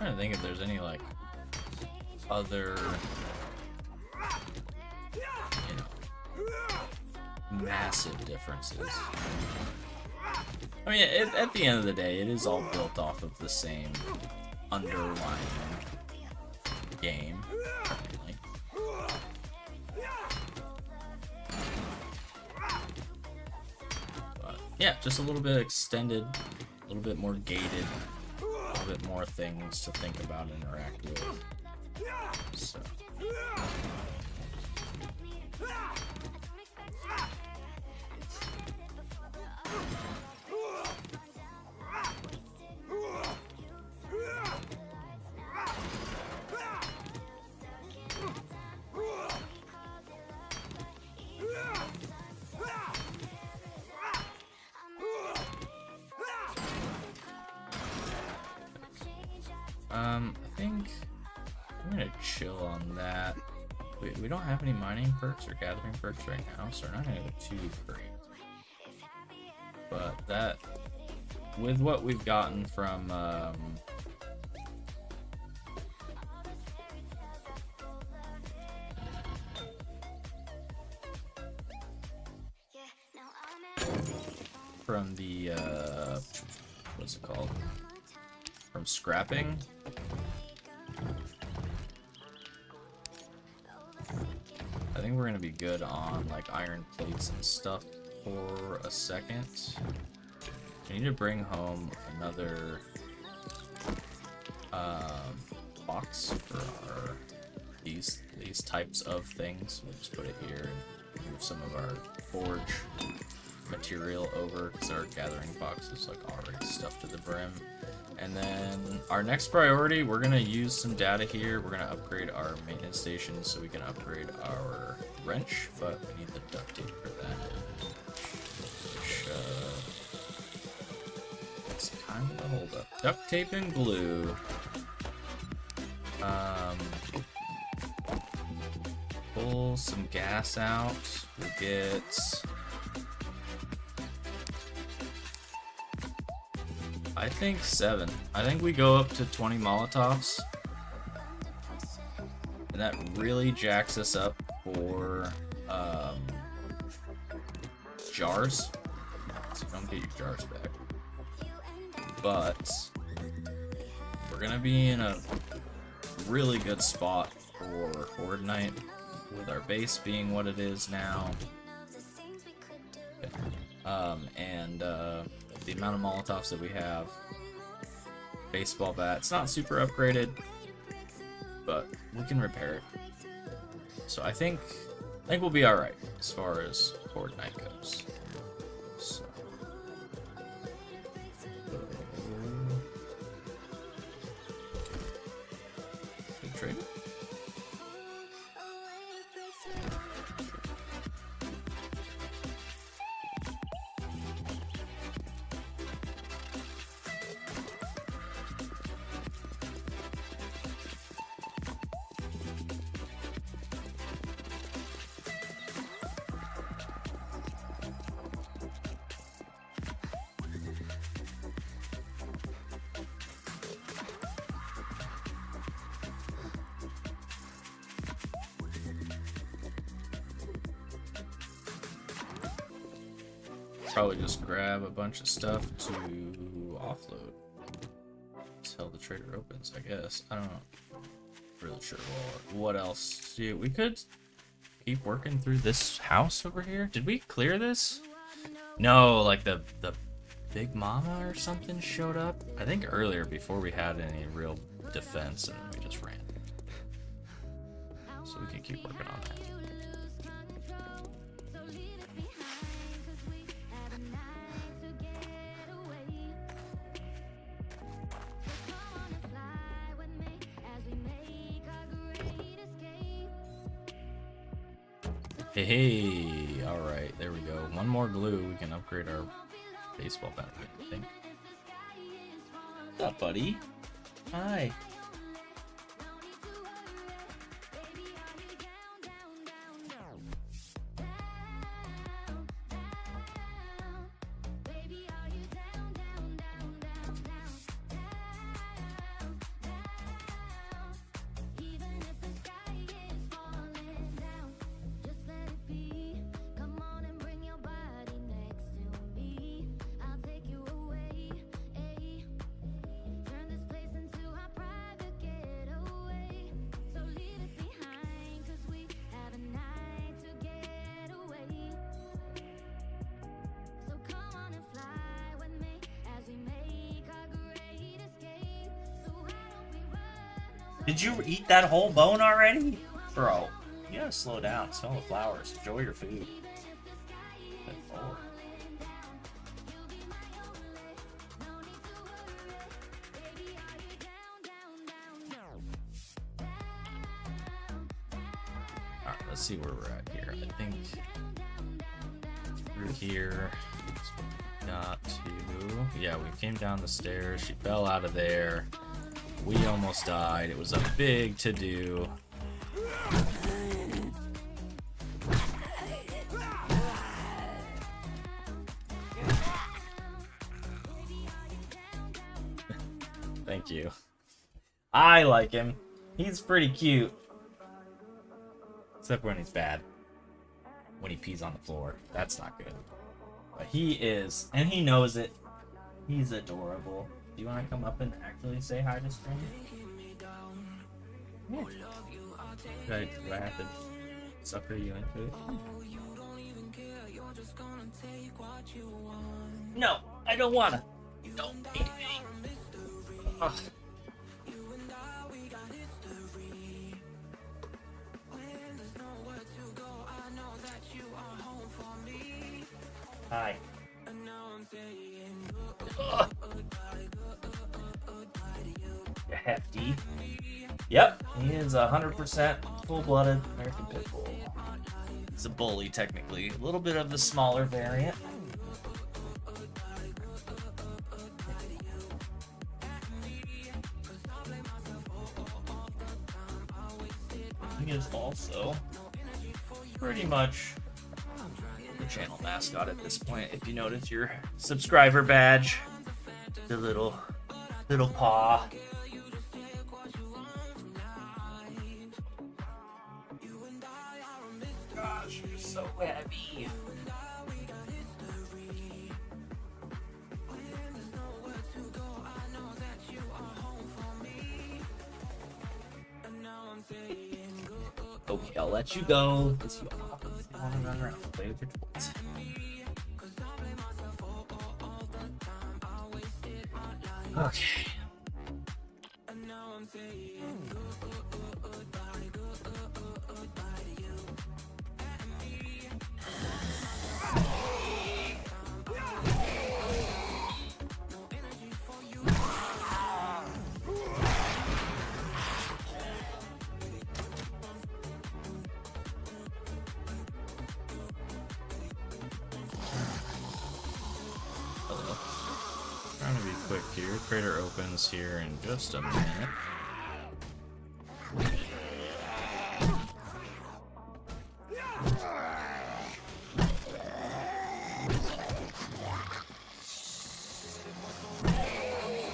I'm trying to think if there's any like other, you know, massive differences. I mean, at the end of the day, it is all built off of the same underlying game. Apparently. But yeah, just a little bit extended, a little bit more gated. A bit more things to think about and interact with. So. I think I'm gonna chill on that. We don't have any mining perks or gathering perks right now, so we're not gonna go too great. But that, with what we've gotten from the what's it called? From scrapping. I think we're gonna be good on like iron plates and stuff for a second. We need to bring home another box for our these types of things. We'll just put it here and move some of our forge material over because our gathering box is like already stuffed to the brim. And then our next priority, we're gonna use some data here. We're gonna upgrade our maintenance station so we can upgrade our wrench, but we need the duct tape for that. Which, it's kind of a hold up. Duct tape and glue. pull some gas out. We'll get, I think 7. I think we go up to 20 Molotovs. And that really jacks us up for jars. So don't get your jars back. But we're gonna be in a really good spot for Horde Night, with our base being what it is now. And the amount of Molotovs that we have. Baseball bat. It's not super upgraded, but we can repair it. So I think we'll be alright as far as Horde Night goes. So. Good trade. Probably just grab a bunch of stuff to offload until the trader opens, I guess. I don't know. Really sure what else. Dude, we could keep working through this house over here. Did we clear this? No, like the Big Mama or something showed up. I think earlier before we had any real defense, and we just ran. So we can keep working on that. Hey, alright, there we go. One more glue, we can upgrade our baseball bat, I think. What's up, buddy? Hi. Did you eat that whole bone already? Bro, you gotta slow down. Smell the flowers. Enjoy your food. Good lord. Alright, let's see where we're at here. I think through here. Got to. Yeah, we came down the stairs. She fell out of there. We almost died. It was a big to-do. Thank you. I like him. He's pretty cute. Except when he's bad. When he pees on the floor. That's not good. But he is. And he knows it. He's adorable. Do you want to come up and actually say hi to stream? Yeah. Do I have to sucker you into it? No, I don't wanna. Don't hate me. Ugh. Hi. Ugh. Hefty. Yep, he is 100% full-blooded American Pit Bull. He's a bully, technically. A little bit of the smaller variant. He is also pretty much the channel mascot at this point. If you notice your subscriber badge, the little paw. Gosh, you're so heavy. Okay, I'll let you go. Because you want to run around and play with your toys. Okay. Trying to be quick here. Crater opens here in just a minute.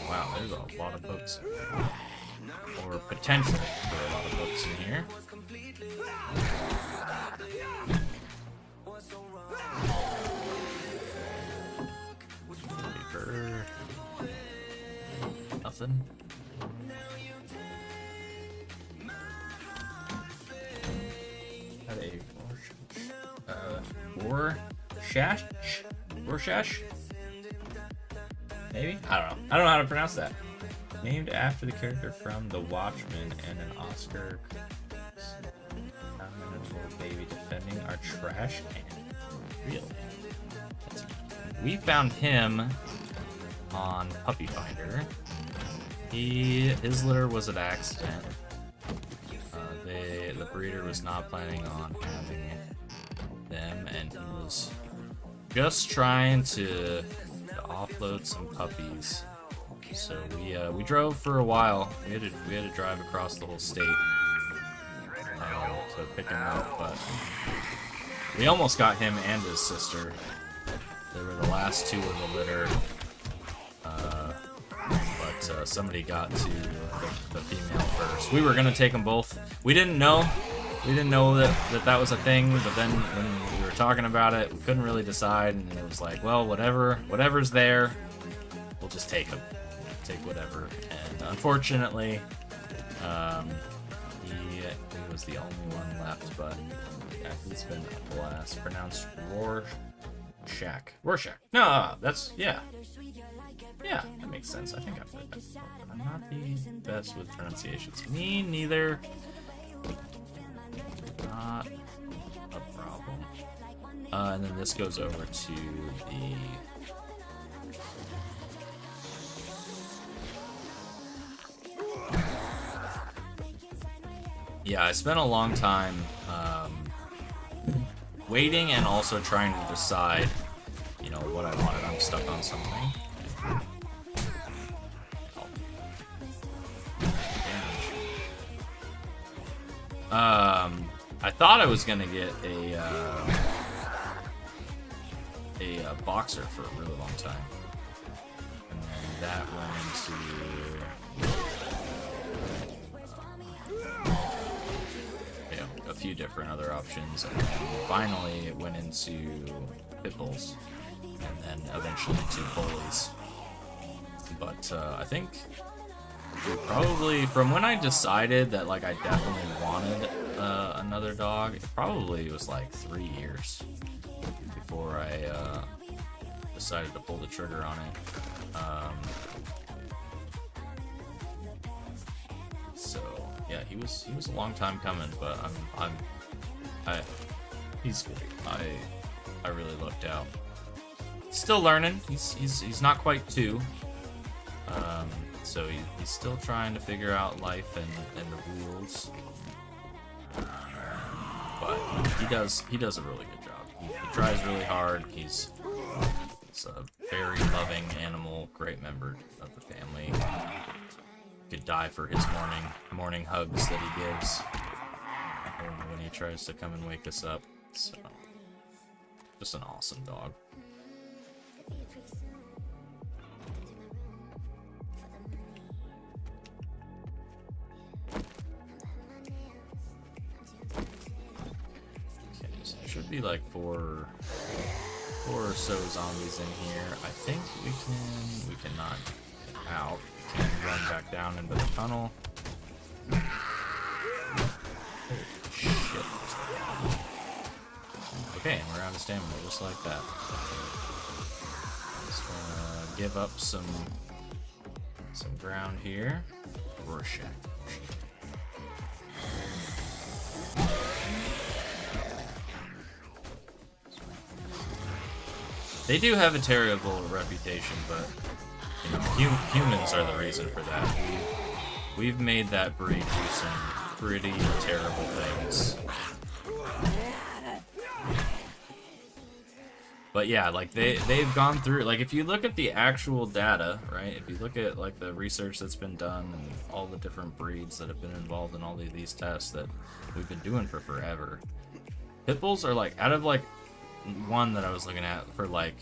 Wow, there's a lot of boats. Or potentially there are a lot of boats in here. Nothing. Had a Rorschach? Maybe? I don't know. I don't know how to pronounce that. Named after the character from The Watchmen and an Oscar. I'm a little baby defending our trash can. Really? We found him on Puppy Finder. His litter was an accident. The breeder was not planning on having them, and he was just trying to offload some puppies. So we drove for a while. We had to drive across the whole state to pick him up, but we almost got him and his sister. They were the last two of the litter. But somebody got to the female first. We were gonna take them both. We didn't know that was a thing. But then when we were talking about it, we couldn't really decide, and it was like, well, whatever's there, we'll just take them. Take whatever. And unfortunately, he was the only one left. But yeah, he's been a blast. Pronounced Rorschach. No, that's yeah. Yeah, that makes sense. I think I've heard that before, but I'm not the best with pronunciations. Me neither. Not a problem. And then this goes over to the... Yeah, I spent a long time waiting and also trying to decide, you know, what I wanted. I'm stuck on something. I thought I was gonna get a boxer for a really long time, and then that went into a few different other options, and then finally it went into pit bulls, and then eventually to bullies. But I think probably from when I decided that like I definitely wanted another dog, it probably was like 3 years before I decided to pull the trigger on it. So yeah, he was a long time coming, but he's great. I really looked out. Still learning. He's not quite 2. So he's still trying to figure out life and the rules. But he does a really good job. He tries really hard. He's a very loving animal, great member of the family. Could die for his morning hugs that he gives when he tries to come and wake us up. So, just an awesome dog. Okay, so there should be like four or so zombies in here. I think we cannot get out. We can run back down into the tunnel. Holy shit. Okay, and we're out of stamina, just like that. Just gonna give up some ground here. Rorschach. They do have a terrible reputation, but you know, humans are the reason for that. We've made that breed do some pretty terrible things. But yeah, like they've gone through, like if you look at the actual data, right? If you look at like the research that's been done and all the different breeds that have been involved in all of these tests that we've been doing for forever, pit bulls are like, out of like one that I was looking at for like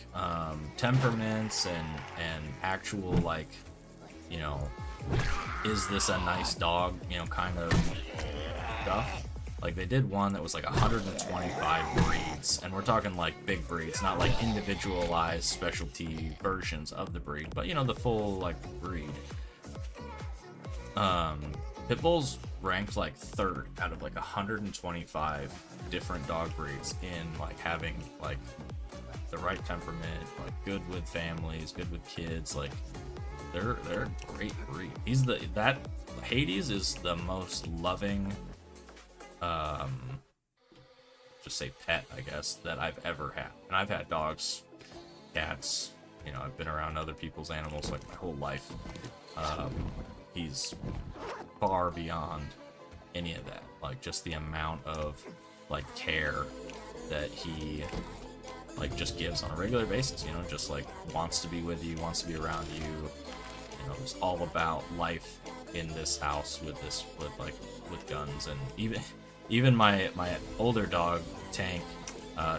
temperaments and actual like, you know, is this a nice dog, you know, kind of stuff. Like they did one that was like 125 breeds, and we're talking like big breeds, not like individualized specialty versions of the breed, but you know, the full like breed. Pit bulls ranked like 3rd out of like 125 different dog breeds in like having like the right temperament, like good with families, good with kids. Like they're a great breed. That Hades is the most loving, just say pet, I guess, that I've ever had. And I've had dogs, cats, you know, I've been around other people's animals like my whole life. He's far beyond any of that. Like just the amount of like care that he like just gives on a regular basis, you know, just like wants to be with you, wants to be around you, you know, it's all about life in this house with guns. And even my older dog Tank,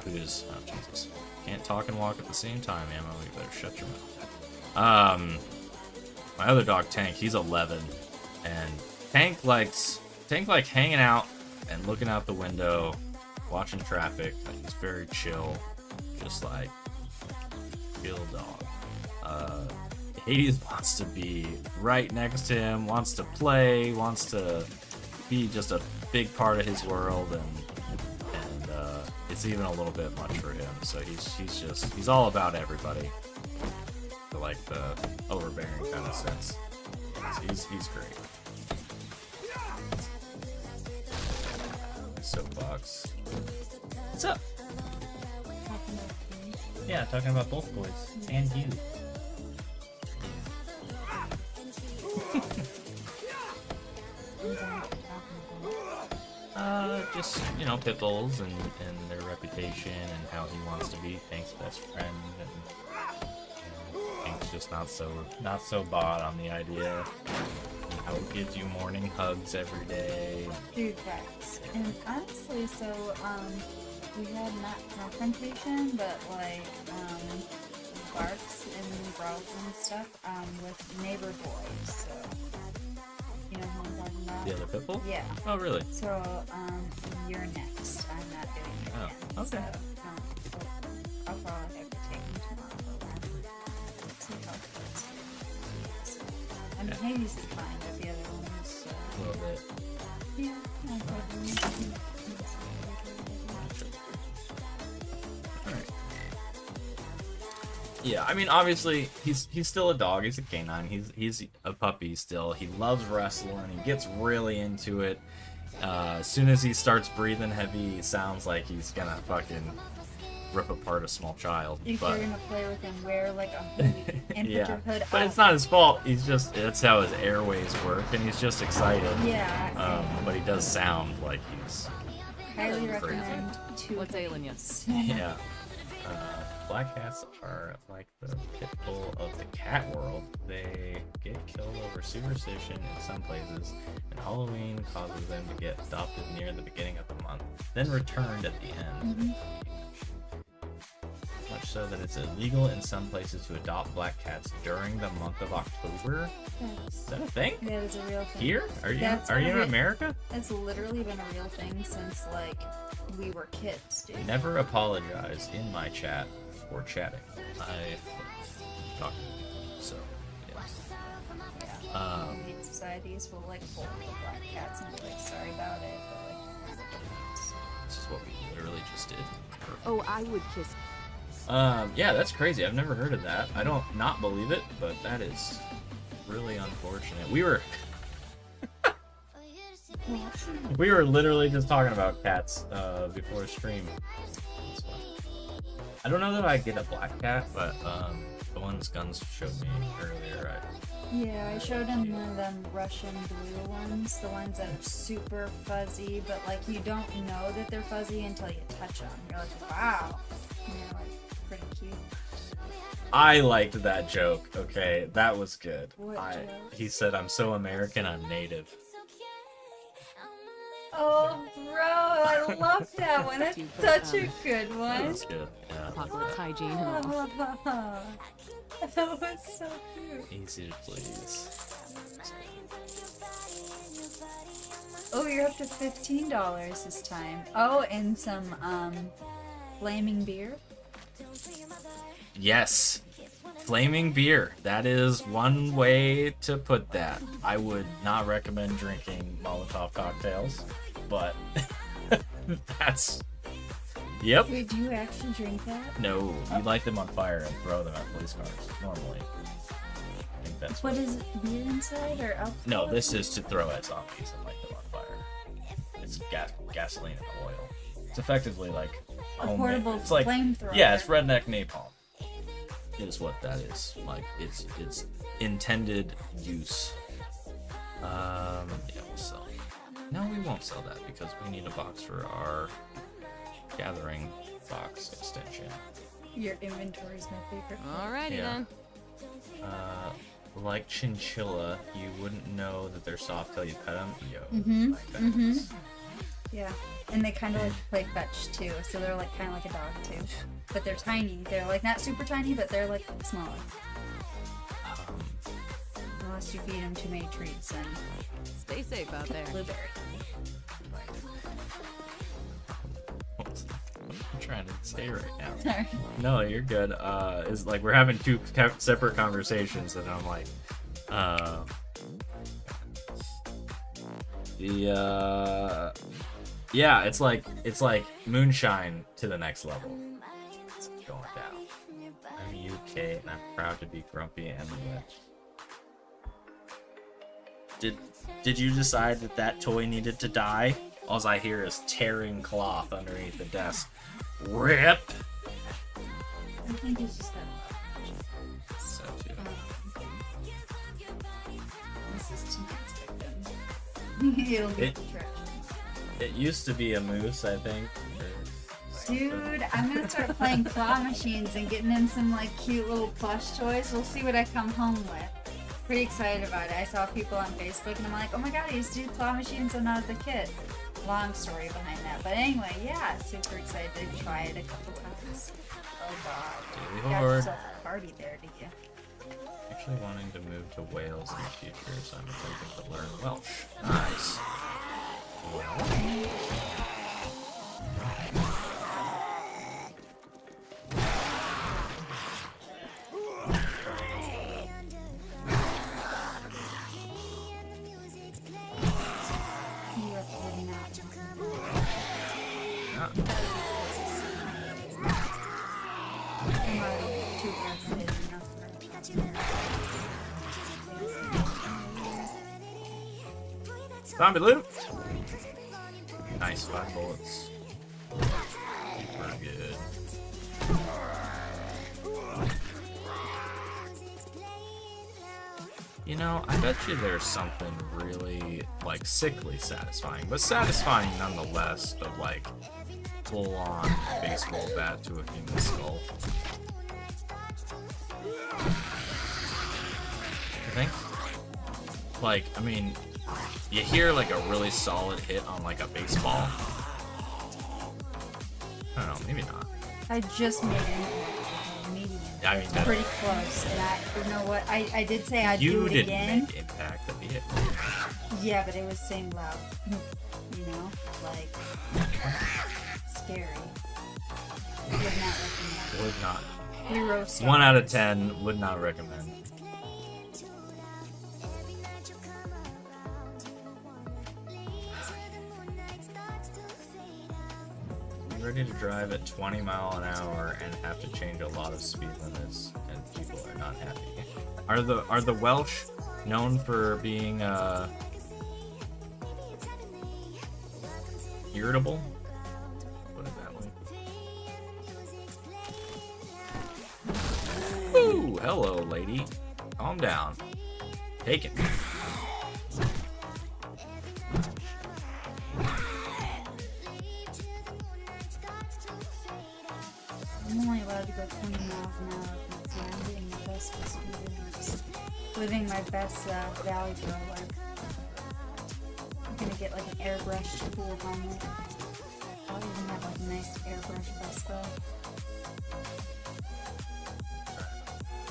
who is, oh Jesus, can't talk and walk at the same time, Ammo, you better shut your mouth. My other dog Tank, he's 11, and Tank likes hanging out and looking out the window, watching traffic. Like, he's very chill, just like chill dog. Hades wants to be right next to him, wants to play, wants to be just a big part of his world, and it's even a little bit much for him. So he's all about everybody, for like the overbearing kind of sense. So he's great. Soapbox. What's up? Yeah, talking about both boys and you. Just, you know, pit bulls and their reputation and how he wants to be Tank's best friend, and you know, Tank's just not so bought on the idea. How it gives you morning hugs every day. Dude, facts. And honestly, so we had not confrontation, but like barks and growls and stuff with neighbor boys. So you know who I'm talking about? The other pit bull? Yeah. Oh, really? So you're next. I'm not doing it. Oh, again. okay. So, I'll probably have to take him tomorrow for one. See how it goes. I mean, Yeah. Hades is fine, but the other ones, A little bit. yeah, I probably. Alright. Yeah, I mean, obviously, he's still a dog. He's a canine. He's a puppy still. He loves wrestling. He gets really into it. As soon as he starts breathing heavy, it sounds like he's gonna fucking rip apart a small child. If But you're gonna play with him, wear like a hoodie and yeah, put your hood but up. it's not his fault. That's how his airways work, and he's just excited. Yeah. But he does sound like he's Highly crazy. recommend to What's ailing you? Yeah. Black cats are like the pit bull of the cat world. They get killed over superstition in some places, and Halloween causes them to get adopted near the beginning of the month, then returned at the end. Much so that it's illegal in some places to adopt black cats during the month of October. Is that a thing? That is a real thing. Here? Are you That's are you in what America? It's literally been a real thing since like we were kids, dude. Never apologize in my chat for chatting. I talk to you, so yes. Hate societies will like pull the black cats and be like sorry about it, but like This is what we literally just did. Oh, I would kiss. Yeah, that's crazy. I've never heard of that. I don't not believe it, but that is really unfortunate. We were literally just talking about cats before stream. That's fun. I don't know that I get a black cat, but the ones Guns showed me earlier, yeah, I showed him one of them Russian blue ones, the ones that are super fuzzy, but like you don't know that they're fuzzy until you touch them. You're like, wow, and they're like pretty cute. I liked that joke. Okay, that was good. What joke? He said, "I'm so American, I'm native." Oh, bro, I love that one. That's You put, such a good That one. was good. Yeah, Apocalypse hygiene and all. That was so cute. easy to please. Oh, you're up to $15 this time. Oh, and some flaming beer. Yes. Flaming beer. That is one way to put that. I would not recommend drinking Molotov cocktails, but that's... Yep. Wait, do you actually drink that? No, you light them on fire and throw them at police cars, normally. I think that's What is it, beer inside or alcohol? No, this is to throw at zombies and light them on fire. It's gasoline and oil. It's effectively like A homemade- portable it's like, flamethrower. yeah, it's redneck napalm. Is what that is. Like it's intended use. Yeah, we'll sell. No, we won't sell that because we need a box for our gathering box extension. Your inventory is my favorite. Alrighty Yeah. then. Like chinchilla, you wouldn't know that they're soft till you pet them. Yo, like that. Yeah, and they kind of like to play fetch too, so they're like kind of like a dog too. But they're tiny. They're like not super tiny, but they're like smaller. Unless you feed them too many treats and Stay safe out there. blueberry. I'm trying to say right now. Sorry. No, you're good. Is like we're having two separate conversations, and I'm like, yeah, it's like moonshine to the next level. It's going down. I'm UK, and I'm proud to be grumpy and wet. Did you decide that toy needed to die? All I hear is tearing cloth underneath the desk. Rip. I think he's just got. So too. This is tonight's victim. It'll be It- trash. It used to be a moose, I think. Dude, I'm gonna start playing claw machines and getting in some like cute little plush toys. We'll see what I come home with. Pretty excited about it. I saw people on Facebook and I'm like, oh my god, I used to do claw machines when I was a kid. Long story behind that. But anyway, yeah, super excited to try it a couple times. Oh god. Daily Got Horde. yourself a party there, did you? Actually wanting to move to Wales in the future, so I'm attempting to learn Welsh. Nice. Well, You are kidding out. I'm already too aggressive zombie loot. Nice, 5 bullets. Super good. You know, I bet you there's something really, like, sickly satisfying, but satisfying nonetheless, of, like, full-on baseball bat to a human skull. I think. Like, I mean, you hear like a really solid hit on like a baseball. I don't know, maybe not. I just made an medium. Yeah, I mean, It's pretty close. And you know what? I did say I'd do you it didn't again. make impact at the hit. Yeah, but it was same loud. You know? Like, scary. Would not recommend. Would not. 0 stars. 1 out of 10, would not recommend. You ready to drive at 20 mile an hour and have to change a lot of speed limits, and people are not happy. Are the Welsh known for being irritable? Put it that way. Ooh, hello, lady. Calm down. Take it. I'm only allowed to go 20 miles an hour. So I'm getting the best speed limits. Living my best Valley Girl life. I'm gonna get like an airbrushed cool helmet. I'll even have like a nice airbrush Vespa.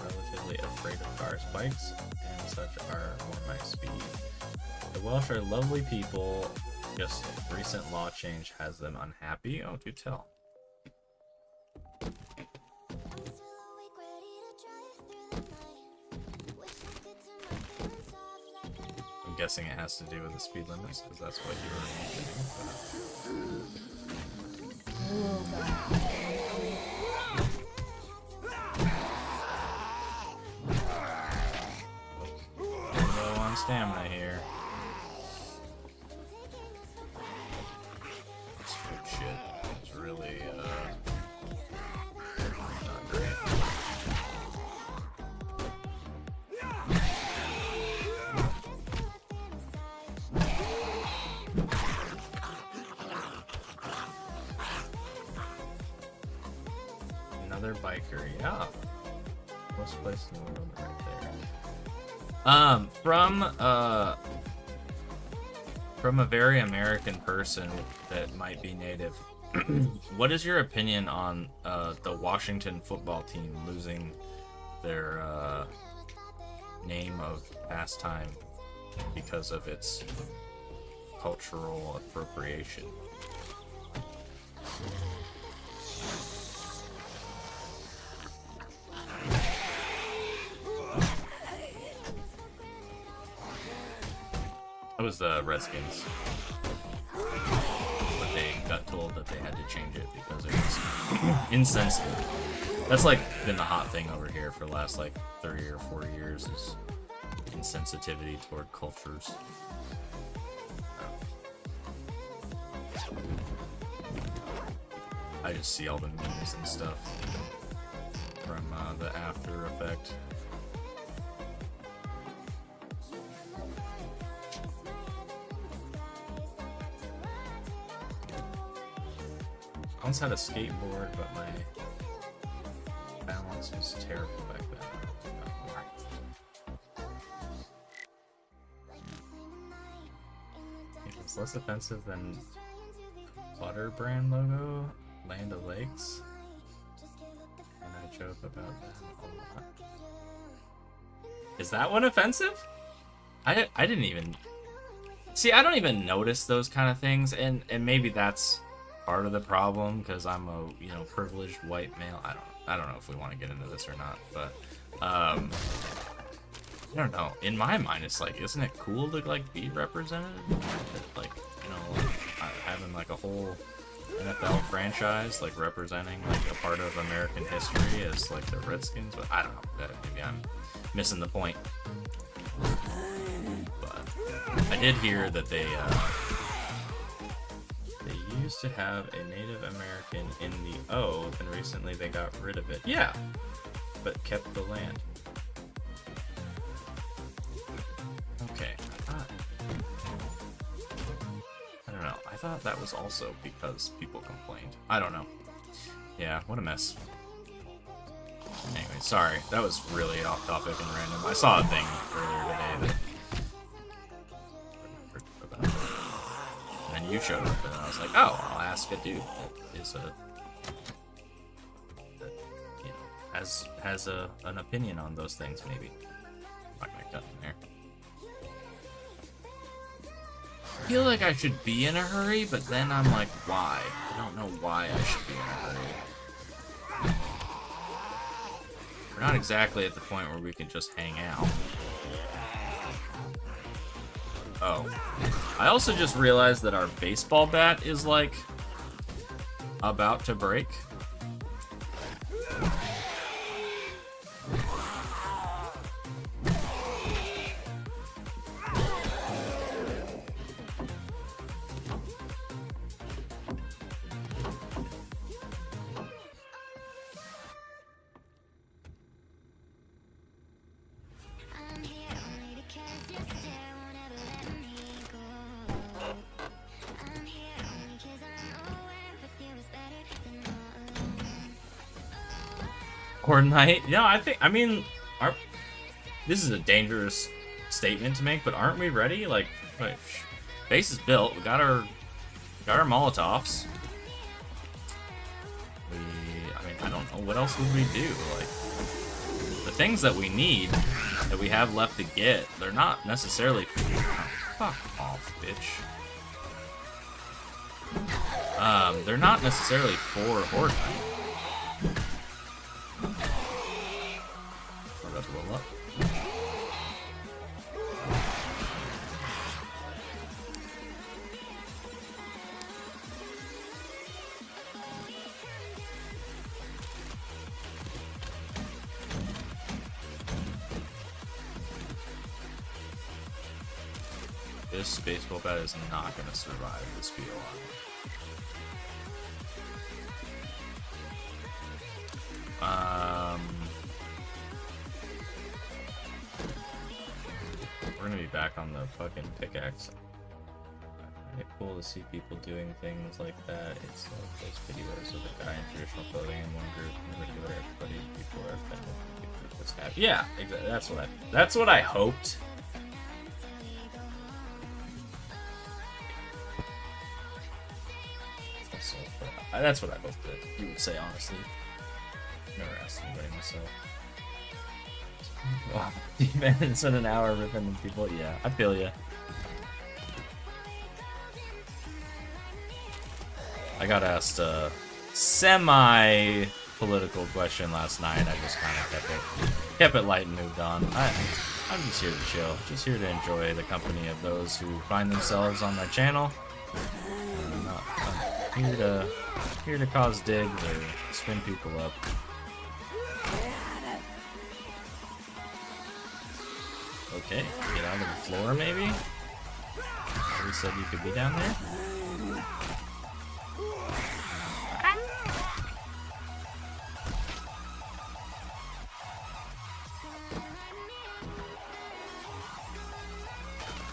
Relatively afraid of cars, bikes, and such are more my speed. The Welsh are lovely people. Just recent law change has them unhappy. Oh, do tell. I'm guessing it has to do with the speed limits, because that's what you were mentioning. Oh Low on stamina here. This food shit is really, not great. Another biker, yeah. Most place in the world right there. From a very American person that might be native, what is your opinion on the Washington football team losing their name of pastime because of its cultural appropriation? It was the Redskins. But they got told that they had to change it because it was insensitive. That's like been the hot thing over here for the last like 30 or 40 years is insensitivity toward cultures. I just see all the memes and stuff from the After Effect. I once had a skateboard, but my balance was terrible back then. It's less offensive than Butter brand logo, Land O'Lakes. And I joke about that a lot. Is that one offensive? I didn't even... See, I don't even notice those kind of things, and maybe that's part of the problem because I'm a privileged white male. I don't know if we want to get into this or not, but I don't know. In my mind, it's like, isn't it cool to like be represented? Like having like a whole NFL franchise like representing like a part of American history as like the Redskins. But I don't know. Maybe I'm missing the point. But I did hear that they used to have a Native American in the O, and recently they got rid of it. Yeah, but kept the land. Okay, I don't know. I thought that was also because people complained. explained. I don't know. Yeah, what a mess. Anyway, sorry. That was really off topic and random. I saw a thing earlier today that... And then you showed up, and I was like, oh, I'll ask a dude that is has an opinion on those things, maybe. Not gonna cut in there. I feel like I should be in a hurry, but then I'm like, why? I don't know why I should be in a hurry. We're not exactly at the point where we can just hang out. Oh. I also just realized that our baseball bat is, like, about to break. Horde Knight? No, I mean, this is a dangerous statement to make, but aren't we ready? Like, base is built. We got our Molotovs. I mean, I don't know what else would we do. Like, the things that we need that we have left to get, they're not necessarily. Fuck off, bitch. They're not necessarily for Horde Knight. Roll up. This baseball bat is not going to survive this BOI. We're gonna be back on the fucking pickaxe. It's cool to see people doing things like that. It's like those videos of a guy in traditional clothing in one group, and regular everybody. People are offended. What's happening? Yeah, exactly. That's what I hoped. That's what I hoped that you would say, honestly. Never asked anybody myself. Wow, defense in an hour ripping people. Yeah, I feel ya. I got asked a semi-political question last night. I just kind of kept it light and moved on. I'm just here to chill, just here to enjoy the company of those who find themselves on my channel. I'm here to cause digs or spin people up. Okay, get out of the floor, maybe? We said you could be down there?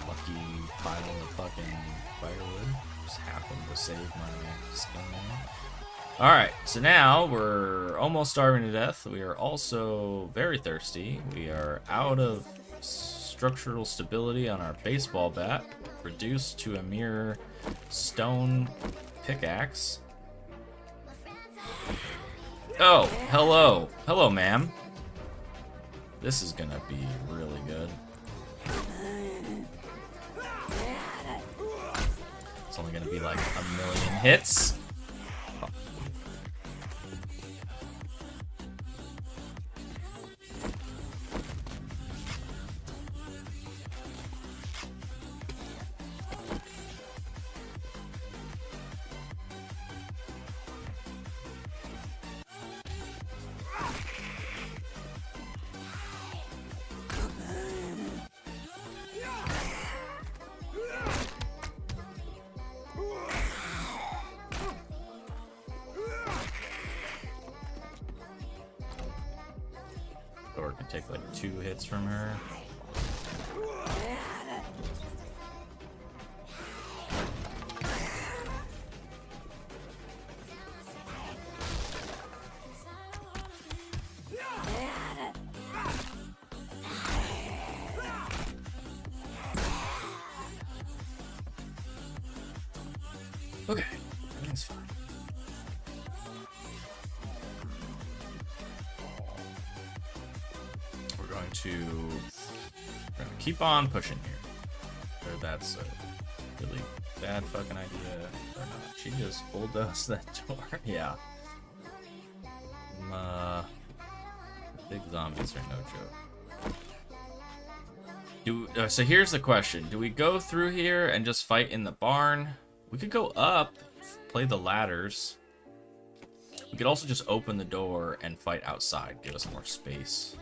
Lucky pile of fucking firewood. Just happened to save my skin there. Alright, so now we're almost starving to death. We are also very thirsty. We are out of structural stability on our baseball bat, reduced to a mere stone pickaxe. Oh, hello. Hello, ma'am. This is gonna be really good. It's only gonna be like 1,000,000 hits. Or can take like 2 hits from her. Okay, everything's fine. We're going to keep on pushing here. Or that's a really bad fucking idea. Or not. She just bulldozed that door. Yeah. Big zombies are no joke. So here's the question. Do we go through here and just fight in the barn? We could go up, play the ladders. We could also just open the door and fight outside, give us more space.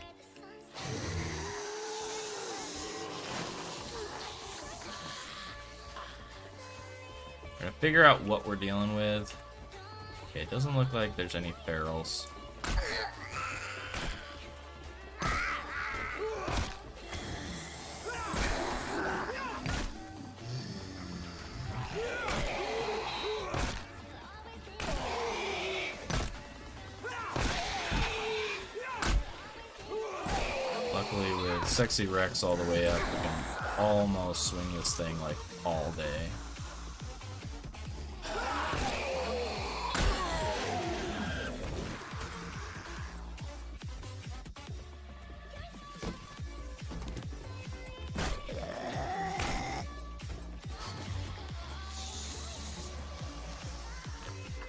We're gonna figure out what we're dealing with. Okay, it doesn't look like there's any ferals. Luckily, with Sexy Rex all the way up, we can almost swing this thing like all day.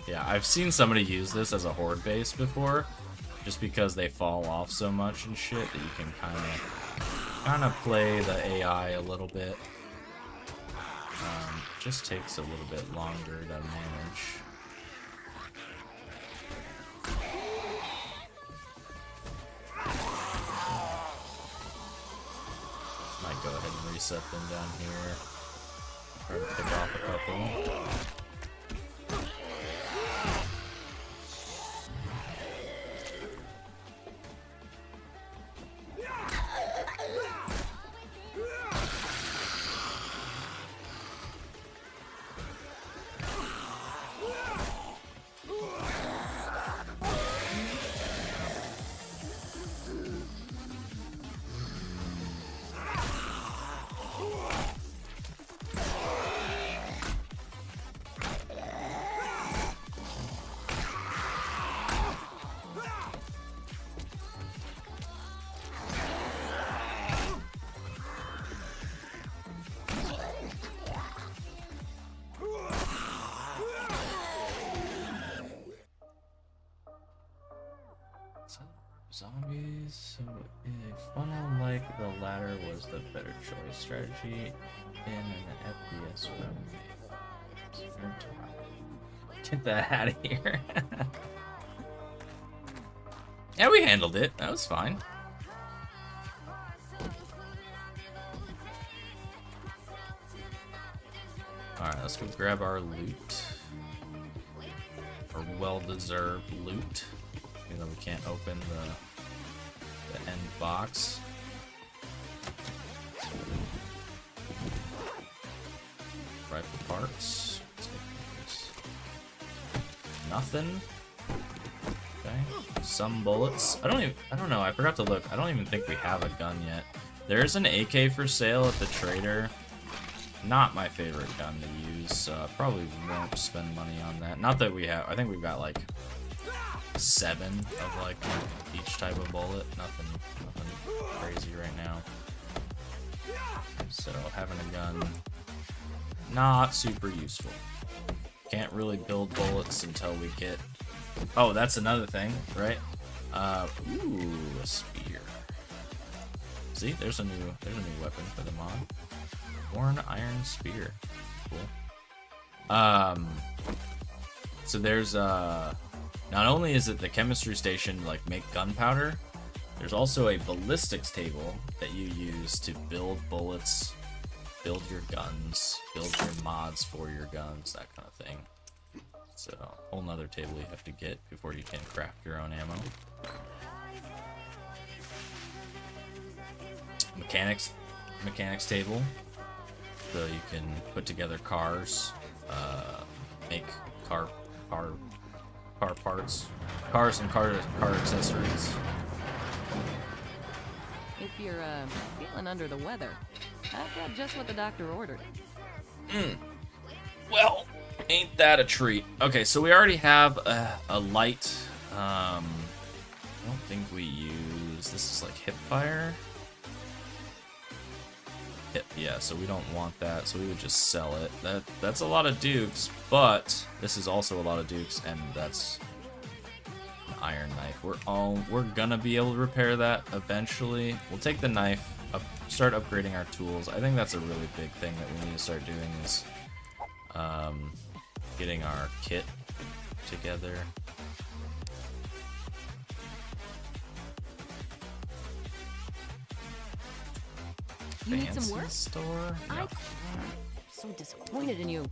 Yeah, I've seen somebody use this as a horde base before, just because they fall off so much and shit that you can kind of play the AI a little bit. It just takes a little bit longer to manage. Might go ahead and reset them down here. Try to pick off a couple. Zombies, so a funnel like the ladder was the better choice. Strategy in an FPS realm. Get that out of here. Yeah, we handled it. That was fine. Alright, let's go grab our loot. Our well-deserved loot. Even though we can't open the end box. Rifle parts. Nothing. Okay. Some bullets. I don't know. I forgot to look. I don't even think we have a gun yet. There's an AK for sale at the trader. Not my favorite gun to use, so I probably won't spend money on that. Not that we have. I think we've got like 7 of like each type of bullet. Nothing crazy right now. So having a gun, not super useful. Can't really build bullets until we get. Oh, that's another thing, right? Ooh, a spear. See, there's a new weapon for the mod. Worn iron spear. Cool. So there's not only is it the chemistry station like make gunpowder, there's also a ballistics table that you use to build bullets, build your guns, build your mods for your guns, that kind of thing. So a whole nother table you have to get before you can craft your own ammo. Mechanics table, so you can put together cars, make car parts, cars and car accessories. If you're feeling under the weather, I've got just what the doctor ordered. Well, Ain't that a treat? Okay, so we already have a light. I don't think we use. This is like hip fire. Hip, yeah. So we don't want that. So we would just sell it. That's a lot of dukes, but this is also a lot of dukes, and that's an iron knife. We're gonna be able to repair that eventually. We'll take the knife. Start upgrading our tools. I think that's a really big thing that we need to start doing is getting our kit together. You need some work? Store? No. I'm so disappointed in you.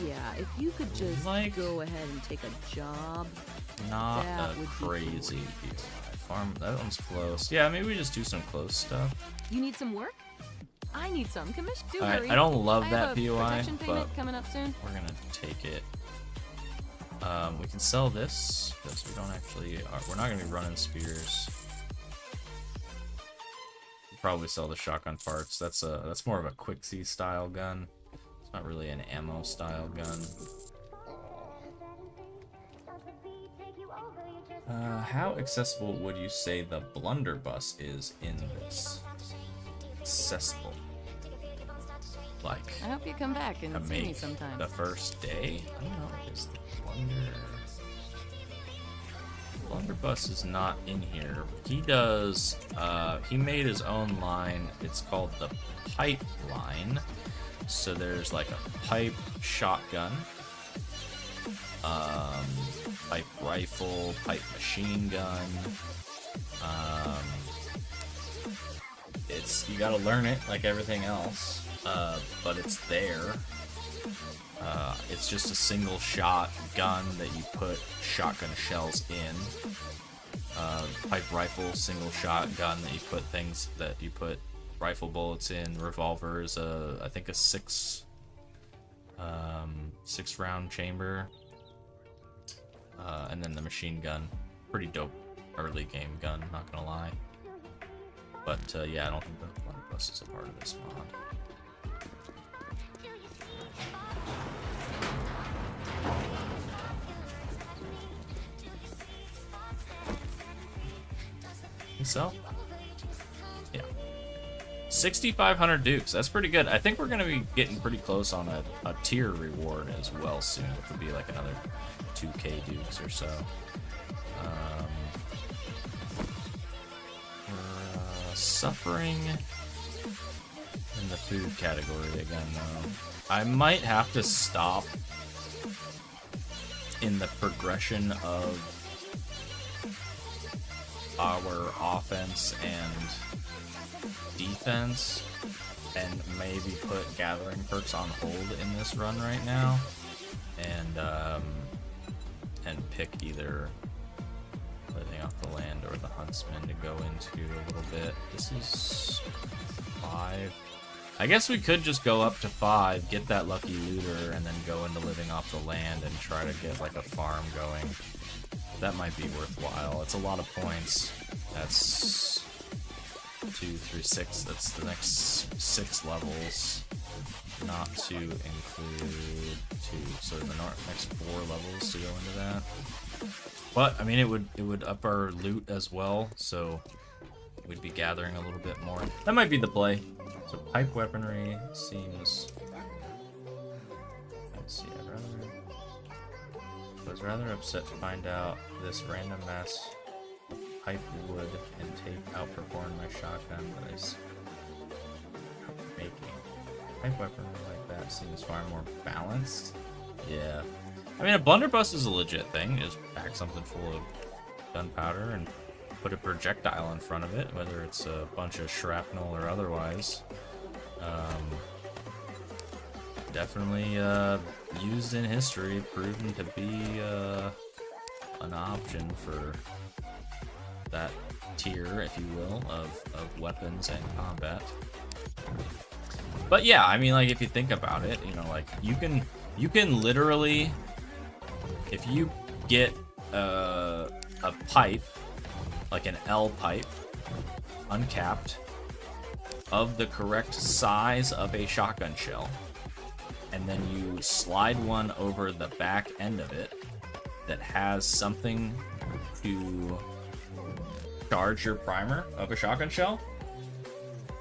Yeah, if you could just Like- go ahead and take a job. Not That a would be crazy great. farm. That one's close. Yeah, maybe we just do some close stuff. You need some work? I need some. Commission. Do Alright, hurry. I don't love I that have a POI, protection payment but coming up soon. we're gonna take it. We can sell this because we don't actually. We're not gonna be running spears. We'll probably sell the shotgun parts. That's more of a quicksy style gun. It's not really an ammo style gun. How accessible would you say the blunderbuss is in this? Accessible. Like, I hope you come back and to see me make sometime. the first day? I don't know. Is the blunderbuss is not in here. He does. He made his own line. It's called the pipe line. So there's like a pipe shotgun, pipe rifle, pipe machine gun. You gotta learn it like everything else, but it's there. It's just a single shot gun that you put shotgun shells in. Pipe rifle, single shot gun that you put rifle bullets in. Revolver is I think a six round chamber. And then the machine gun, pretty dope early game gun, not gonna lie. But yeah, I don't think the blunderbuss is a part of this mod. Think so? Yeah. 6,500 dukes. That's pretty good. I think we're gonna be getting pretty close on a tier reward as well soon. It could be like another 2k dukes or so. We're suffering in the food category again, though. I might have to stop in the progression of our offense and defense and maybe put gathering perks on hold in this run right now and pick either living off the land or the huntsman to go into a little bit. This is 5. I guess we could just go up to 5, get that lucky looter, and then go into living off the land and try to get like a farm going. That might be worthwhile. It's a lot of points. That's 2 through 6. That's the next 6 levels. Not to include 2. So the next 4 levels to go into that. But I mean, it would up our loot as well. So we'd be gathering a little bit more. That might be the play. So pipe weaponry seems. Let's see. I was rather upset to find out this random mass of pipe wood and tape outperformed my shotgun that I was making. Pipe weaponry like that seems far more balanced. Yeah. I mean, a blunderbuss is a legit thing. You just pack something full of gunpowder and put a projectile in front of it, whether it's a bunch of shrapnel or otherwise. Definitely used in history, proven to be an option for that tier, if you will, of weapons and combat. But yeah, I mean, like, if you think about it, you know, like, you can literally, if you get a pipe, like an L pipe, uncapped, of the correct size of a shotgun shell, and then you slide one over the back end of it that has something to charge your primer of a shotgun shell,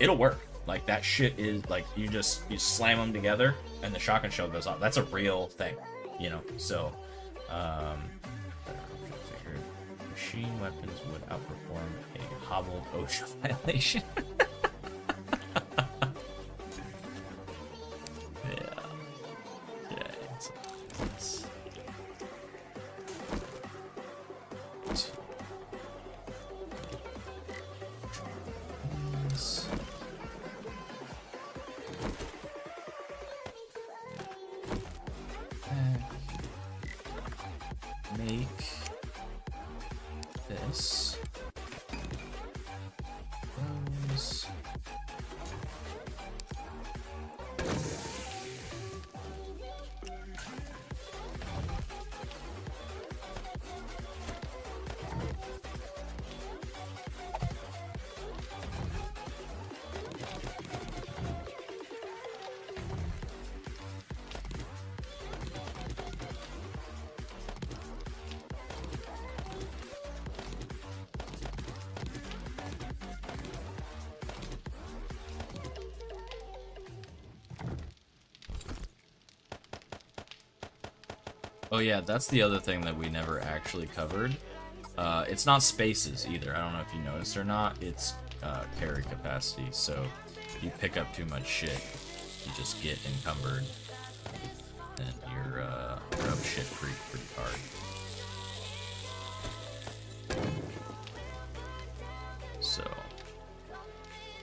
it'll work. Like, that shit is like, you slam them together and the shotgun shell goes off. That's a real thing, you know. So I figured machine weapons would outperform a hobbled OSHA violation. Yeah. Okay, so this. Make this those. Oh yeah, that's the other thing that we never actually covered. It's not spaces either. I don't know if you noticed or not. It's carry capacity. So if you pick up too much shit, you just get encumbered, and you're up shit creek pretty hard. So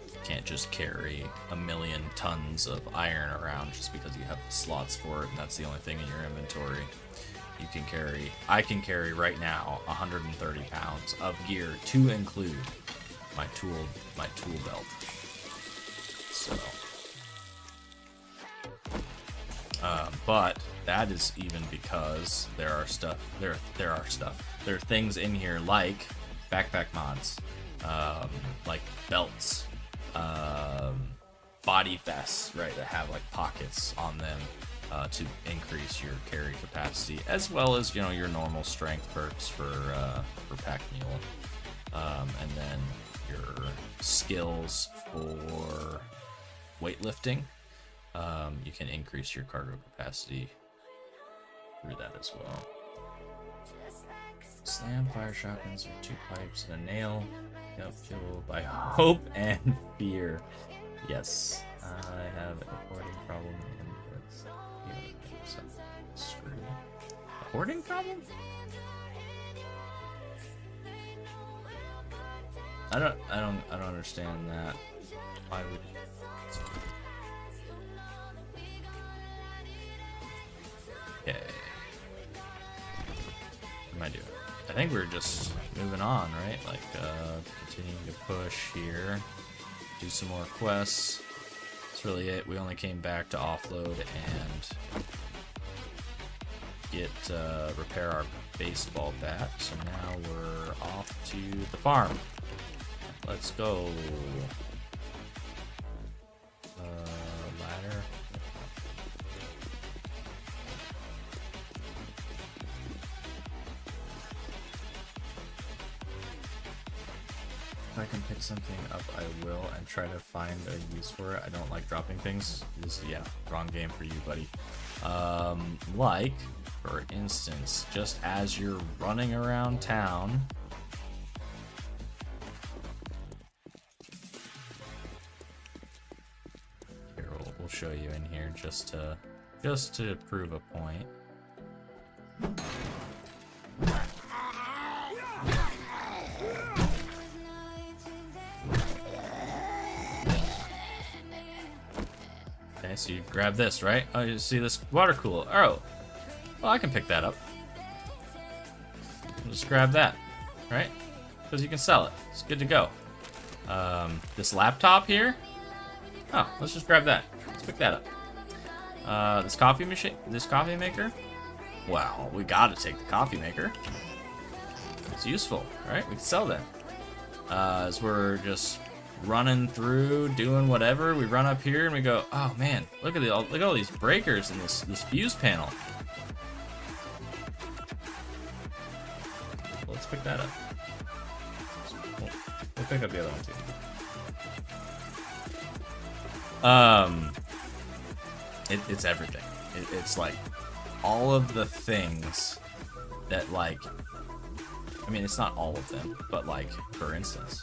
you can't just carry a million tons of iron around just because you have the slots for it, and that's the only thing in your inventory. You can carry, I can carry right now 130 pounds of gear to include my tool belt. So, but that is even because there are things in here like backpack mods, like belts, body vests, right, that have like pockets on them. To increase your carry capacity, as well as, you know, your normal strength perks for pack mule, and then your skills for weightlifting. You can increase your cargo capacity through that as well. Slam fire shotguns with 2 pipes and a nail. Got fueled by hope and fear. Yes, I have a hoarding problem. Screw. A hoarding problem? I don't understand that. Why would Okay. What am I doing? I think we're just moving on, right? Like continuing to push here. Do some more quests. That's really it. We only came back to offload and repair our baseball bat. So now we're off to the farm. Let's go. Ladder. If I can pick something up, I will, and try to find a use for it. I don't like dropping things. Yeah, wrong game for you, buddy. Like, for instance, just as you're running around town, here we'll show you in here just to prove a point. Okay, so you grab this, right? Oh, you see this water cooler. Oh, well, I can pick that up. Just grab that, right? Because you can sell it. It's good to go. This laptop here. Oh, let's just grab that. Let's pick that up. This coffee machine, this coffee maker. Well, we gotta take the coffee maker. It's useful, right? We can sell that. As we're just running through, doing whatever. We run up here and we go, oh man, look at look at all these breakers in this fuse panel. Let's pick that up. We'll pick up the other one too. It's everything. It's like all of the things that, like, I mean, it's not all of them, but like, for instance,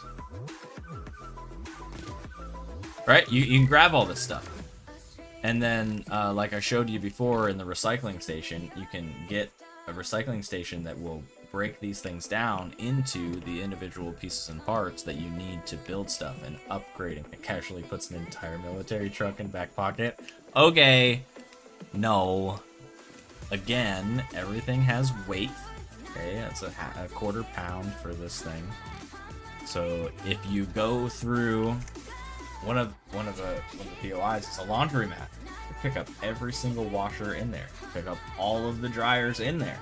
right? You can grab all this stuff, and then like I showed you before in the recycling station, you can get a recycling station that will break these things down into the individual pieces and parts that you need to build stuff and upgrading. It casually puts an entire military truck in back pocket. Okay, no. Again, everything has weight. Okay, that's a quarter pound for this thing. So if you go through one of the POIs, it's a laundromat. You pick up every single washer in there. Pick up all of the dryers in there.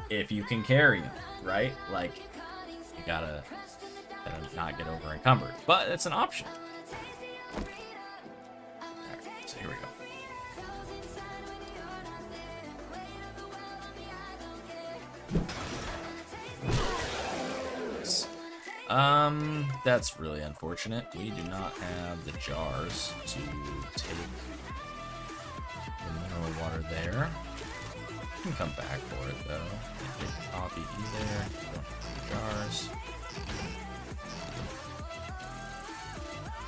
If you can carry them, right? Like, you gotta not get over encumbered, but it's an option. Alright, so here we go. That's really unfortunate. We do not have the jars to take the mineral water there. We can come back for it though. Can't take the coffee either. Don't have the jars.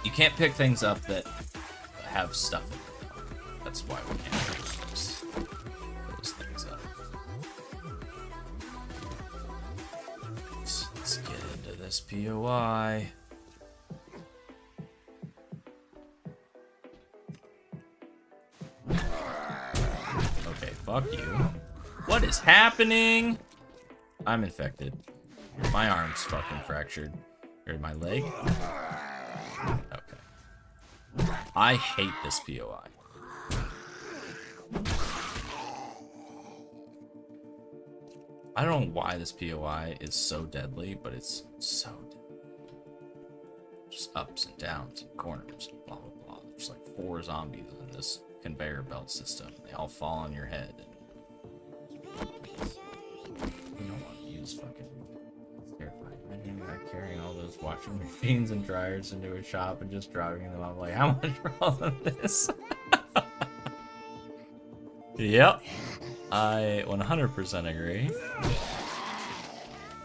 You can't pick things up that have stuff in them. That's why we can't pick those things up. Let's get into this POI. Okay, fuck you. What is happening? I'm infected. My arm's fucking fractured. Or my leg? Okay. I hate this POI. I don't know why this POI is so deadly, but it's so deadly. Just ups and downs and corners and blah blah blah. There's like 4 zombies in this conveyor belt system. They all fall on your head. You don't want to use fucking... It's terrifying. Imagine a guy carrying all those washing machines and dryers into a shop and just driving them off. Like, how much for all of this? Yep. I 100% agree.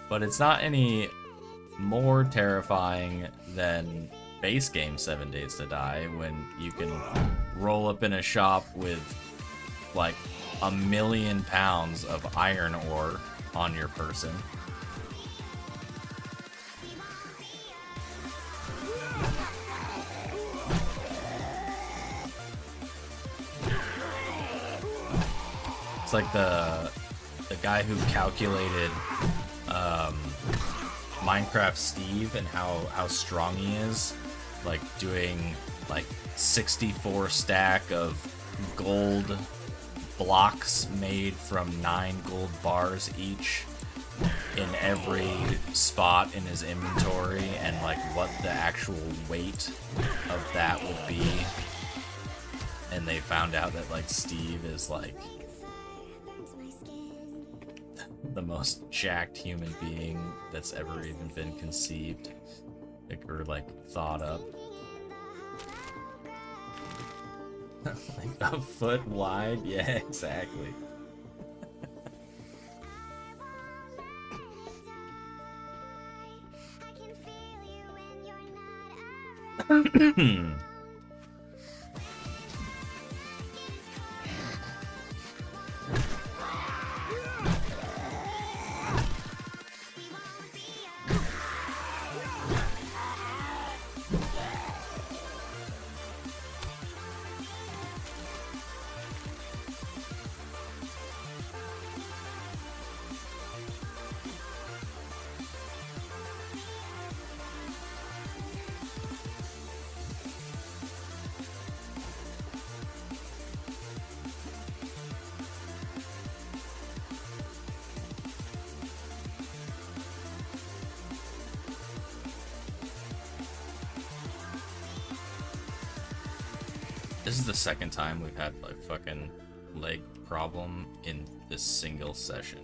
But it's not any more terrifying than base game 7 Days to Die, when you can roll up in a shop with like 1,000,000 pounds of iron ore on your person. It's like the guy who calculated Minecraft Steve and how strong he is, like doing like 64 stack of gold blocks made from 9 gold bars each in every spot in his inventory, and like what the actual weight of that would be. And they found out that like Steve is like the most jacked human being that's ever even been conceived, like, or like thought up. Like a foot wide? Yeah, exactly. This is the second time we've had like fucking leg problem in this single session.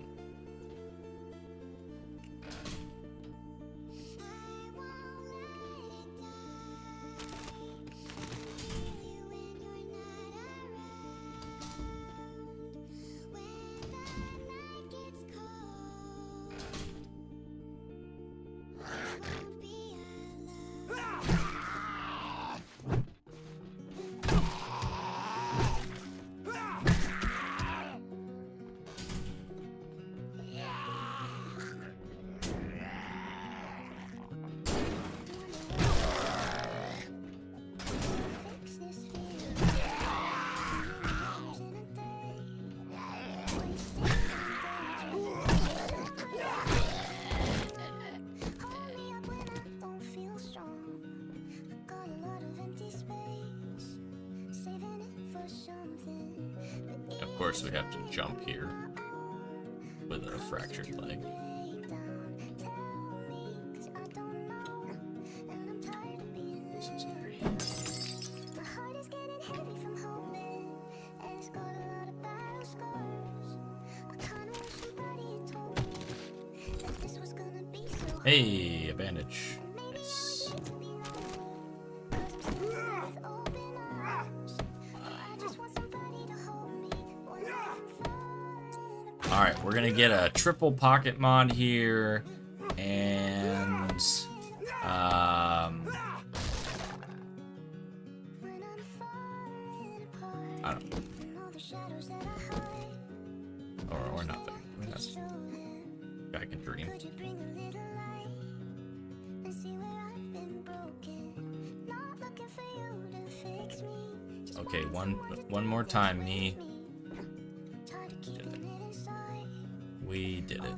Of course, we have to jump here with a fractured leg. Hey, a bandage. Nice. Alright, we're gonna get a triple pocket mod here, and I don't know. Or nothing. I mean, that's guy can dream. Okay, one more time, me. We did it.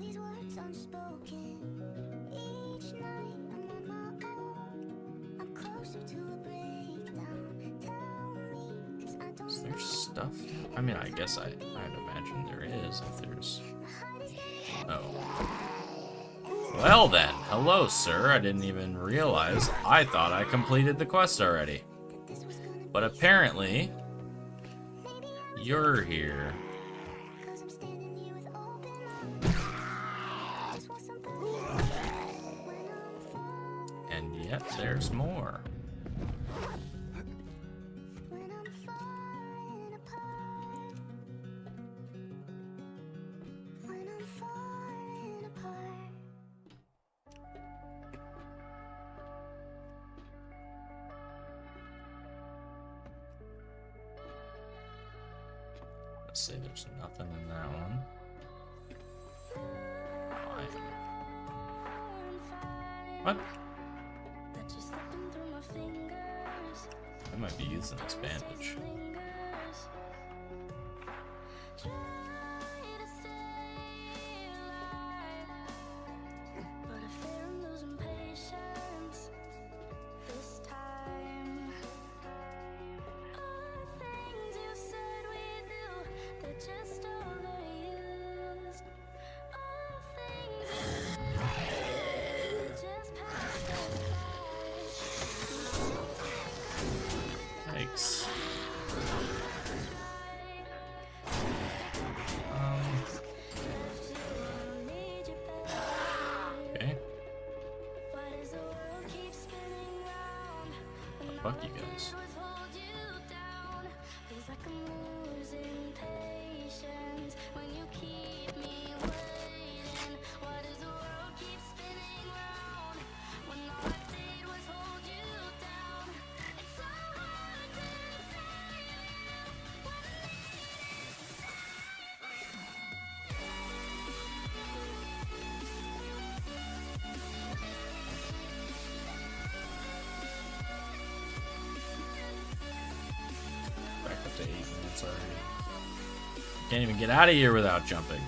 Is there stuff? I mean, I guess I'd imagine there is if there's... Oh. Well then, hello sir, I didn't even realize. I thought I completed the quest already. But apparently, you're here. And yet there's more. Let's say there's nothing in that one. What? I might be using this bandage. Thanks. Okay. Fuck you guys. Back up to 8 minutes already. Can't even get out of here without jumping.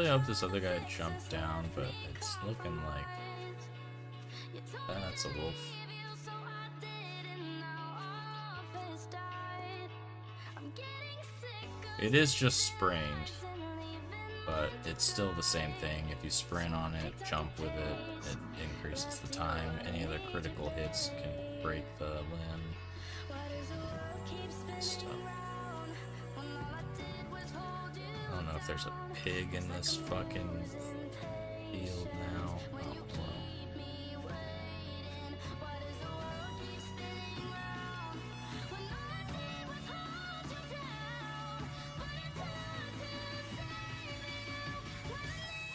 really hope this other guy jumped down, but it's looking like that's a wolf. It is just sprained, but it's still the same thing. If you sprint on it, jump with it, it increases the time. Any other critical hits can break the limb. Stuff. I don't know if there's a pig in this fucking field now. Oh, well.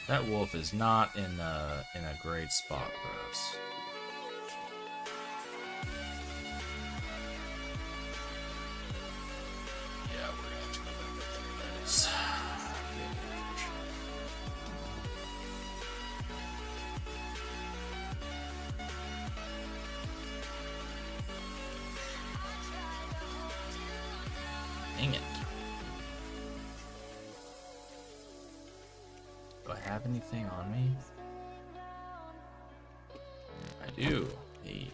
That wolf is not in a great spot for us. Yeah, we're gonna have to go back up there. That is. Dang it. Do I have anything on me? I do. Hey.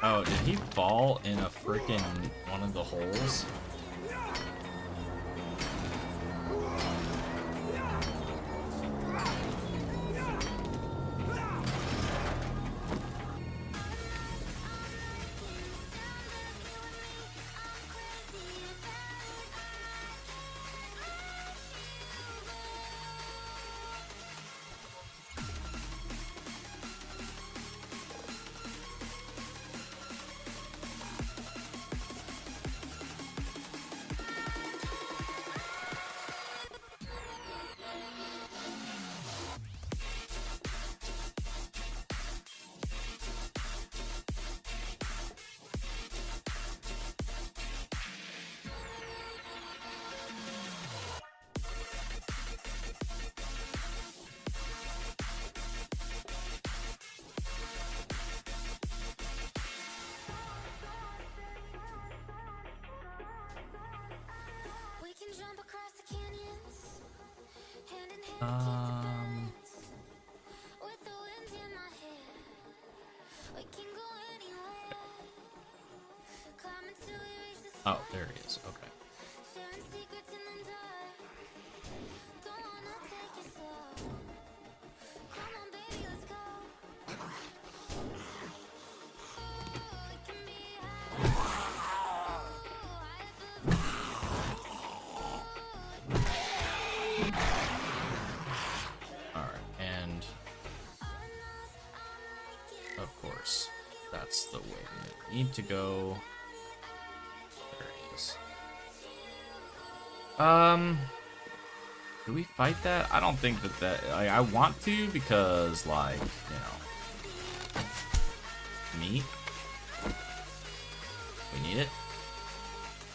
Oh, did he fall in a freaking one of the holes? Oh, there he is. Okay. Alright, and of course, that's the way we need to go. There he is. Do we fight that? I don't think that like, I want to because, like, you know, meat. We need it.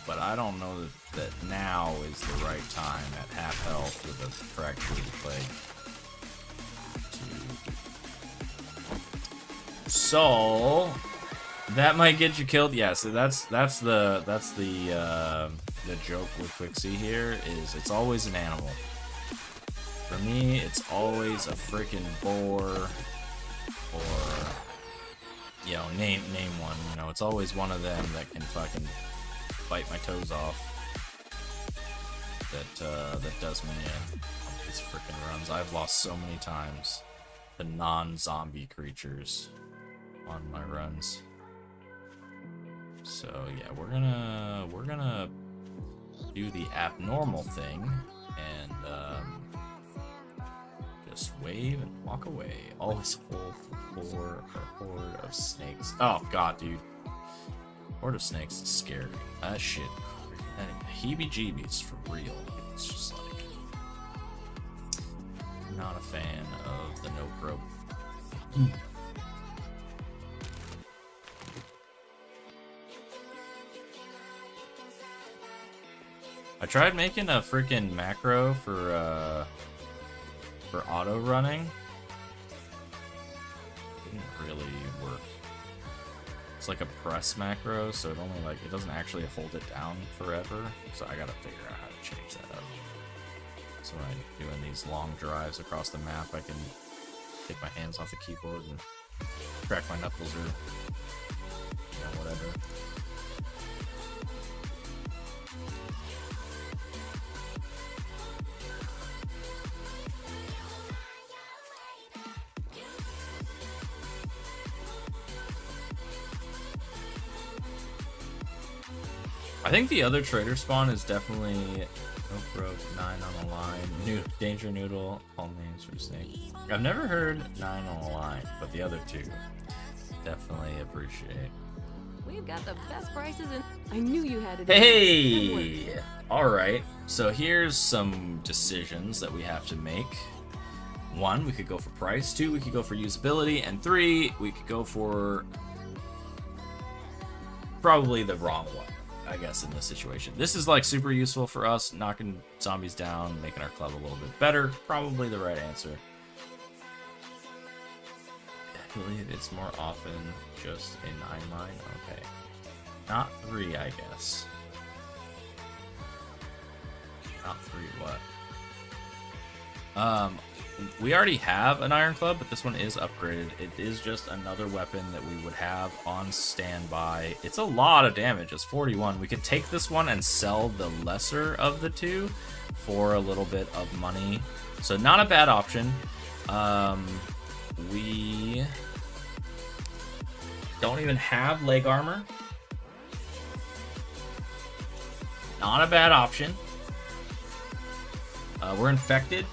But I don't know that now is the right time at half health with a fractured leg. So that might get you killed. Yeah, so that's the joke with Quixie here is it's always an animal. For me, it's always a freaking boar or, you know, name one. You know, it's always one of them that can fucking bite my toes off. That does me in on these freaking runs. I've lost so many times to non-zombie creatures on my runs. So yeah, we're gonna do the abnormal thing and just wave and walk away. Always full for a horde of snakes. Oh god, dude. Horde of snakes is scary. That shit. Heebie-jeebies for real. It's just like I'm not a fan of the no growth. I tried making a freaking macro for auto running. Didn't really work. It's like a press macro, so it only like it doesn't actually hold it down forever. So I gotta figure out how to change that up. So when I'm doing these long drives across the map, I can take my hands off the keyboard and crack my knuckles or whatever. I think the other trader spawn is definitely Oak Broke, 9 on the line, Danger Noodle, all names for Snake. I've never heard 9 on the line, but the other two definitely appreciate. We've got the best prices in. I knew you had it. Hey! Alright, so here's some decisions that we have to make. 1, we could go for price. 2, we could go for usability. And 3, we could go for probably the wrong one, I guess, in this situation. This is like super useful for us, knocking zombies down, making our club a little bit better. Probably the right answer. I believe it's more often just a 9 line. Okay. Not 3, I guess. Not 3 what? We already have an iron club, but this one is upgraded. It is just another weapon that we would have on standby. It's a lot of damage. It's 41. We could take this one and sell the lesser of the two for a little bit of money. So not a bad option. We don't even have leg armor. Not a bad option. We're infected.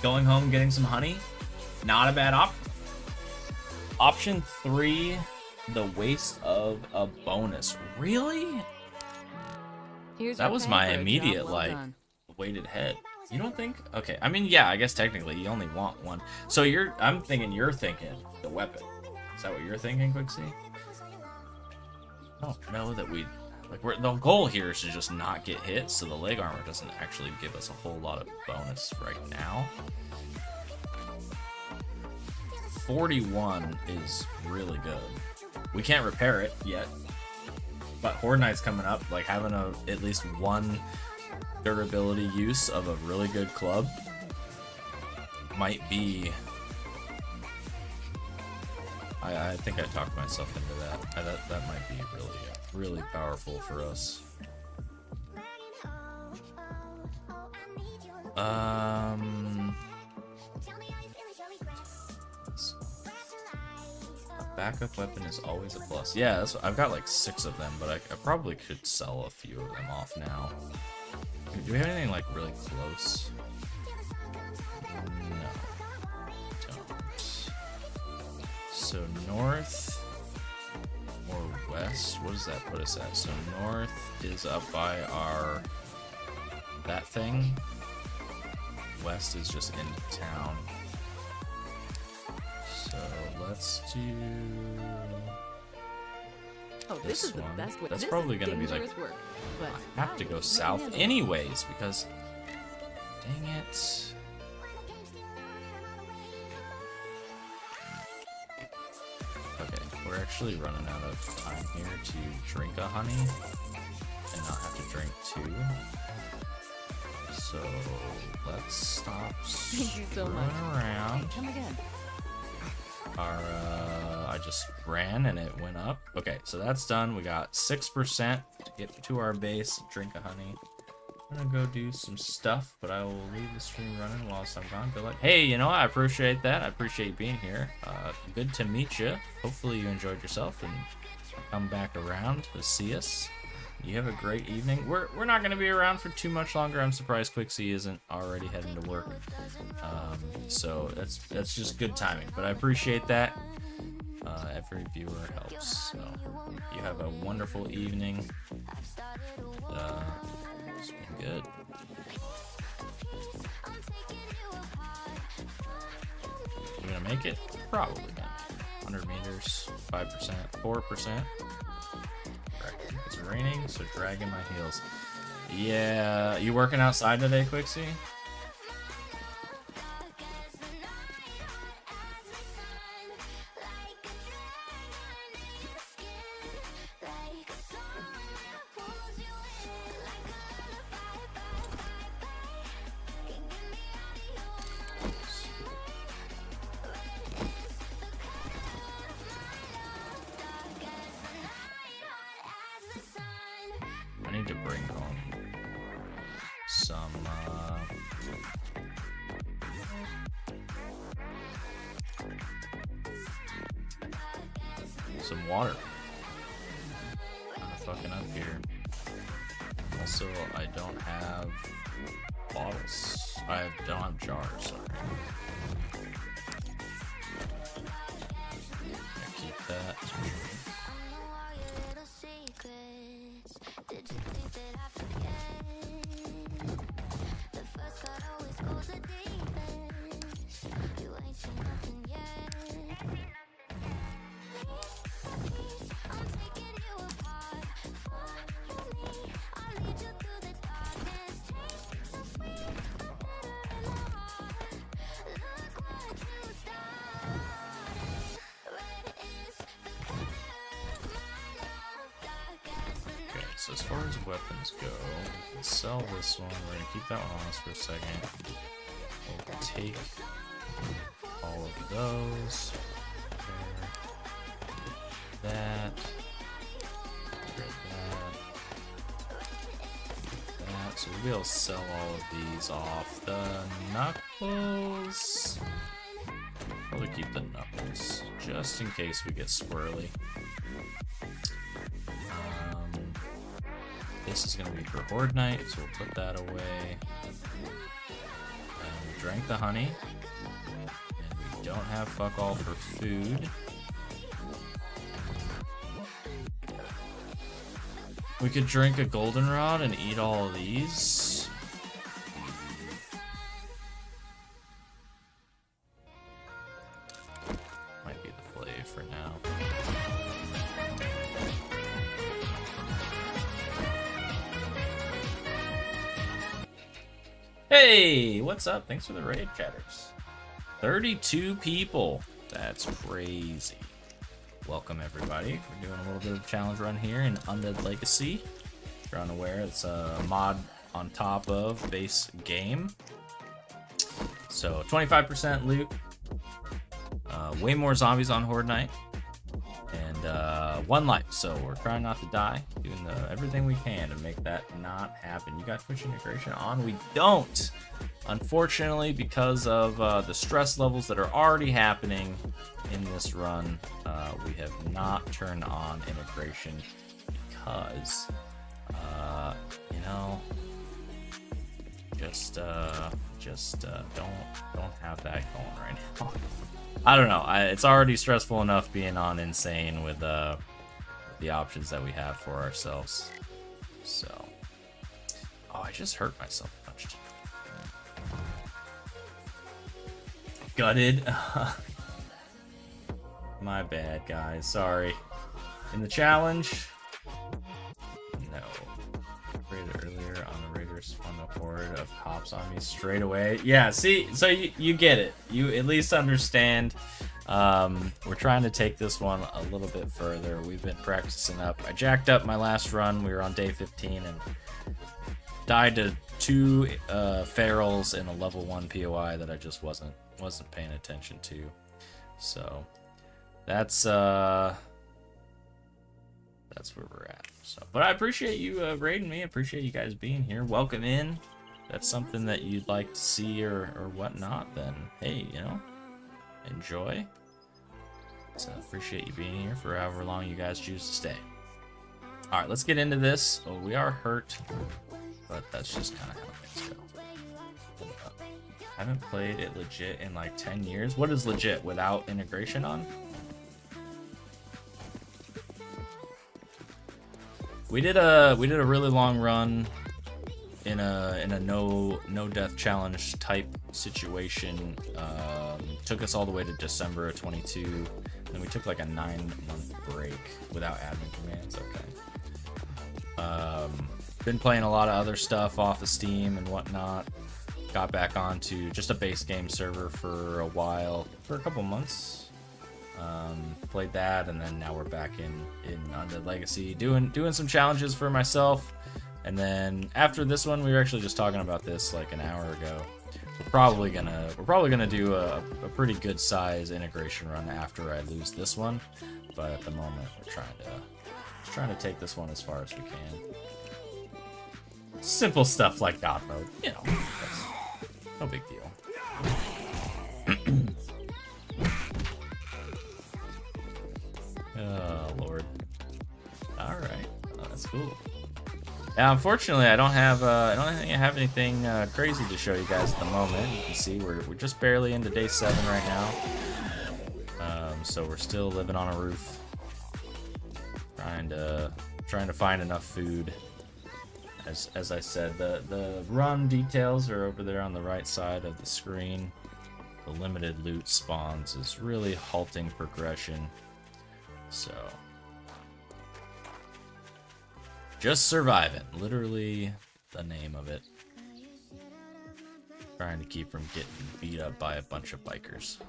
Going home, getting some honey. Not a bad option 3, the waste of a bonus. Really? That was my immediate, like, weighted head. You don't think? Okay, I mean, yeah, I guess technically you only want one. So I'm thinking you're thinking the weapon. Is that what you're thinking, Quixie? I don't know that we... Like, the goal here is to just not get hit, so the leg armor doesn't actually give us a whole lot of bonus right now. 41 is really good. We can't repair it yet, but Horde Night's coming up. Like, having at least one durability use of a really good club might be... I think I talked myself into that. That might be really powerful for us. A backup weapon is always a plus. Yeah, I've got like 6 of them, but I probably could sell a few of them off now. Do we have anything like really close? No, don't. So north or west, what does that put us at? So north is up by that thing. West is just in town. So let's do this is the best way. That's probably gonna be like work, but I have to go south anyways because dang it. Okay, we're actually running out of time here to drink a honey and not have to drink 2. So let's stop Thank you so screwing much. around. Come again. I just ran and it went up. Okay, so that's done. We got 6% to get to our base, drink a honey. I'm gonna go do some stuff, but I will leave the stream running whilst I'm gone. Be like, hey, you know what? I appreciate that. I appreciate you being here. Good to meet you. Hopefully you enjoyed yourself, and come back around to see us. You have a great evening. We're not going to be around for too much longer. I'm surprised Quixie isn't already heading to work. So that's just good timing. But I appreciate that. Every viewer helps. So you have a wonderful evening. It's been good. We're gonna make it? Probably not. 100 meters, 5%, 4%. It's raining, so dragging my heels. Yeah, you working outside today, Quixie? I need to bring home some water. I'm fucking up here. Also, I don't have bottles. I don't have jars, sorry. I keep that. So as far as weapons go, we can sell this one. We're gonna keep that one on us for a second. We'll take all of those. That. That. So we'll be able to sell all of these off. The knuckles. Probably keep the knuckles just in case we get squirrely. This is going to be for Horde Night, so we'll put that away. And we drank the honey. And we don't have fuck all for food. We could drink a goldenrod and eat all of these. Might be the play for now. Hey, what's up? Thanks for the raid, chatters. 32 people. That's crazy. Welcome, everybody. We're doing a little bit of a challenge run here in Undead Legacy. If you're unaware, it's a mod on top of base game. So 25% loot. Way more zombies on Horde Night. And 1 life. So we're trying not to die. Doing everything we can to make that not happen. You got Twitch integration on? We don't. Unfortunately, because of the stress levels that are already happening in this run, we have not turned on integration because, you know, just don't have that going right now. I don't know. It's already stressful enough being on Insane with the options that we have for ourselves. So, oh, I just hurt myself. Punched. Gutted. My bad, guys. Sorry. In the challenge, no. Raided earlier on the Raiders spawned a horde of cops on me straight away. Yeah, see, so you get it. You at least understand. We're trying to take this one a little bit further. We've been practicing up. I jacked up my last run. We were on day 15 and died to 2 ferals in a level 1 POI that I just wasn't paying attention to. So that's where we're at. So, but I appreciate you raiding me. I appreciate you guys being here. Welcome in. If that's something that you'd like to see or whatnot, then hey, you know, enjoy. So appreciate you being here for however long you guys choose to stay. All right, let's get into this. Oh, we are hurt, but that's just kind of how things go. Haven't played it legit in like 10 years. What is legit without integration on? We did a really long run in a no death challenge type situation. Took us all the way to December of 22. Then we took like a 9-month break without admin commands. Okay. Been playing a lot of other stuff off of Steam and whatnot. Got back onto just a base game server for a while, for a couple months. Played that, and then now we're back in Undead Legacy, doing some challenges for myself. And then after this one, we were actually just talking about this like an hour ago. We're probably gonna do a pretty good size integration run after I lose this one. But at the moment, we're trying to take this one as far as we can. Simple stuff like God mode, you know. No big deal. Oh Lord. All right, that's cool. Now, unfortunately, I don't think I have anything crazy to show you guys at the moment. You can see we're just barely into day 7 right now. So we're still living on a roof, trying to find enough food. As I said, the run details are over there on the right side of the screen. The limited loot spawns is really halting progression. So, just surviving, literally the name of it. Trying to keep from getting beat up by a bunch of bikers.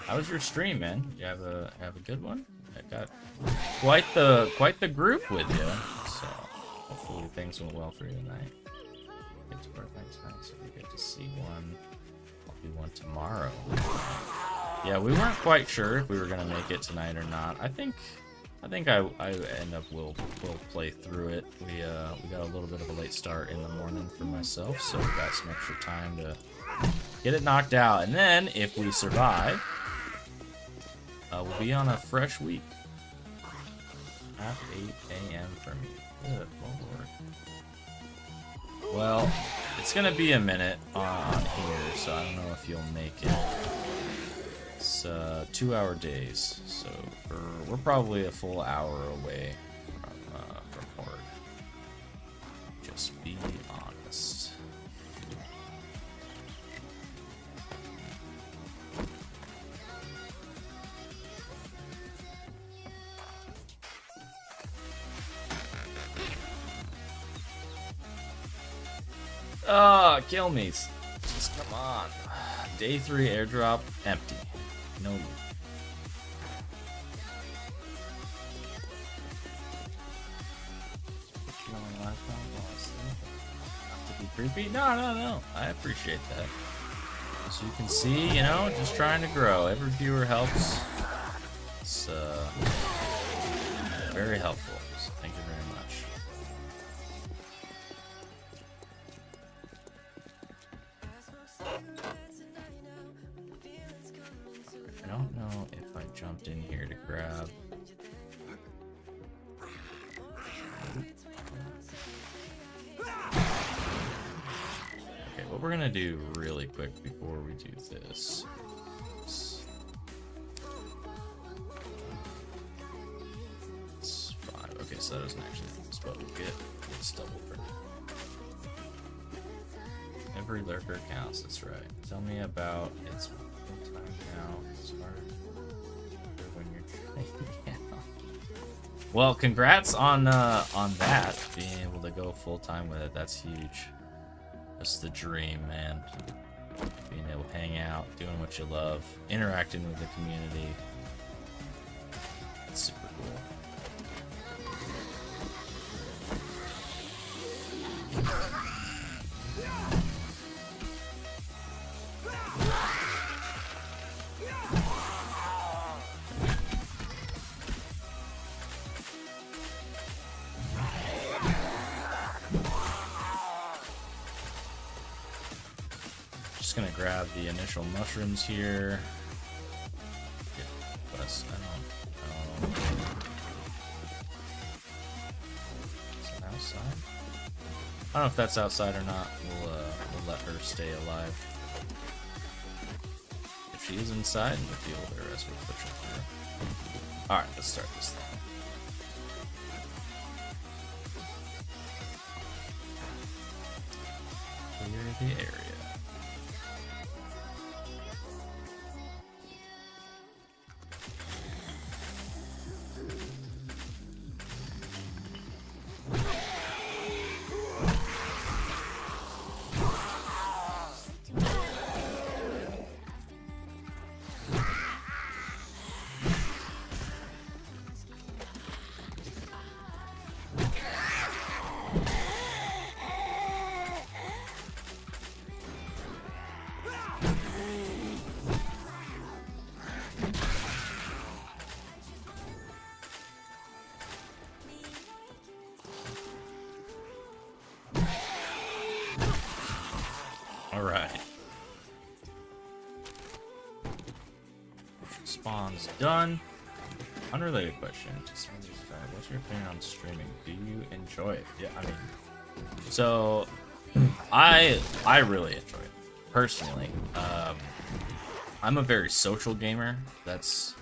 How was your stream, man? Did you have a good one? I got quite the group with you, so hopefully things went well for you tonight. Get to work next time, so we get to see one. I'll do one tomorrow. Yeah, we weren't quite sure if we were gonna make it tonight or not. I think I end up will play through it. We got a little bit of a late start in the morning for myself, so we got some extra time to get it knocked out, and then if we survive. We'll be on a fresh week. At 8 a.m. for me. Good Lord. Well, it's gonna be a minute on here, so I don't know if you'll make it. It's 2-hour days, so we're probably a full hour away from Horde. Just be honest. Oh, kill me. Just come on. Day 3 airdrop, empty. No loot. Not to be creepy? No. I appreciate that. As you can see, you know, just trying to grow. Every viewer helps. It's very helpful. So thank you very much. I don't know if I jumped in here to grab. Okay, what we're gonna do really quick before we do this. It's 5. Okay, so that doesn't actually spell good. It's double for every lurker counts, that's right. Tell me about its time now. It's hard when you're trying. Well, congrats on that, being able to go full time with it. That's huge. That's the dream, man. Being able to hang out, doing what you love, interacting with the community. It's super cool. Just gonna grab the initial mushrooms here. Get less, I don't know. Is it outside? I don't know if that's outside or not. We'll let her stay alive. If she is inside, we'll deal with her as we push her through. Alright, let's start this thing. Clear the area. Alright. Spawn's done. Unrelated question. What's your opinion on streaming? Do you enjoy it? Yeah, I mean, so I really enjoy it personally. I'm a very social gamer. That's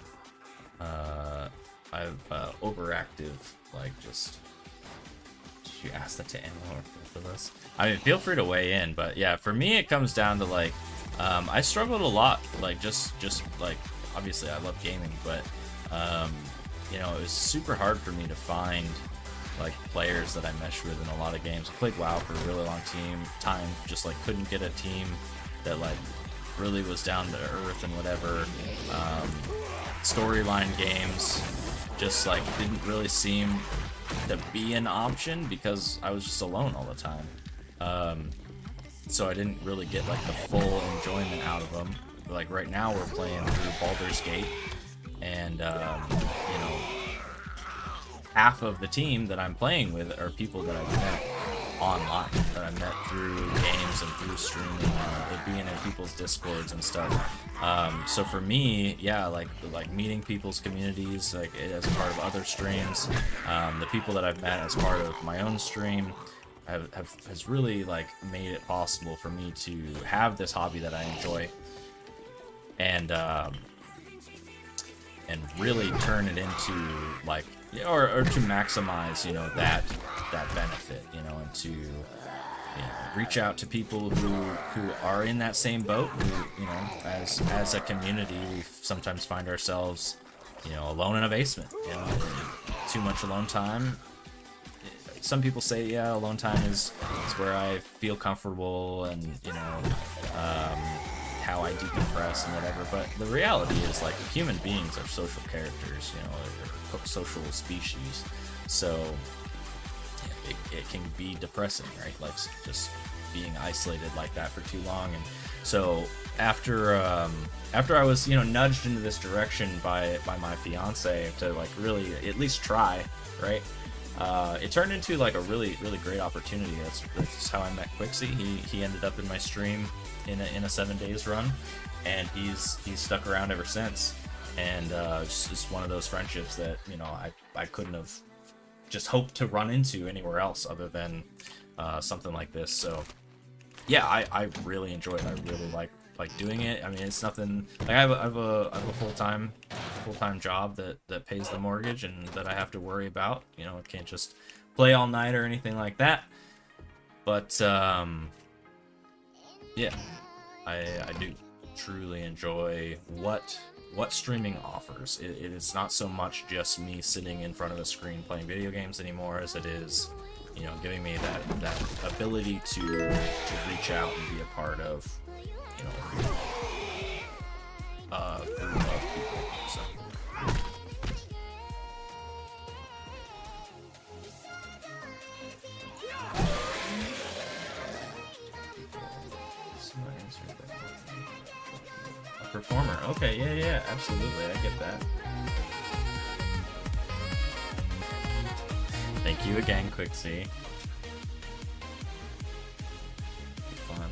I've overactive, like just. You ask that to anyone for this. I mean, feel free to weigh in, but yeah, for me it comes down to like I struggled a lot, like just like obviously I love gaming, but you know, it was super hard for me to find like players that I mesh with in a lot of games. I played WoW for a really long time, just like couldn't get a team that like really was down to earth and whatever. Storyline games just like didn't really seem to be an option because I was just alone all the time. So I didn't really get like the full enjoyment out of them. Like right now we're playing through Baldur's Gate, and you know, half of the team that I'm playing with are people that I've met online, that I met through games and through streaming, it being in people's discords and stuff. So for me, yeah, like meeting people's communities, like as part of other streams, the people that I've met as part of my own stream has really like made it possible for me to have this hobby that I enjoy, and really turn it into like, or to maximize, you know, that benefit, you know, and to, you know, reach out to people who are in that same boat, who, you know, as a community, we sometimes find ourselves, you know, alone in a basement, you know, too much alone time. Some people say, yeah, alone time is where I feel comfortable and, you know, how I decompress and whatever, but the reality is, like, human beings are social characters, you know, they're social species, so it can be depressing, right? Like, just being isolated like that for too long. And so after I was, you know, nudged into this direction by my fiance to like really at least try, right? It turned into like a really great opportunity. That's how I met Quixie. He ended up in my stream in a 7 days run, and he's stuck around ever since. And it's just one of those friendships that, you know, I couldn't have just hoped to run into anywhere else other than something like this. So yeah, I really enjoy it. I really like doing it. I mean, it's nothing like I have a full-time job that pays the mortgage and that I have to worry about. You know, I can't just play all night or anything like that. But yeah, I do truly enjoy what streaming offers. It is not so much just me sitting in front of a screen playing video games anymore, as it is, you know, giving me that ability to reach out and be a part of, you know, a group of people. So. A performer. Okay, yeah, absolutely. I get that. Thank you again, Quixie. Fun.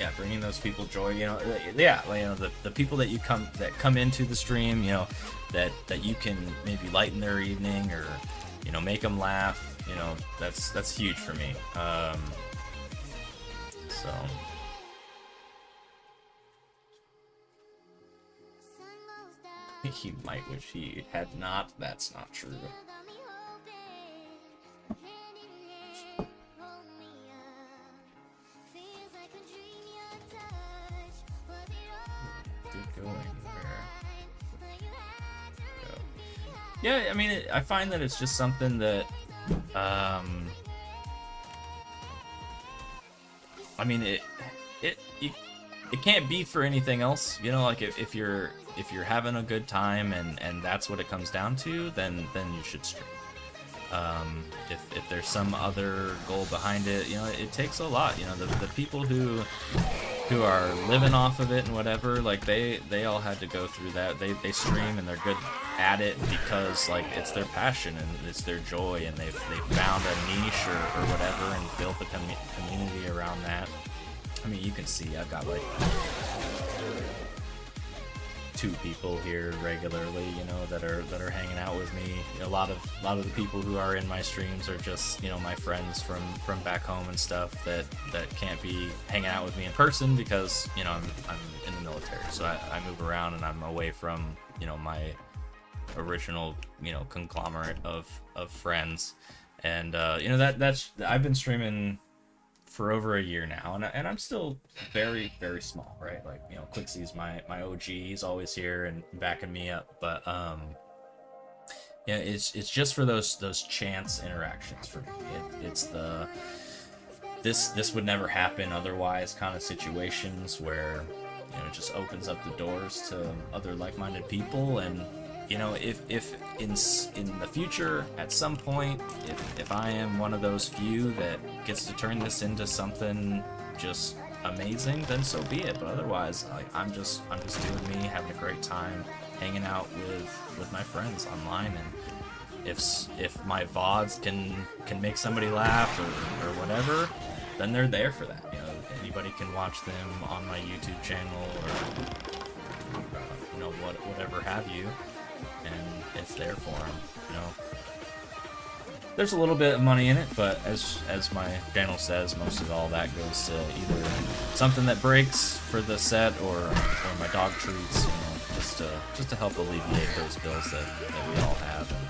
yeah, bringing those people joy, you know, yeah, you know, the people that come into the stream, you know, that you can maybe lighten their evening or, you know, make them laugh, you know, that's huge for me. So he might wish he had not. That's not true. Did go anywhere. Go. Yeah, I mean, I find that it's just something that, I mean, it can't be for anything else, you know. Like if you're having a good time and that's what it comes down to, then you should stream. If there's some other goal behind it, you know, it takes a lot. You know, the people who are living off of it and whatever, like they all had to go through that. They stream and they're good at it because like it's their passion and it's their joy, and they found a niche or whatever and built a community around that. I mean, you can see I've got like 2 people here regularly, you know, that are hanging out with me. You know, a lot of the people who are in my streams are just, you know, my friends from back home and stuff that can't be hanging out with me in person because, you know, I'm in the military, so I move around and I'm away from, you know, my original, you know, conglomerate of friends. And you know, that's I've been streaming for over a year now, and I'm still very, very small, right? Like, you know, Quixie's my OG, he's always here and backing me up, but yeah, it's just for those chance interactions for me. It's the this would never happen otherwise kind of situations where, you know, it just opens up the doors to other like-minded people. And you know, if in the future at some point, if I am one of those few that gets to turn this into something just amazing, then so be it. But otherwise, like, I'm just doing me, having a great time, hanging out with my friends online. And if my VODs can make somebody laugh or whatever, then they're there for that. You know, anybody can watch them on my YouTube channel or you know, whatever have you. And it's there for them, you know. There's a little bit of money in it, but as my channel says, most of all that goes to either something that breaks for the set or my dog treats, you know, just to help alleviate those bills that we all have. And,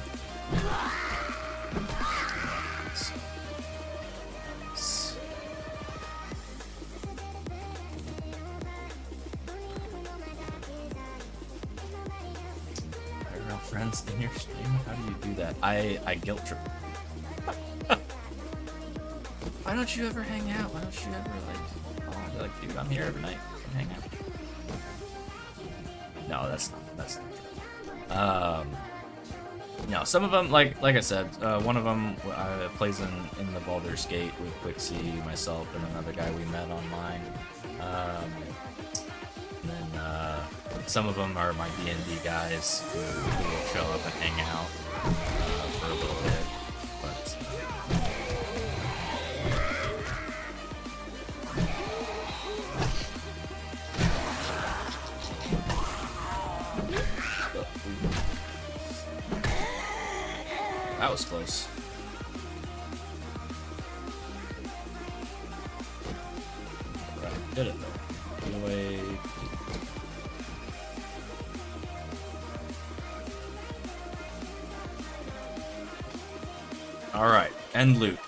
friends in your stream? How do you do that? I guilt trip. Why don't you ever hang out? Why don't you ever like, dude, I'm here every night. Come hang out. No, that's not true. No, some of them, like I said, one of them plays in the Baldur's Gate with Quixie, myself, and another guy we met online. And then some of them are my D&D guys who will show up and hang out for a little bit. But that was close. Right, did it though. Get away. Alright, end loot.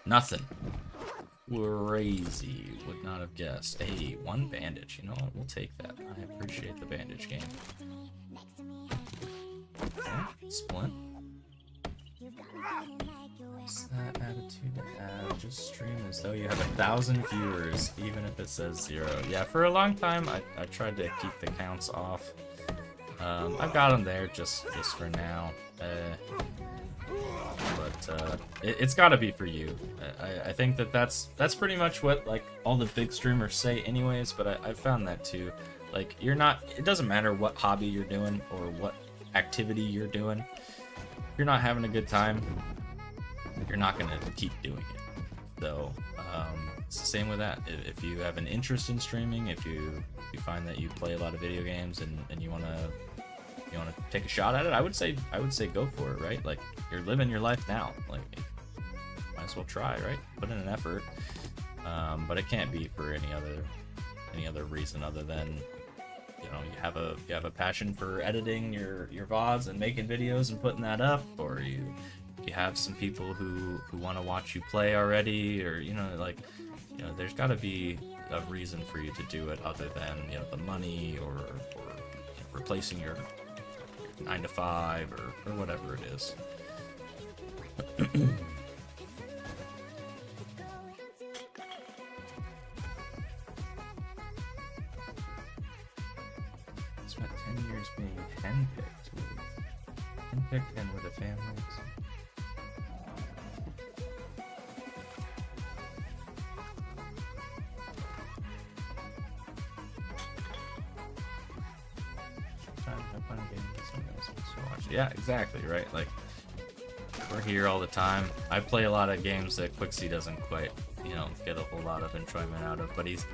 Nothing. Crazy. Would not have guessed. Hey, 1 bandage. You know what? We'll take that. I appreciate the bandage game. Okay, splint. What's that attitude to have? Just stream as though you have 1,000 viewers, even if it says 0. Yeah, for a long time, I tried to keep the counts off. I've got them there just for now. But it's got to be for you. I think that's pretty much what like all the big streamers say anyways, but I've found that too. Like, it doesn't matter what hobby you're doing or what activity you're doing. If you're not having a good time, you're not gonna keep doing it. So it's the same with that. If you have an interest in streaming, if you find that you play a lot of video games and you wanna take a shot at it, I would say go for it, right? Like, you're living your life now. Like, might as well try, right? Put in an effort. But it can't be for any other reason other than, you know, you have a passion for editing your VODs and making videos and putting that up, or you have some people who want to watch you play already, or, you know, like, you know, there's got to be a reason for you to do it other than, you know, the money or replacing your 9 to 5 or whatever it is. Spent 10 years being handpicked and with a family. Yeah, exactly, right? Like, we're here all the time. I play a lot of games that Quixie doesn't quite, you know, get a whole lot of enjoyment out of, but he's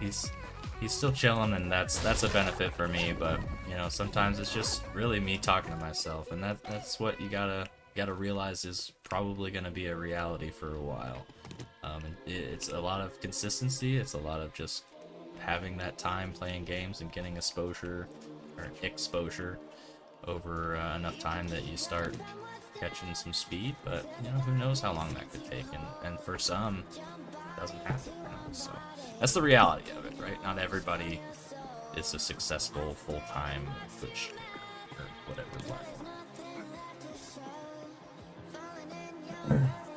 still chilling, and that's a benefit for me. But, you know, sometimes it's just really me talking to myself, and that's what you gotta realize is probably gonna be a reality for a while. It's a lot of consistency. It's a lot of just having that time playing games and getting exposure over enough time that you start catching some speed. But, you know, who knows how long that could take, and for some it doesn't happen, you know? So that's the reality of it, right? Not everybody is a successful full-time Twitch or whatever platform.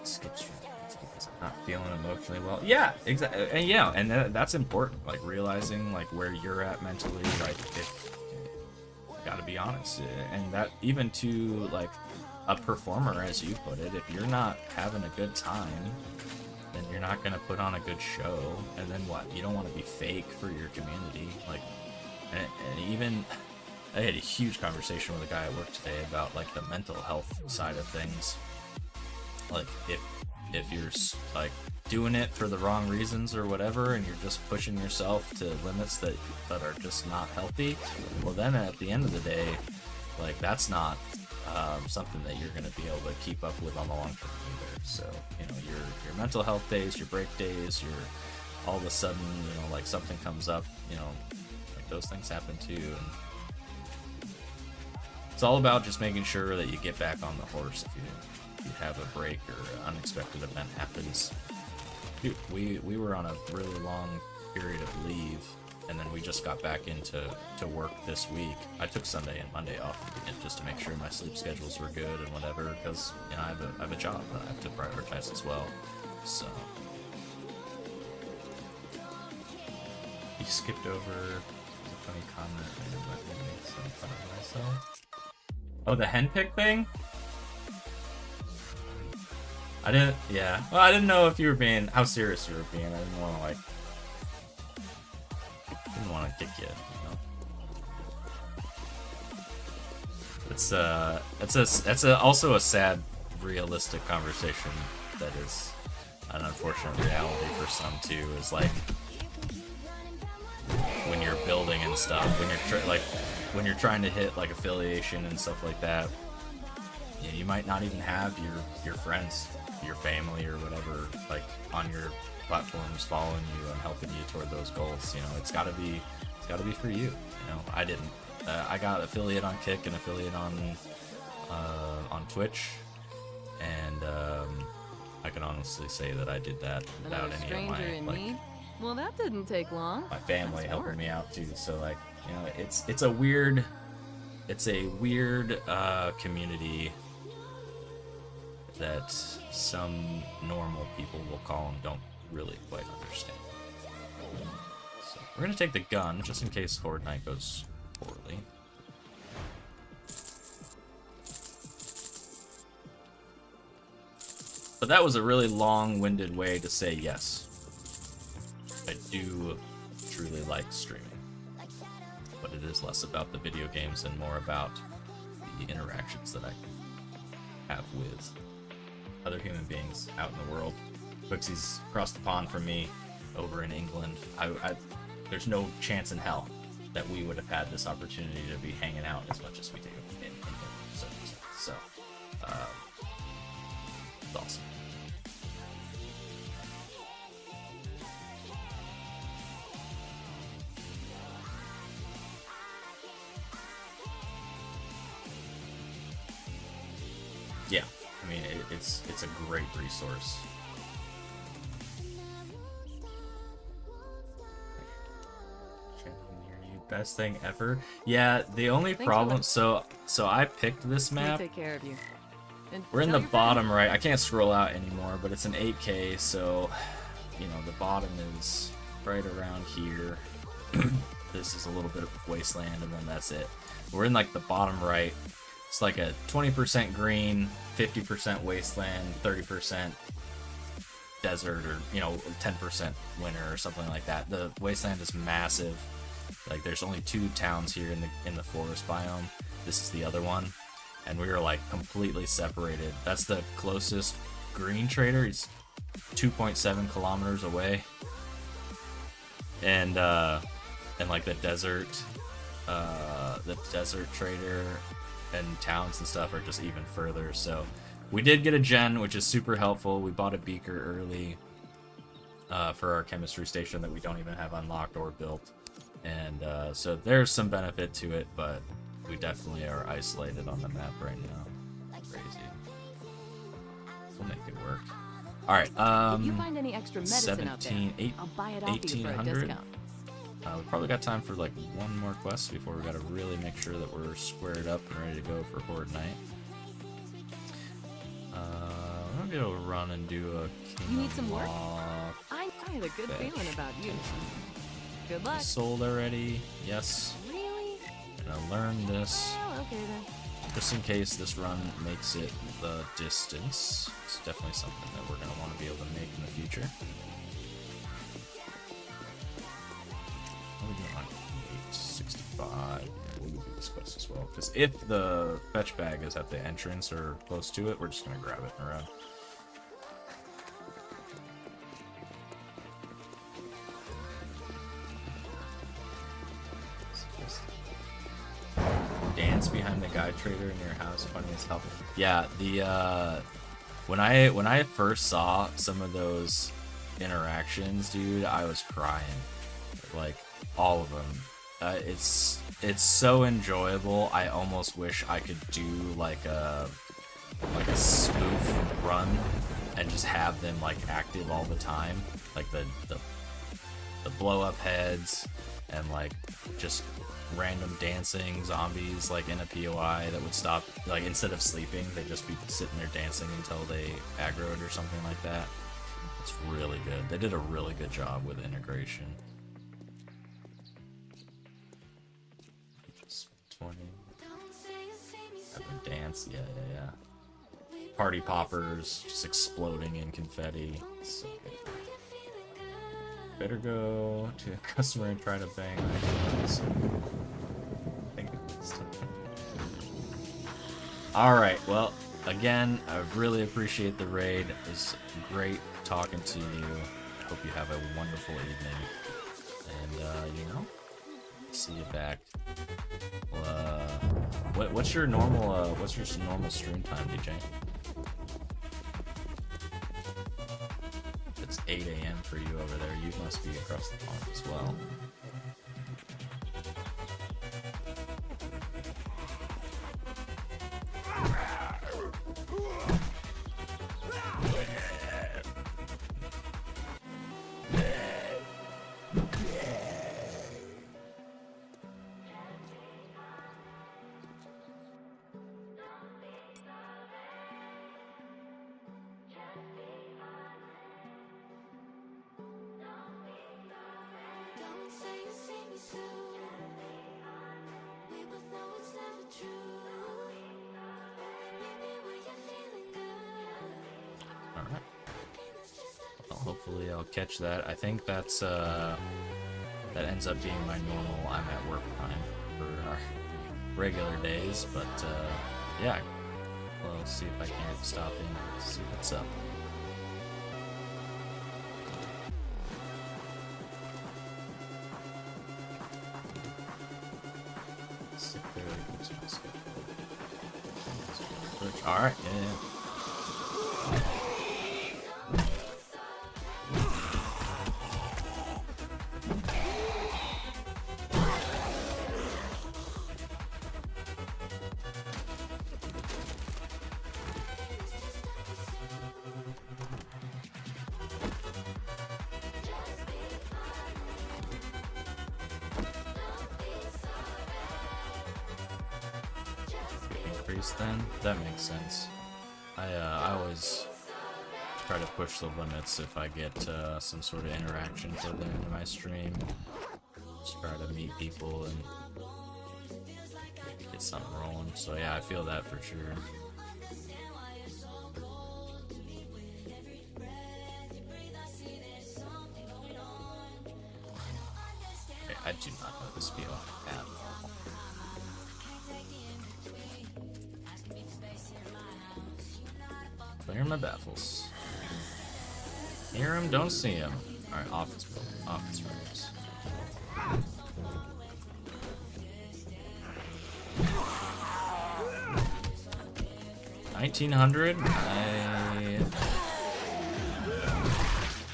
Skip stream because I'm not feeling emotionally well. Yeah, exactly. And yeah, and that's important, like realizing like where you're at mentally. Like, if gotta be honest, and that even to like a performer, as you put it, if you're not having a good time, then you're not gonna put on a good show. And then what? You don't want to be fake for your community. Like, and even I had a huge conversation with a guy at work today about like the mental health side of things. Like, if you're like doing it for the wrong reasons or whatever, and you're just pushing yourself to limits that are just not healthy, well then at the end of the day, like, that's not something that you're going to be able to keep up with on the long term either. So, you know, your mental health days, your break days, your all of a sudden, you know, like something comes up, you know, like those things happen too. And it's all about just making sure that you get back on the horse if you have a break or an unexpected event happens. Dude, we were on a really long period of leave, and then we just got back into work this week. I took Sunday and Monday off just to make sure my sleep schedules were good and whatever, because, you know, I have a job that I have to prioritize as well. So you skipped over a funny comment and let me make some fun of myself. Oh, the henpick thing? I didn't, yeah. Well, I didn't know if you were being, how serious you were being. I didn't want to, like, kick you, you know? It's also a sad, realistic conversation that is an unfortunate reality for some too. Is like, when you're building and stuff, when you're trying to hit like affiliation and stuff like that, you know, you might not even have your friends, your family or whatever, like, on your platforms following you and helping you toward those goals. You know, it's got to be for you. You know, I didn't. I got affiliate on Kick and affiliate on Twitch, and I can honestly say that I did that without any of my, like, need? Well, that didn't take long. my family helping me out too. So, like, you know, it's a weird community that some normal people, will call them, don't really quite understand. So we're gonna take the gun just in case Horde Night goes poorly. But that was a really long-winded way to say yes. I do truly like streaming, but it is less about the video games and more about the interactions that I have with other human beings out in the world. Quixie's across the pond from me over in England, there's no chance in hell that we would have had this opportunity to be hanging out as much as we do in England. So it's awesome. Yeah, I mean it's a great resource. Best thing ever. Yeah, the only problem. So I picked this Let me map. take care of you. And We're in tell the your bottom right. I can't scroll out anymore, but it's an 8K, so you know the bottom is right around here. This is a little bit of wasteland, and then that's it. We're in like the bottom right. It's like a 20% green, 50% wasteland, 30% desert, or 10% winter or something like that. The wasteland is massive. Like there's only 2 towns here in the forest biome. This is the other one, and we were like completely separated. That's the closest green trader. He's 2.7 kilometers away, and like the desert trader and towns and stuff are just even further. So we did get a gen, which is super helpful. We bought a beaker early for our chemistry station that we don't even have unlocked or built. And so there's some benefit to it, but we definitely are isolated on the map right now. Crazy. We'll make it work. All right. If you find any extra medicine out there, I'll buy it off you for a 1800. discount. We probably got time for like one more quest before we got to really make sure that we're squared up and ready to go for Horde Night. I'm gonna be able to run and do a King You need of some work? Law. I had a good Fetch. feeling about you. Good luck. Sold already. Yes. Really? Gonna learn this. Well, okay then. Just in case this run makes it the distance. It's definitely something that we're going to want to be able to make in the future. What are we doing on 865? We'll do this quest as well. Because if the fetch bag is at the entrance or close to it, we're just going to grab it and run. Dance behind the guide trader in your house, funny as hell. Yeah, the when I first saw some of those interactions, dude, I was crying, like all of them. It's so enjoyable. I almost wish I could do like a spoof run and just have them like active all the time, like the blow up heads and like just random dancing zombies like in a POI that would stop, like instead of sleeping they'd just be sitting there dancing until they aggroed or something like that. It's really good. They did a really good job with integration. 20. Have them dance, yeah. Party poppers just exploding in confetti. So good. Better go to a customer and try to bang Alright, well, again, I really appreciate the raid. It was great talking to you. Hope you have a wonderful evening. And, see you back. Well, what's your normal stream time, DJ? It's 8 a.m. for you over there. You must be across the pond as well. Hopefully I'll catch that. I think that's that ends up being my normal I'm at work time for our regular days, but yeah, we'll see if I can stop in and see what's up. Alright, yeah. Increase then? That makes sense. I always try to push the limits if I get some sort of interaction further into my stream. Just try to meet people and get something rolling. So yeah, I feel that for sure. Okay, I do not know this spiel at all. Clear my baffles. Hear him, don't see him. Alright, office rooms. $1,900. I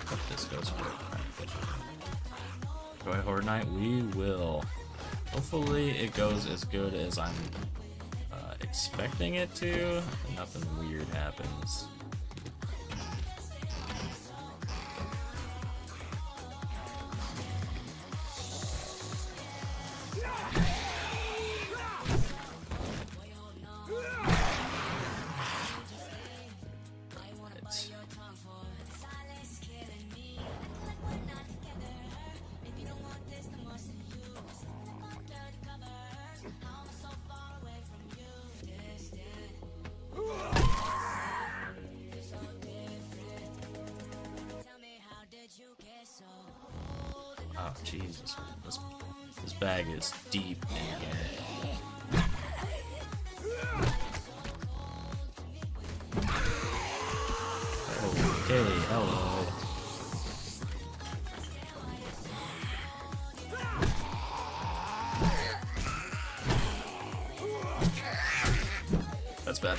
hope this goes for. Go ahead, Horde Night. We will. Hopefully, it goes as good as I'm expecting it to, and nothing weird happens. Oh Jesus, this bag is deep in here. Okay, hello. That's bad.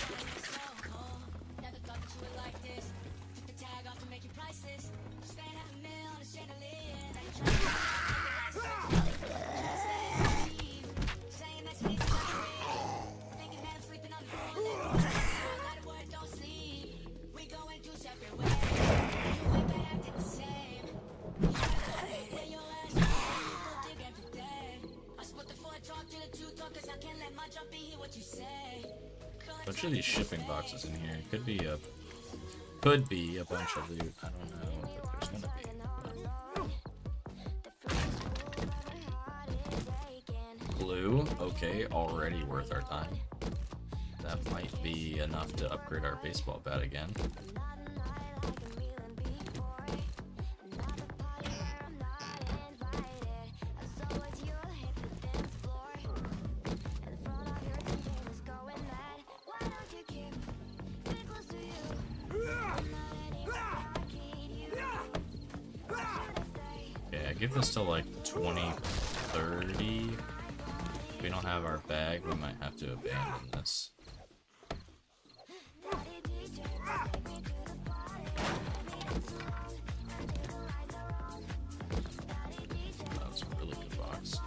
Bunch of these shipping boxes in here. Could be a bunch of loot. I don't know, but there's gonna be. Blue, okay, already worth our time. That might be enough to upgrade our baseball bat again. Give this to like 2030. If we don't have our bag, we might have to abandon this. That's a really good box.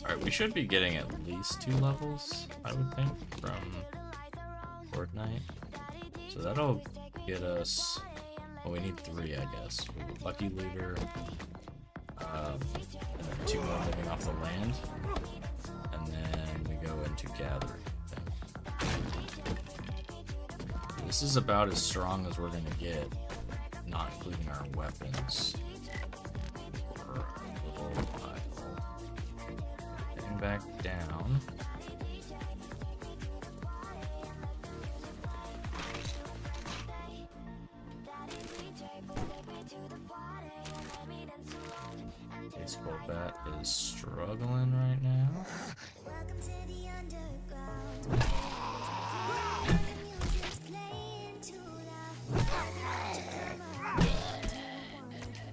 Alright, we should be getting at least 2 levels, I would think, from Horde Night. So that'll get us. Well, we need 3, I guess. With Lucky Leader, and then 2 more living off the land, and then we go into Gathering. This is about as strong as we're gonna get, not including our weapons. For a little while. Heading back down. Baseball bat is struggling right now. Welcome to the underground. The music's playing too loud.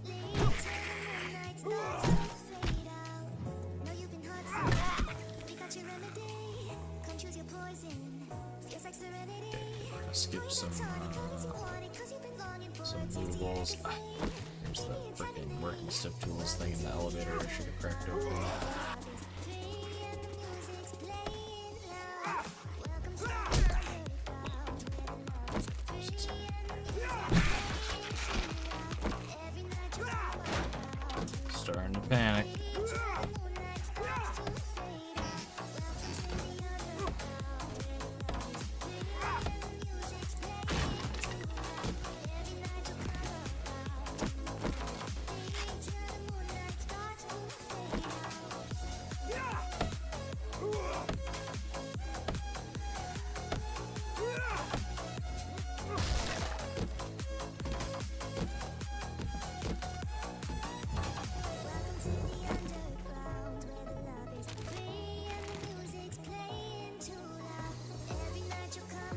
Leave till the moonlight starts to fade out. Know you've been hurt, so we got your remedy. Come choose your poison. Feels like serenity. Skip some lootables. Here's the freaking working step tools thing in the elevator. I should have cracked open. Starting to panic.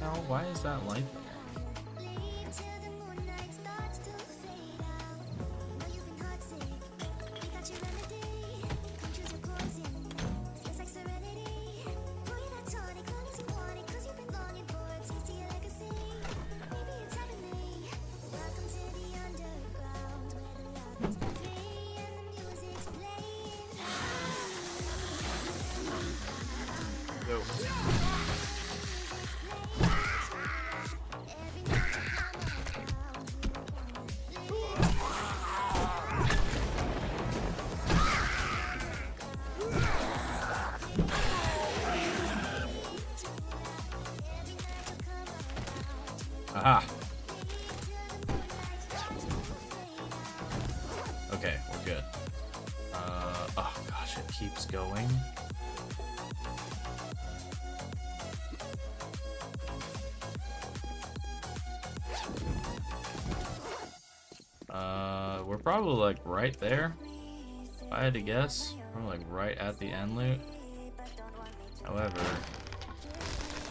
Oh, why is that light there? Aha! Okay, we're good. Oh gosh, it keeps going. We're probably like right there. If I had to guess, we're like right at the end loot. However,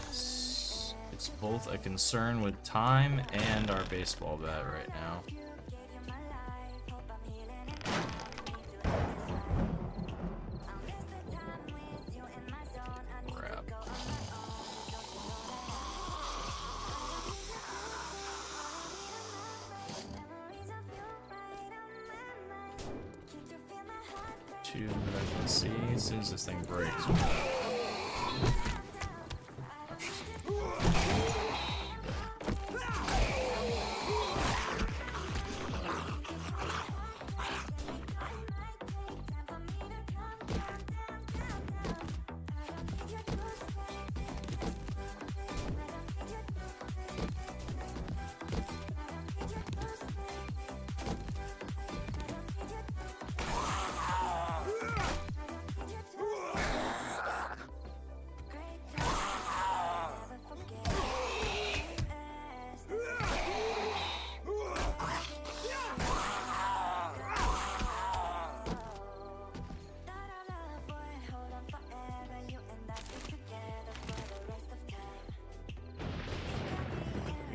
it's both a concern with time and our baseball bat right now. Crap. Two that I can see as soon as this thing breaks.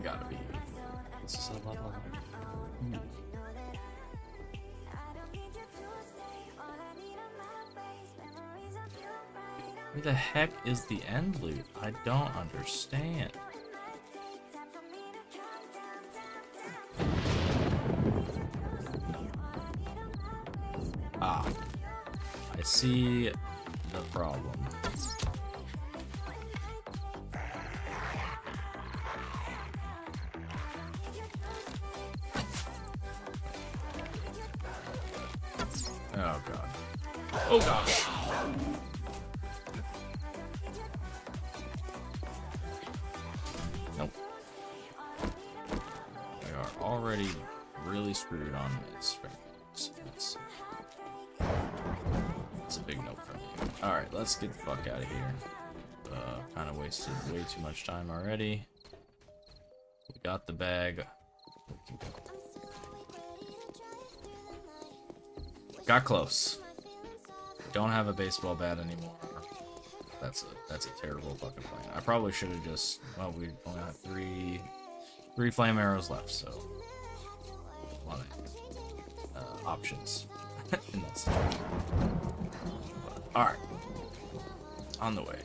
Gotta be. This is a level. Where the heck is the end loot? I don't understand. Ah, I see the problem. Oh god. Oh gosh. Nope. already really screwed on mids right now. So that's a big note from me. Alright, let's get the fuck out of here. Kind of wasted way too much time already. We got the bag. Got close. Don't have a baseball bat anymore. That's a terrible fucking plan. I probably should have just. Well, we only have three flame arrows left, so a lot of options in that situation. All right, on the way.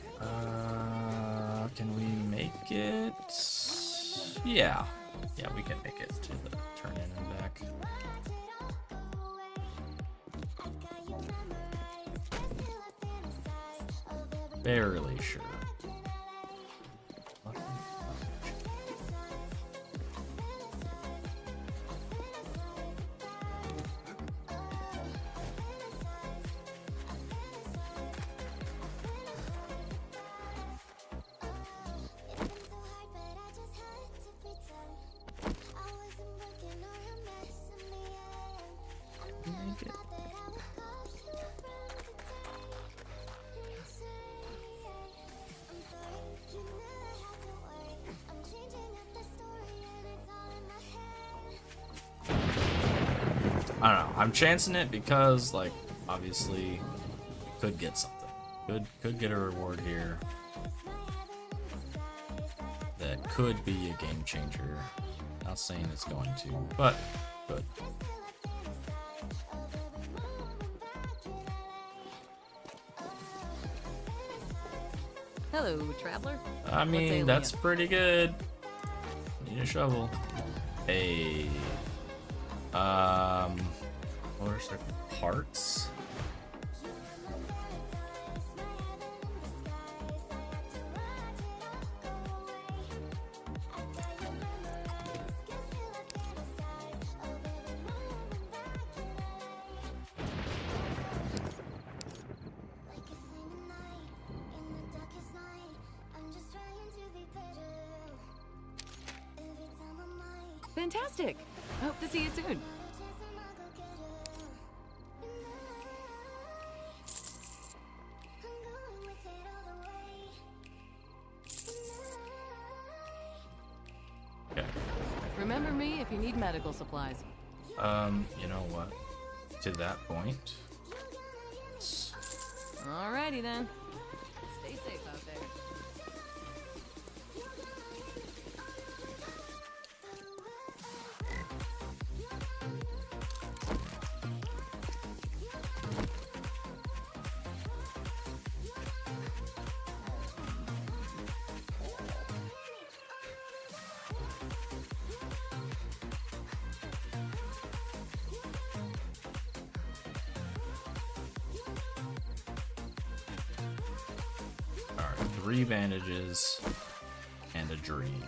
Can we make it? Yeah, we can make it to the turn in and back. Barely sure. I don't know. I'm chancing it because, like, obviously, could get something. Could get a reward here. That could be a game changer. Not saying it's going to, but could. Hello, traveler. I mean, that's pretty good. Need a shovel. Hey. What are some parts? Fantastic. Hope to see you soon. Okay. Remember me if you need medical supplies. You know what? To that point. Alrighty then. Stay safe out there. Alright, 3 bandages and a dream.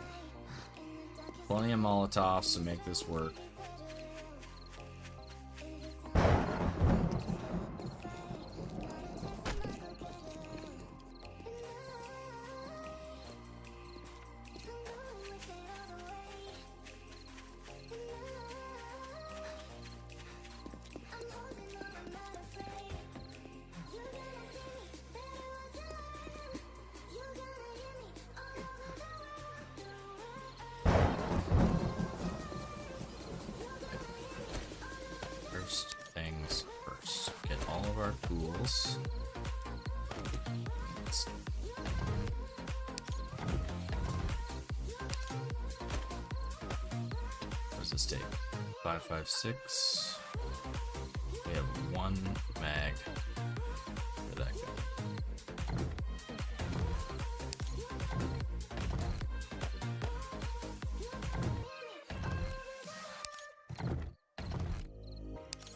Plenty of Molotovs to make this work. First things first. Get all of our tools. What does this take? 556. We have 1 mag. Where'd that go?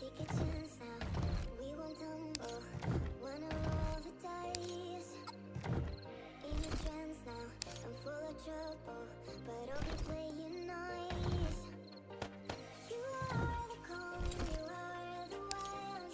Take a chance now, we won't tumble. Wanna roll the dice. In a trance now, I'm full of trouble, but I'll be playing nice. You are the calm, you are the wild.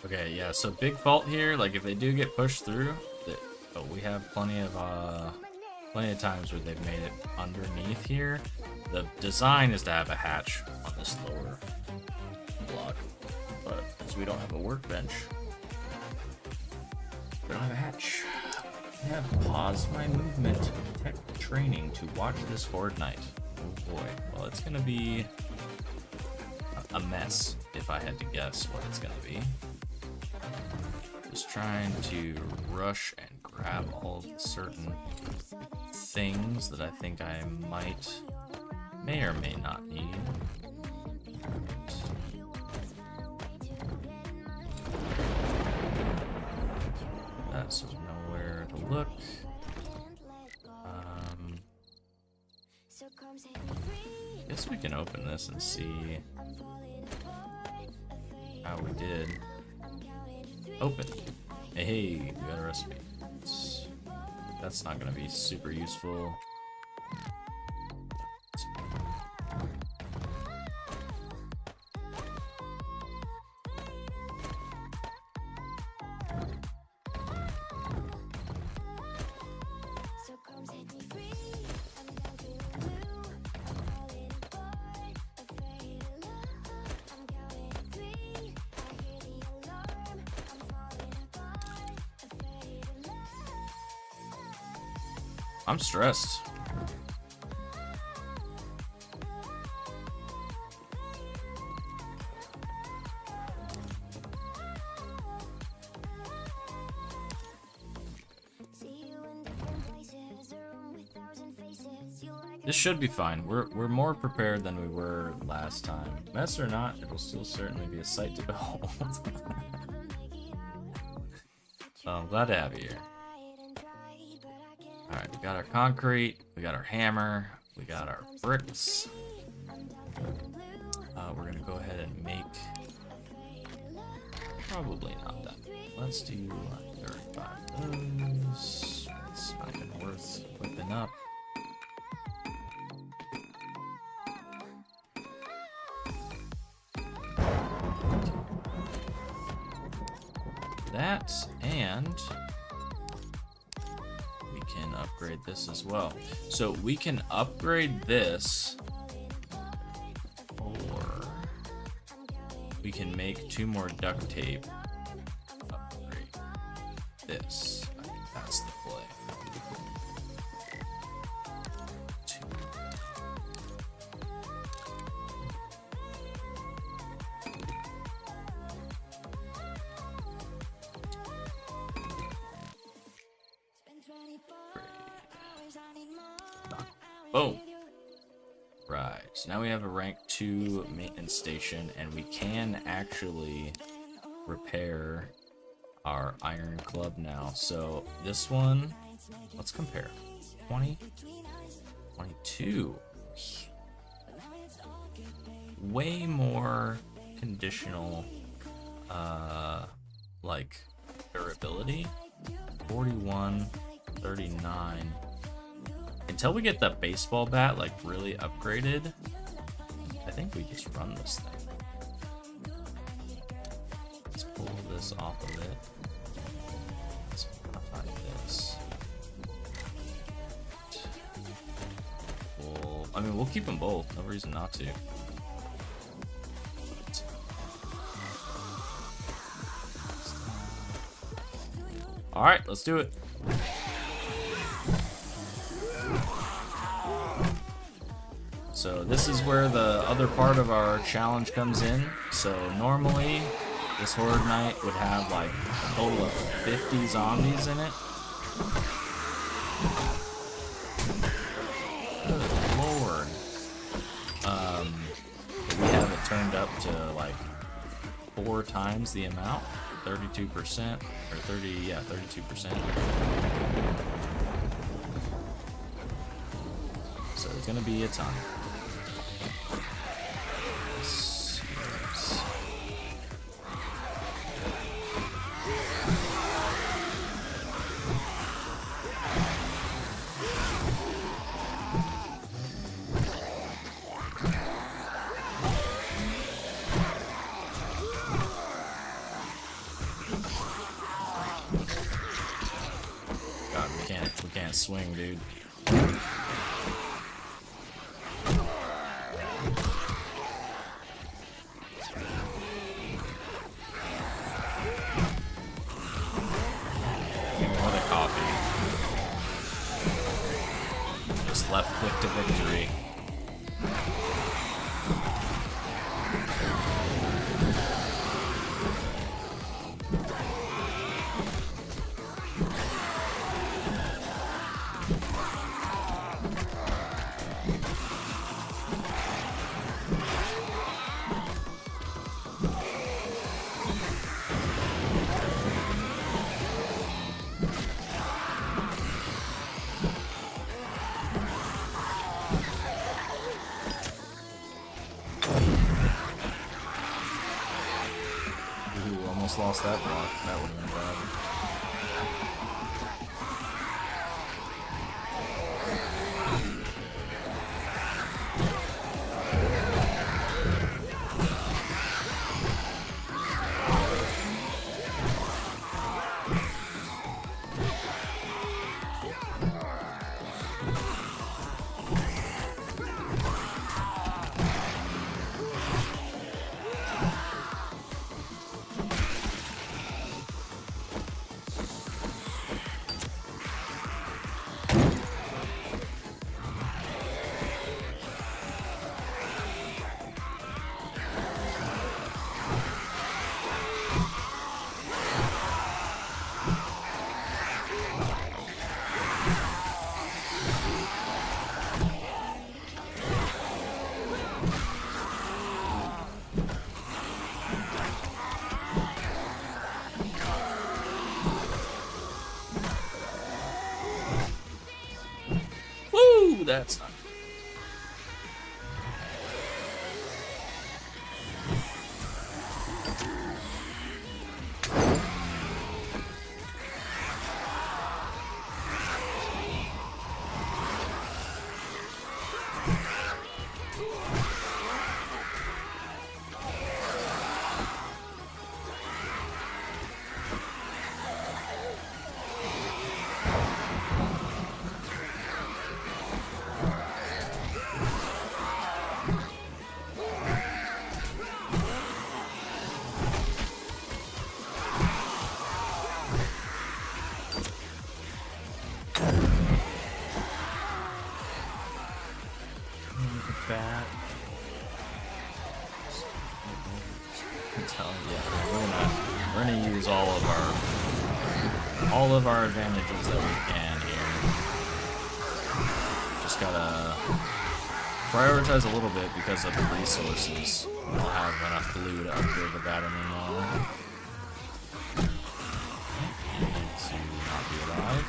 Okay, yeah, so big fault here, like if they do get pushed through, but we have plenty of times where they've made it underneath here. The design is to have a hatch on this lower block, but because we don't have a workbench, we don't have a hatch. I have paused my movement tech training to watch this Horde night. Oh boy, well it's gonna be a mess if I had to guess what it's gonna be. Just trying to rush and grab all the certain things that I think I may or may not need. That's nowhere to look. Guess we can open this and see how we did. Open. Hey, we got a recipe. That's not gonna be super useful. I'm stressed. This should be fine. We're more prepared than we were last time. Mess or not, it will still certainly be a sight to behold. So I'm glad to have you here. Alright, we got our concrete, we got our hammer, we got our bricks. We're gonna go ahead and make... Probably not that. Let's do 35 of those. It's not even worth whipping up. That, and... can upgrade this as well. So we can upgrade this, or we can make 2 more duct tape. Upgrade this. I think that's the play. 2. Boom. Right, so now we have a rank 2 maintenance station, and we can actually repair our iron club now. So this one, let's compare. 20, 22. Way more conditional, like durability. 41, 39. Until we get the baseball bat like really upgraded, I think we just run this thing. Let's pull this off of it. Let's modify this. We'll keep them both. No reason not to. All right, let's do it. So this is where the other part of our challenge comes in. So normally this Horde night would have like a total of 50 zombies in it. Good Lord. We have it turned up to like 4 times the amount, 32%, or 32%. So there's gonna be a ton. swing, dude. Give me another coffee. Just left click to victory. Ooh, almost lost that block. That would have been bad. Woo! That's not. Bad. I'm telling you, we're gonna use all of our advantages that we can here. Just gotta prioritize a little bit because of the resources. We don't have enough blue to upgrade the bat anymore. Need to not be alive.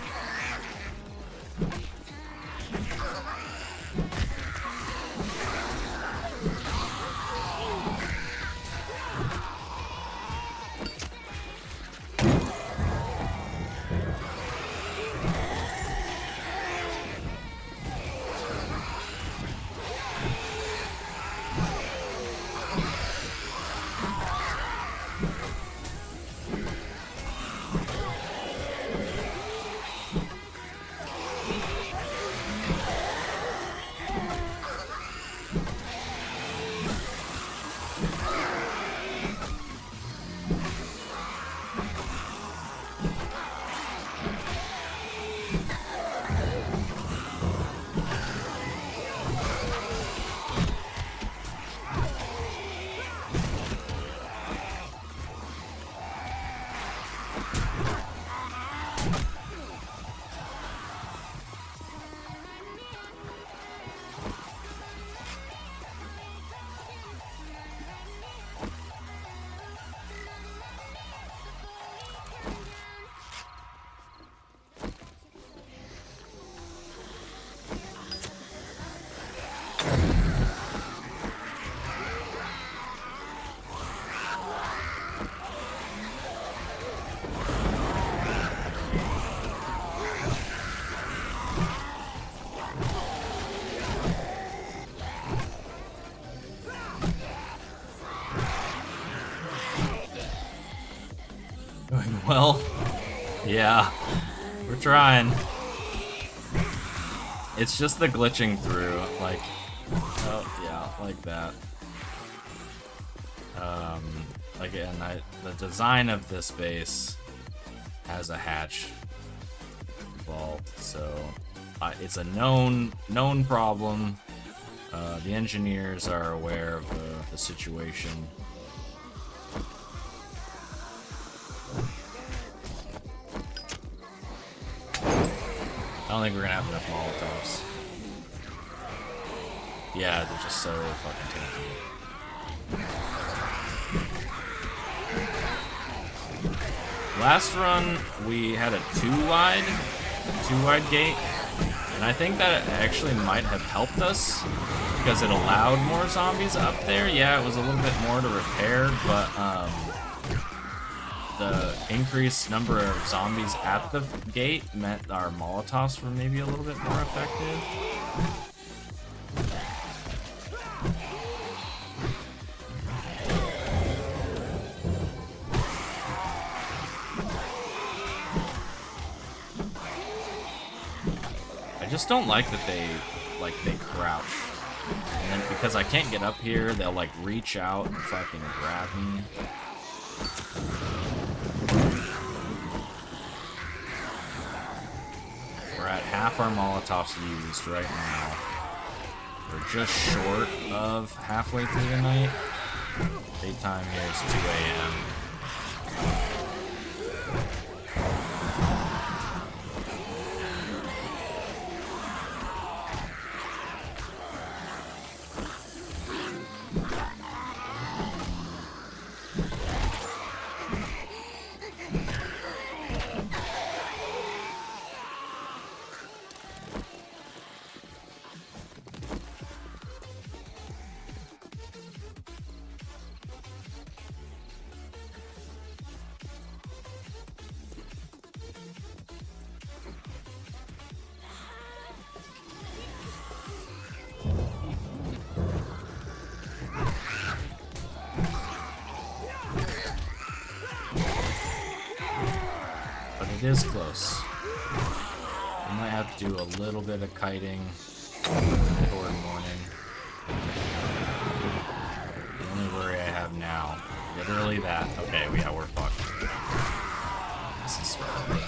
Well, yeah, we're trying. It's just the glitching through, like, oh yeah, like that. Again, the design of this base has a hatch vault, so it's a known problem. The engineers are aware of the situation. I don't think we're gonna have enough Molotovs. Yeah, they're just so fucking tanky. Last run, we had a two wide gate, and I think that actually might have helped us because it allowed more zombies up there. Yeah, it was a little bit more to repair, but the increased number of zombies at the gate meant our Molotovs were maybe a little bit more effective. I just don't like that they crouch. And then because I can't get up here, they'll like reach out and fucking grab me. We're at half our Molotovs used right now. We're just short of halfway through the night. Daytime here is 2 a.m. It is close. I might have to do a little bit of kiting toward morning. The only worry I have now, literally that. Okay, we're fucked. This is bad.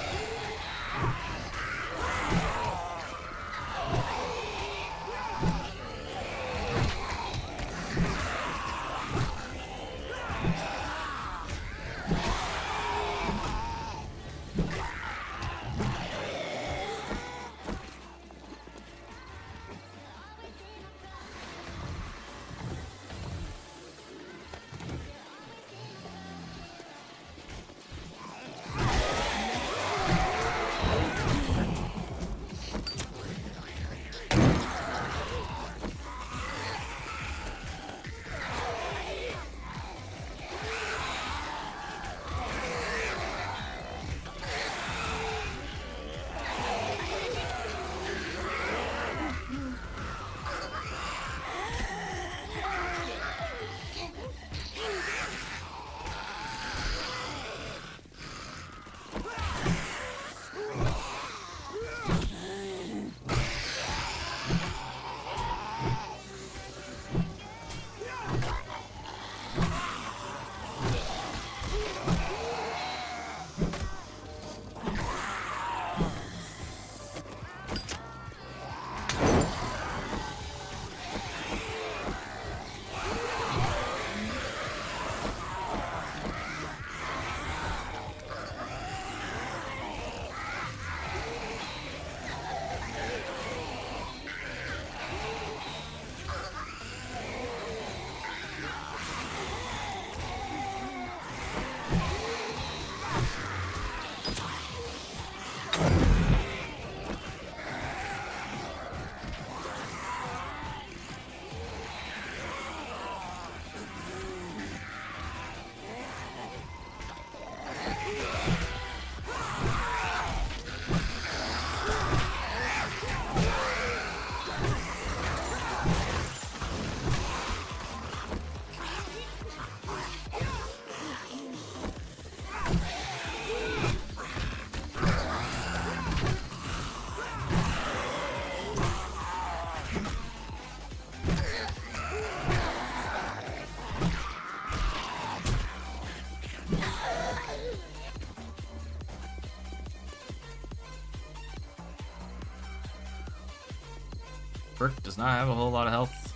Perk does not have a whole lot of health.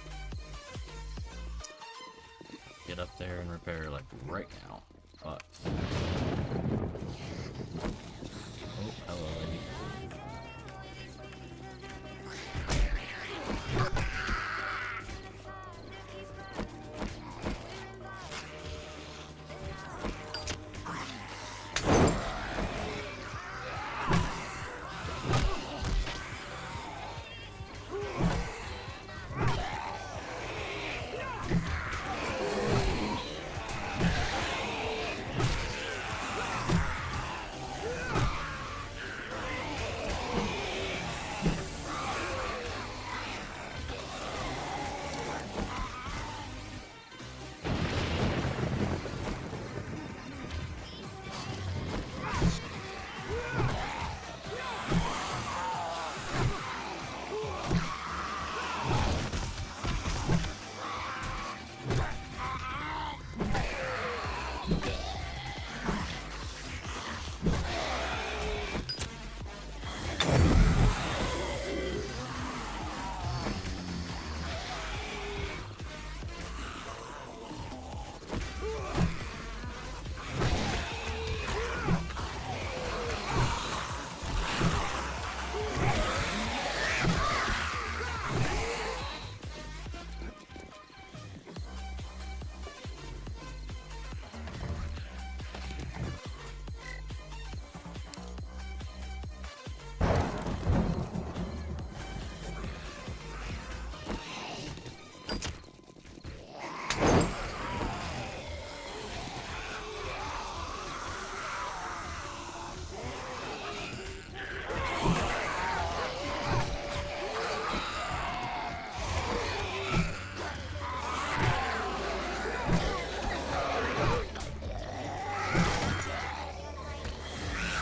Get up there and repair like right now. But oh, hello, lady.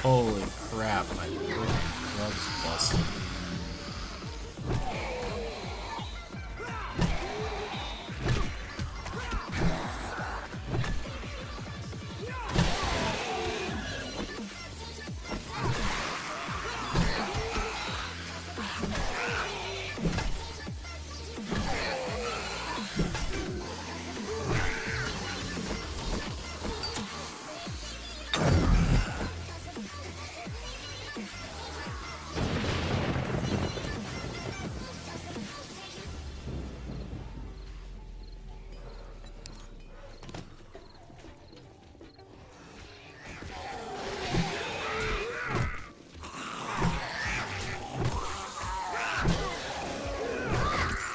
Holy crap, my gloves busted.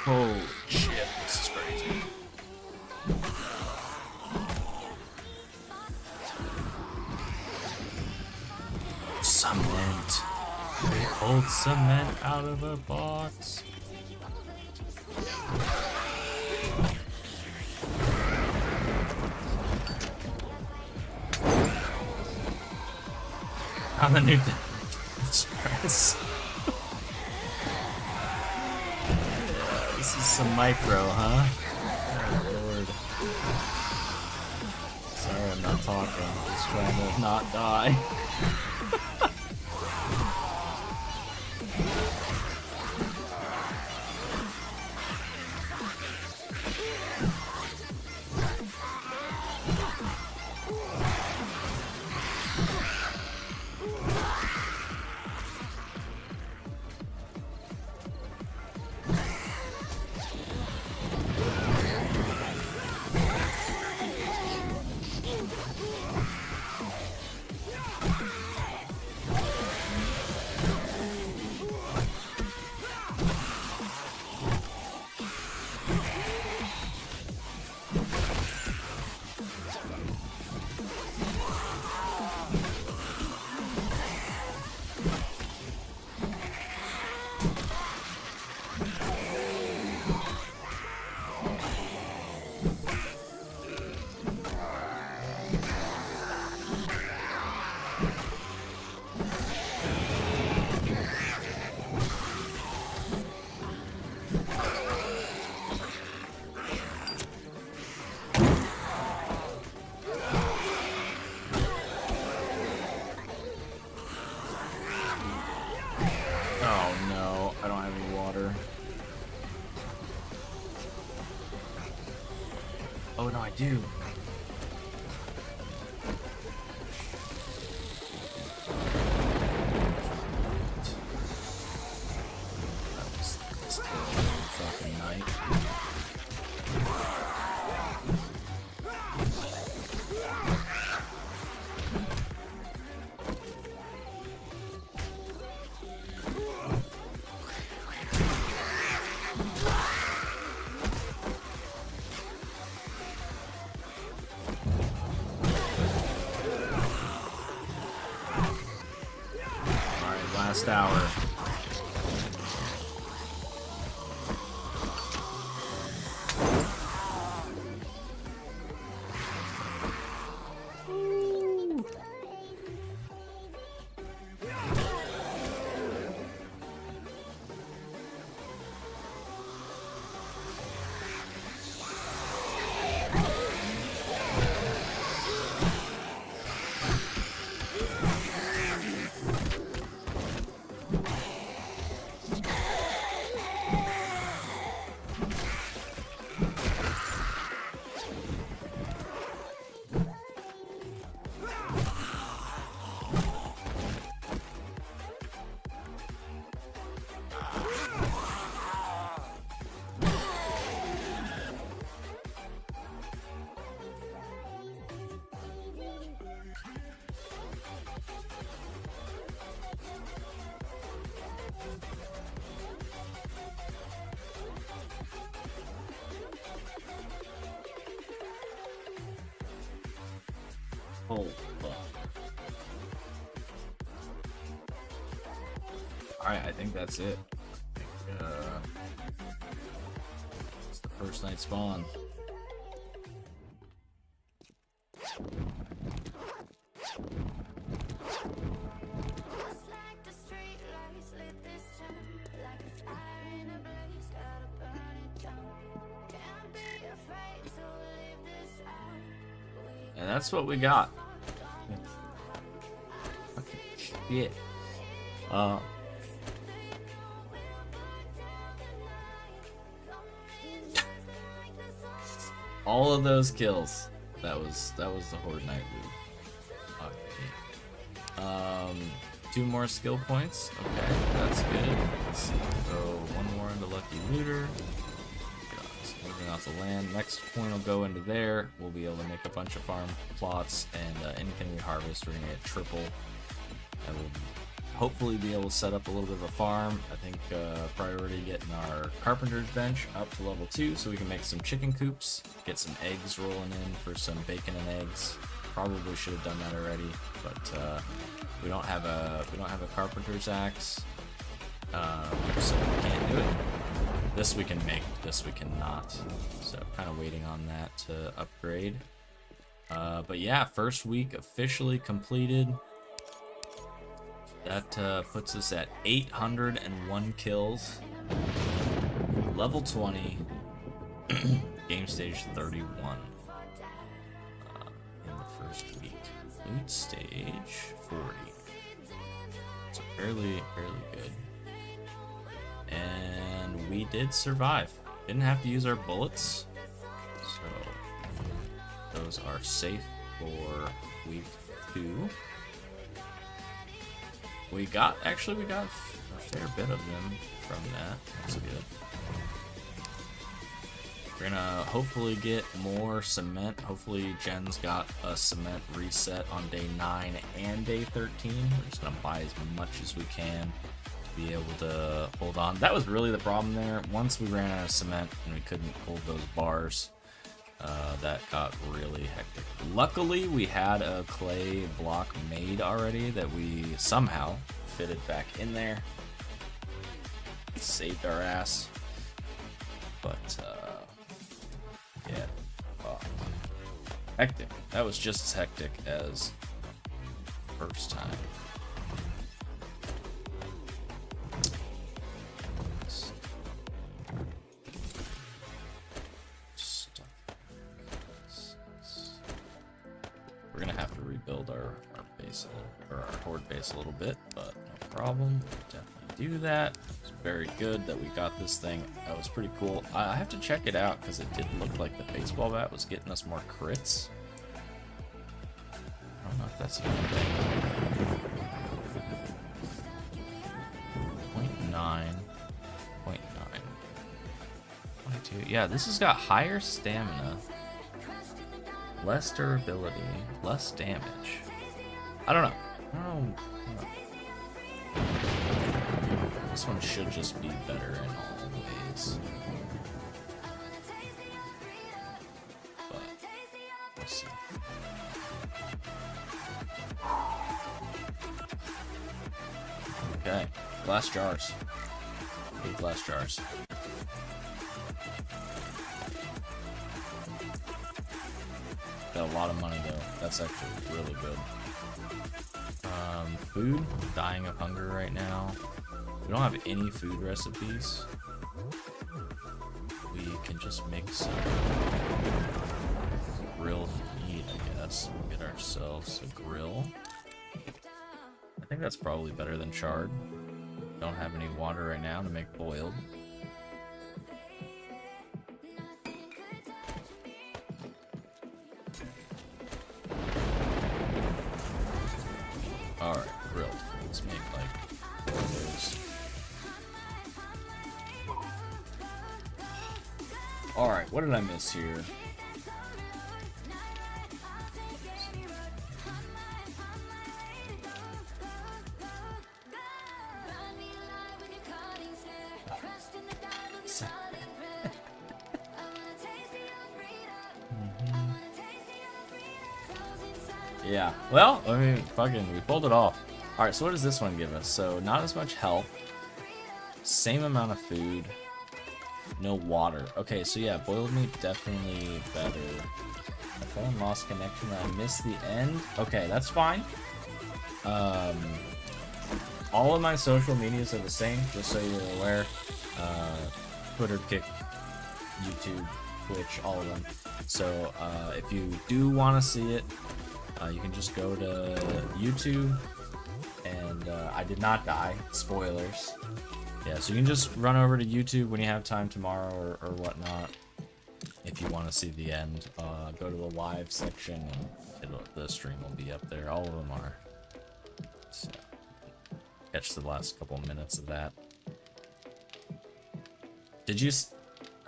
Holy shit, this is crazy. Cement. They pulled cement out of a box. I'm the new stress. This is some micro, huh? Oh, Lord. Sorry, I'm not talking. I'm just trying to not die. Oh no, I do. That was this fucking night. Last hour. Oh, fuck. Alright, I think that's it. It's the first night spawn. And that's what we got. Okay, shit. All of those kills. That was the Horde Night loot. Okay. 2 more skill points. Okay, that's good. Let's see. Throw 1 more into Lucky Looter. Moving off the land. Next point will go into there. We'll be able to make a bunch of farm plots, and anything we harvest, we're gonna get triple. And we'll hopefully be able to set up a little bit of a farm. I think priority getting our carpenter's bench up to level 2 so we can make some chicken coops, get some eggs rolling in for some bacon and eggs. Probably should have done that already, but we don't have a carpenter's axe, so we can't do it. This we can make, this we cannot. So kind of waiting on that to upgrade. But yeah, first week officially completed. That puts us at 801 kills. Level 20. Game stage 31. In the first week. Loot stage 40. So fairly good. And we did survive. Didn't have to use our bullets. So those are safe for week 2. We got a fair bit of them from that. That's good. We're gonna hopefully get more cement. Hopefully Jen's got a cement reset on day 9 and day 13. We're just gonna buy as much as we can to be able to hold on. That was really the problem there. Once we ran out of cement and we couldn't hold those bars, that got really hectic. Luckily, we had a clay block made already that we somehow fitted back in there. Saved our ass. But, yeah. Oh. Hectic. That was just as hectic as first time. We're gonna have to rebuild our base or our horde base a little bit, but no problem. We'll definitely do that. So very good that we got this thing. That was pretty cool. I have to check it out because it did look like the baseball bat was getting us more crits. I don't know if that's a good thing. 0.9. 0.9. 22. Yeah, this has got higher stamina, less durability, less damage. I don't know. I don't know. This one should just be better in all ways. But we'll see. Okay, glass jars. Big glass jars. Got a lot of money though. That's actually really good. Food. Dying of hunger right now. We don't have any food recipes. We can just make some grilled meat, I guess. We'll get ourselves a grill. I think that's probably better than charred. Don't have any water right now to make boiled. Alright, grilled. Let's make like four of those. Alright, what did I miss here? Yeah, well, I mean, fucking, we pulled it off. Alright, so what does this one give us? So, not as much health, same amount of food, no water. Okay, so yeah, boiled meat definitely better. I fell and lost connection, I missed the end. Okay, that's fine. All of my social medias are the same, just so you're aware. Twitter, Kick, YouTube, Twitch, all of them. So, if you do want to see it, you can just go to YouTube, and I did not die. Spoilers. Yeah, so you can just run over to YouTube when you have time tomorrow or whatnot. If you want to see the end, go to the live section, and the stream will be up there. All of them are. So, catch the last couple minutes of that. Did you?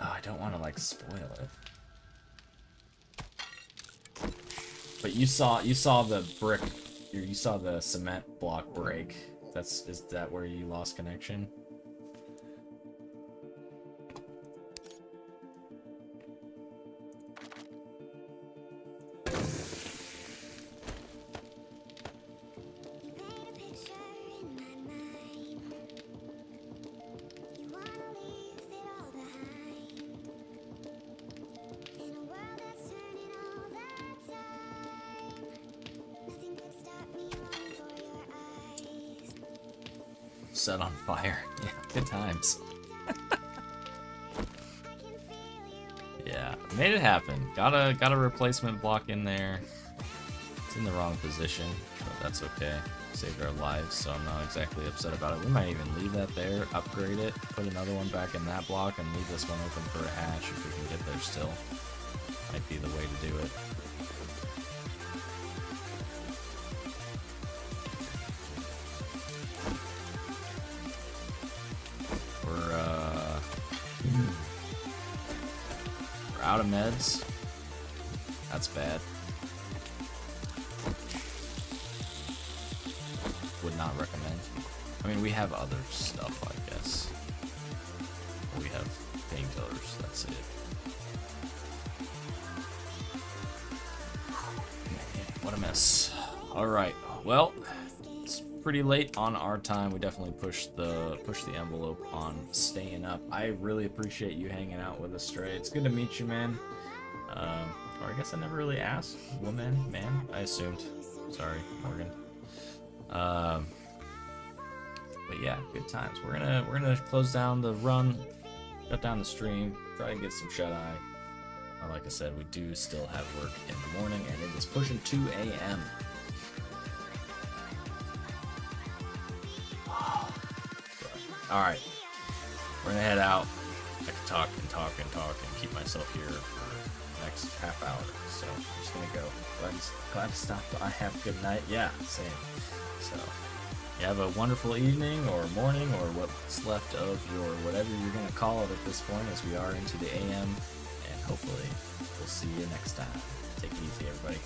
Oh, I don't want to like spoil it. But you saw the brick, you saw the cement block break. Is that where you lost connection? Set on fire. Yeah, good times. Yeah, made it happen. Got a replacement block in there. It's in the wrong position, but that's okay. Saved our lives, so I'm not exactly upset about it. We might even leave that there, upgrade it, put another one back in that block, and leave this one open for a hash if we can get there still. Might be the way to do it. We're out of meds. That's bad. Would not recommend. I mean, we have other stuff, I guess. We have painkillers, that's it. What a mess. Alright, well, it's pretty late on our time. We definitely pushed the envelope on staying up. I really appreciate you hanging out with us, Stray. It's good to meet you, man. Or I guess I never really asked. Woman, man, I assumed. Sorry, Morgan. But yeah, good times. We're gonna close down the run, shut down the stream, try to get some shut eye. Like I said, we do still have work in the morning, and it is pushing 2 a.m. All right. we're gonna head out. I can talk and talk and talk and keep myself here for the next half hour. So I'm just gonna go. Glad to stop by. Have a good night. Yeah, same. So you have a wonderful evening or morning or what's left of your whatever you're gonna call it at this point, as we are into the AM. And hopefully we'll see you next time. Take it easy, everybody.